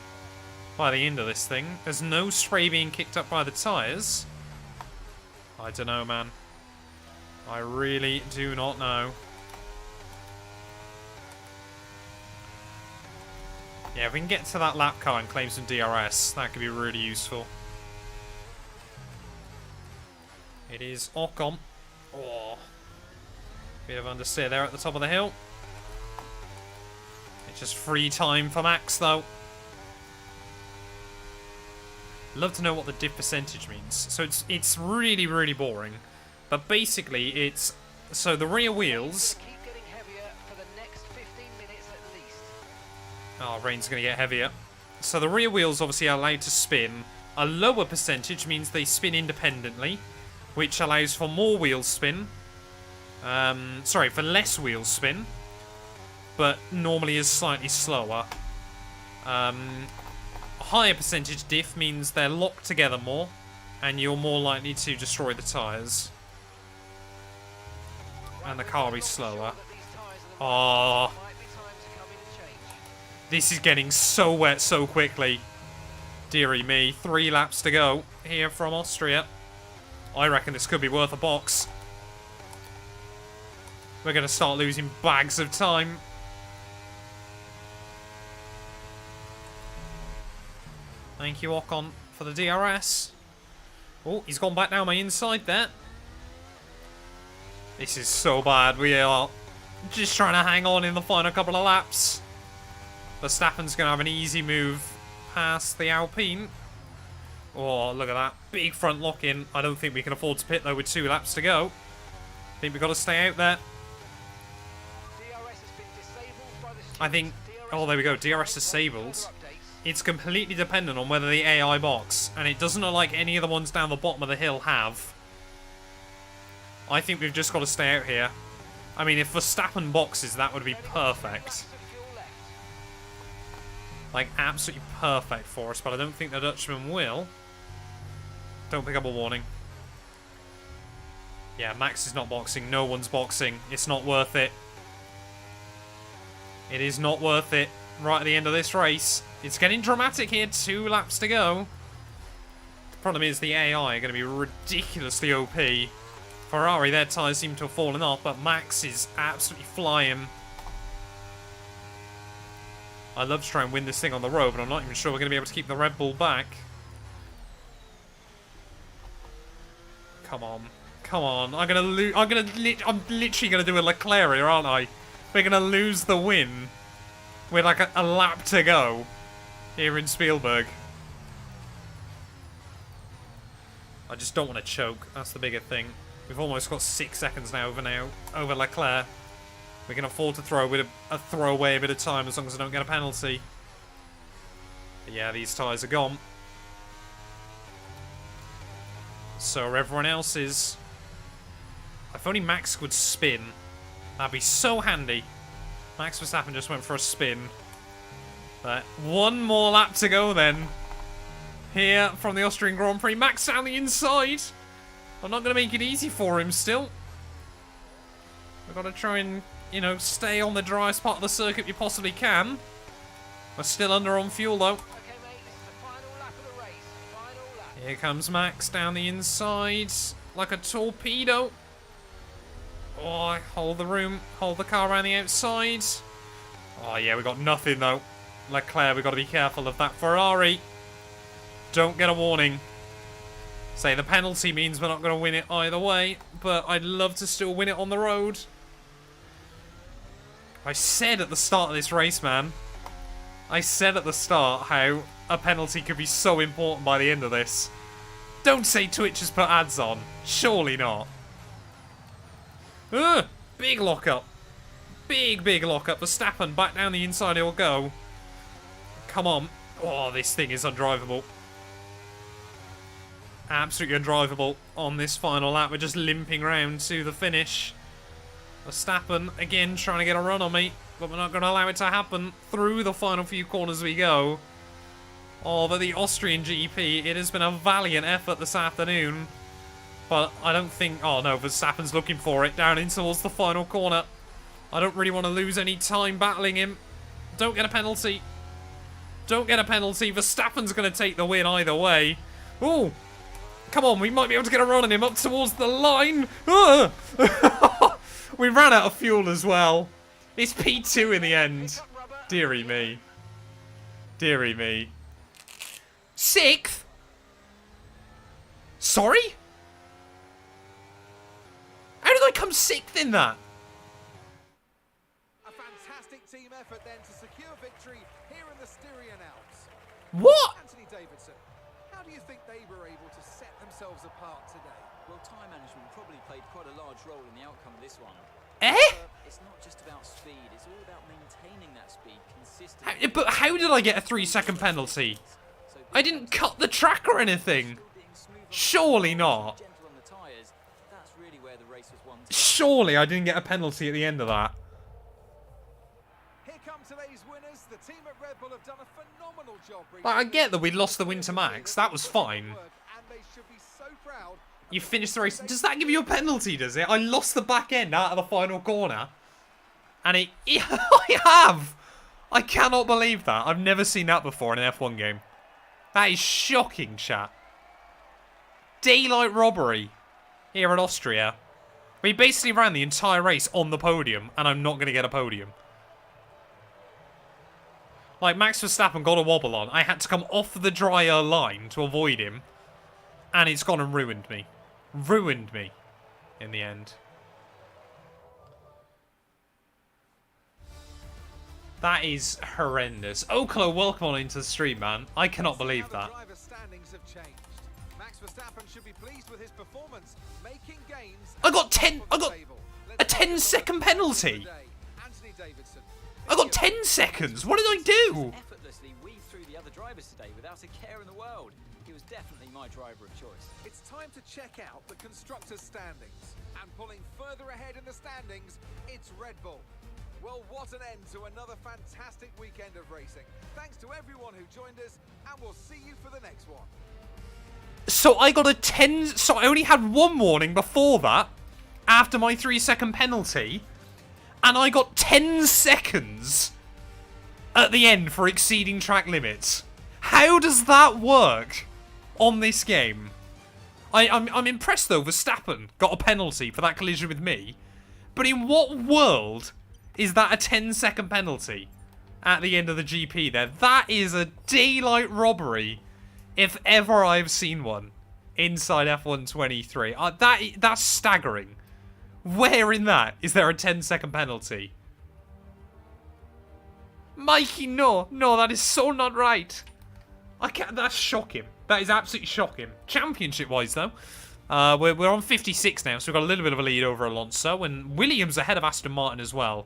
by the end of this thing? There's no spray being kicked up by the tyres. I don't know, man. I really do not know. Yeah, if we can get to that lap car and claim some DRS, that could be really useful. It is Ocon. Oh. Bit of understeer there at the top of the hill. It's just free time for Max, though. Love to know what the diff percentage means. So it's really, really boring. But basically, it's... So the rear wheels... Keep getting heavier for the next 15 minutes at least. Oh, rain's going to get heavier. So the rear wheels obviously are allowed to spin. A lower percentage means they spin independently, which allows for more wheel spin. Sorry, for less wheel spin, but normally is slightly slower. A higher percentage diff means they're locked together more, and you're more likely to destroy the tyres. And the car is slower. Oh, this is getting so wet so quickly. Dearie me, 3 laps to go here from Austria. I reckon this could be worth a box. We're going to start losing bags of time. Thank you, Ocon, for the DRS. Oh, he's gone back down my inside there. This is so bad. We are just trying to hang on in the final couple of laps. Verstappen's going to have an easy move past the Alpine. Oh, look at that. Big front lock-in. I don't think we can afford to pit, though, with 2 laps to go. I think we've got to stay out there. I think... Oh, there we go. DRS disabled. It's completely dependent on whether the AI box, and it doesn't look like any of the ones down the bottom of the hill have. I think we've just got to stay out here. I mean, if Verstappen boxes, that would be perfect. Like, absolutely perfect for us, but I don't think the Dutchman will. Don't pick up a warning. Yeah, Max is not boxing. No one's boxing. It's not worth it. It is not worth it. Right at the end of this race. It's getting dramatic here. 2 laps to go. The problem is the AI are going to be ridiculously OP. Ferrari, their tyres seem to have fallen off, but Max is absolutely flying. I'd love to try and win this thing on the road, but I'm not even sure we're going to be able to keep the Red Bull back. Come on. Come on. I'm literally going to do a Leclerc here, aren't I? We're going to lose the win with like a lap to go here in Spielberg. I just don't want to choke. That's the bigger thing. We've almost got 6 seconds now over Leclerc. We can afford to throw away a bit of time as long as I don't get a penalty. But yeah, these tyres are gone. So are everyone else's. If only Max would spin. That'd be so handy. Max Verstappen just went for a spin. But 1 more lap to go then. Here from the Austrian Grand Prix. Max down the inside. I'm not going to make it easy for him still. We've got to try and, you know, stay on the driest part of the circuit you possibly can. We're still under on fuel though. Okay, mate, this is the final lap of the race. Final lap. Here comes Max down the inside like a torpedo. Oh, hold the room. Hold the car around the outside. Oh, yeah, we got nothing, though. Leclerc, we've got to be careful of that Ferrari. Don't get a warning. Say, the penalty means we're not going to win it either way, but I'd love to still win it on the road. I said at the start of this race, man. I said at the start how a penalty could be so important by the end of this. Don't say Twitch has put ads on. Surely not. Big lockup. Big lockup. Verstappen back down the inside he'll go. Come on. Oh, this thing is undrivable. Absolutely undrivable on this final lap. We're just limping round to the finish. Verstappen, again, trying to get a run on me. But we're not going to allow it to happen. Through the final few corners we go. Oh, but the Austrian GP, it has been a valiant effort this afternoon. But I don't think... Oh, no, Verstappen's looking for it down in towards the final corner. I don't really want to lose any time battling him. Don't get a penalty. Don't get a penalty. Verstappen's going to take the win either way. Ooh. Come on, we might be able to get a run on him up towards the line. We ran out of fuel as well. It's P2 in the end. Deary me. Deary me. 6th? Sorry? How did I come 6th in that? A fantastic team effort then to secure victory here in the Styrian Alps. What? Anthony Davidson, how do you think they were able to set themselves apart today? Well, time management probably played quite a large role in the outcome of this one. It's not just about speed, it's all about maintaining that speed consistently. But how did I get a 3-second penalty? I didn't cut the track or anything. Surely not. Surely I didn't get a penalty at the end of that. Here come today's winners. The team at Red Bull have done a phenomenal job. I get that we lost the win to Max. That was fine. And they should be so proud. You finished the race. Does that give you a penalty, does it? I lost the back end out of the final corner. And it... I have! I cannot believe that. I've never seen that before in an F1 game. That is shocking, chat. Daylight robbery. here at Austria. We basically ran the entire race on the podium, and I'm not going to get a podium. Like, Max Verstappen got a wobble on. I had to come off the drier line to avoid him. And it's gone and ruined me. Ruined me in the end. That is horrendous. Oklo, welcome on into the stream, man. I cannot believe that. Max Verstappen should be pleased with his performance, making gains. I got 10. I got a 10-second penalty. I got 10 seconds. What did I do? Effortlessly weave through the other drivers today without a care in the world. He was definitely my driver of choice. It's time to check out the constructors' standings. And pulling further ahead in the standings, it's Red Bull. Well, what an end to another fantastic weekend of racing. Thanks to everyone who joined us, and we'll see you for the next one. So I got a 10... So I only had one warning before that, after my 3-second penalty, and I got 10 seconds at the end for exceeding track limits. How does that work on this game? I'm impressed, though. Verstappen got a penalty for that collision with me, but in what world is that a 10-second penalty at the end of the GP there? That is a daylight robbery, if ever I've seen one, inside F1 23. That's staggering. Where in that is there a 10-second penalty? Mikey, no. No, that is so not right. I can't. That's shocking. That is absolutely shocking. Championship-wise, though, we're on 56 now, so we've got a little bit of a lead over Alonso, and Williams ahead of Aston Martin as well,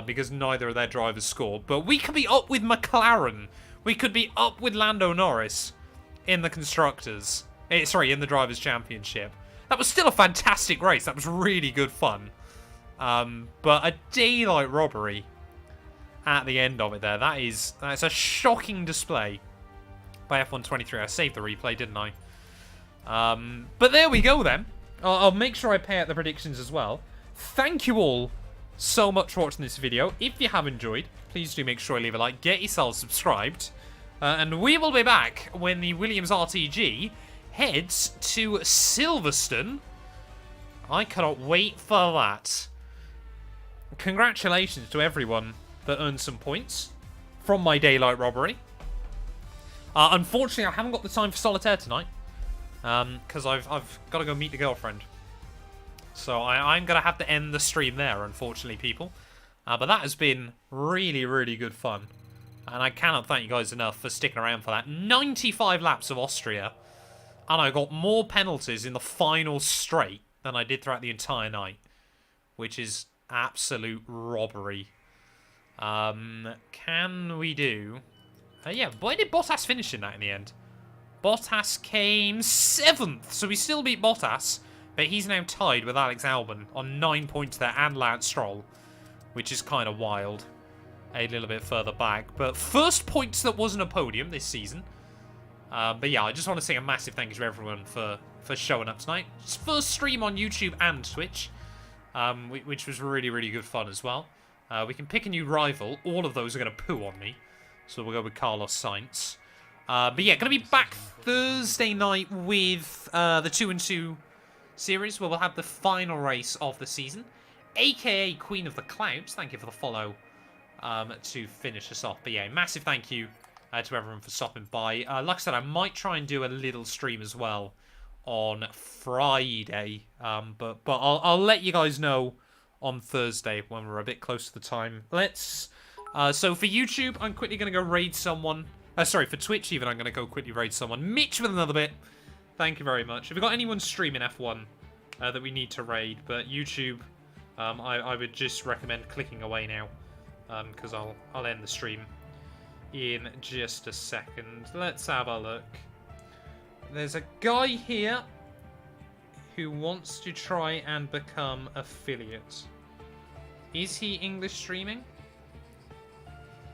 because neither of their drivers scored. But we could be up with McLaren. We could be up with Lando Norris in the Constructors. Sorry, in the Drivers' Championship. That was still a fantastic race. That was really good fun. But a daylight robbery at the end of it there. That's a shocking display by F1 23. I saved the replay, didn't I? But there we go then. I'll make sure I pay out the predictions as well. Thank you all so much for watching this video. If you have enjoyed, please do make sure you leave a like, get yourselves subscribed, and we will be back when the Williams RTG heads to Silverstone. I cannot wait for that. Congratulations to everyone that earned some points from my daylight robbery. Unfortunately, I haven't got the time for solitaire tonight, because I've got to go meet the girlfriend. So I'm going to have to end the stream there, unfortunately, people. But that has been really, really good fun. And I cannot thank you guys enough for sticking around for that. 95 laps of Austria. And I got more penalties in the final straight than I did throughout the entire night. Which is absolute robbery. Can we do... yeah, where did Bottas finish in that in the end? Bottas came 7th. So we still beat Bottas. But he's now tied with Alex Albon on 9 points there and Lance Stroll, which is kind of wild. A little bit further back. But first points that wasn't a podium this season. But yeah, I just want to say a massive thank you to everyone for showing up tonight. It's first stream on YouTube and Twitch, which was really, really good fun as well. We can pick a new rival. All of those are going to poo on me. So we'll go with Carlos Sainz. But yeah, going to be back Thursday night with the 2-2 series, where we'll have the final race of the season, aka Queen of the Clouds. Thank you for the follow to finish us off. But yeah, massive thank you to everyone for stopping by. Like I said, I might try and do a little stream as well on Friday, but I'll let you guys know on Thursday when we're a bit close to the time. So for YouTube, I'm quickly going to go raid someone. Sorry, for Twitch even, I'm going to go quickly raid someone. Mitch with another bit. Thank you very much. Have we got anyone streaming F1 that we need to raid? But YouTube, I would just recommend clicking away now, because I'll end the stream in just a second. Let's have a look. There's a guy here who wants to try and become affiliate. Is he English streaming?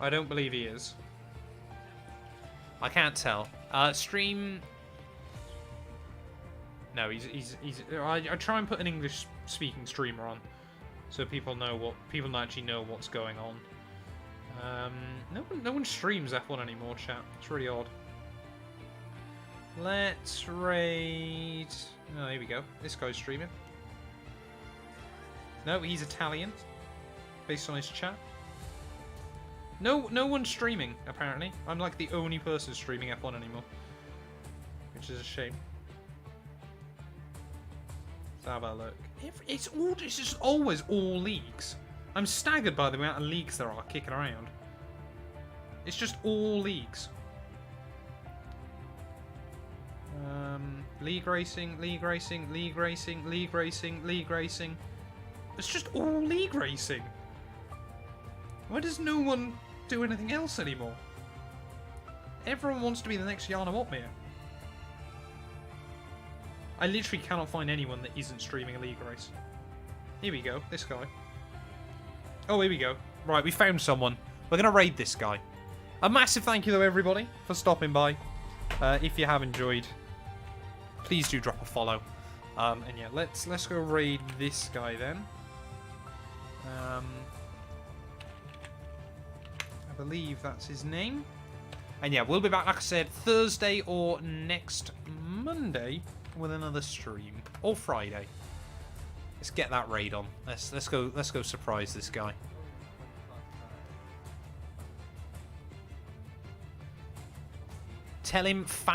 I don't believe he is. I can't tell. Stream... No, he's I try and put an English-speaking streamer on, so people actually know what's going on. No one streams F1 anymore, chat. It's really odd. Let's raid... Oh, here we go. This guy's streaming. No, he's Italian. Based on his chat. No one's streaming, apparently. I'm like the only person streaming F1 anymore. Which is a shame. Let's have a look. It's just always all leagues. I'm staggered by the amount of leagues there are kicking around. It's just all leagues. League racing, league racing, league racing, league racing, league racing. It's just all league racing. Why does no one do anything else anymore? Everyone wants to be the next Jana Wotmir. I literally cannot find anyone that isn't streaming a league race. Here we go, this guy. Oh, here we go. Right, we found someone. We're going to raid this guy. A massive thank you, though, everybody, for stopping by. If you have enjoyed, please do drop a follow. And yeah, let's go raid this guy then. I believe that's his name. And yeah, we'll be back, like I said, Thursday or next Monday with another stream, or Friday. Let's get that raid on. Let's go surprise this guy. Tell him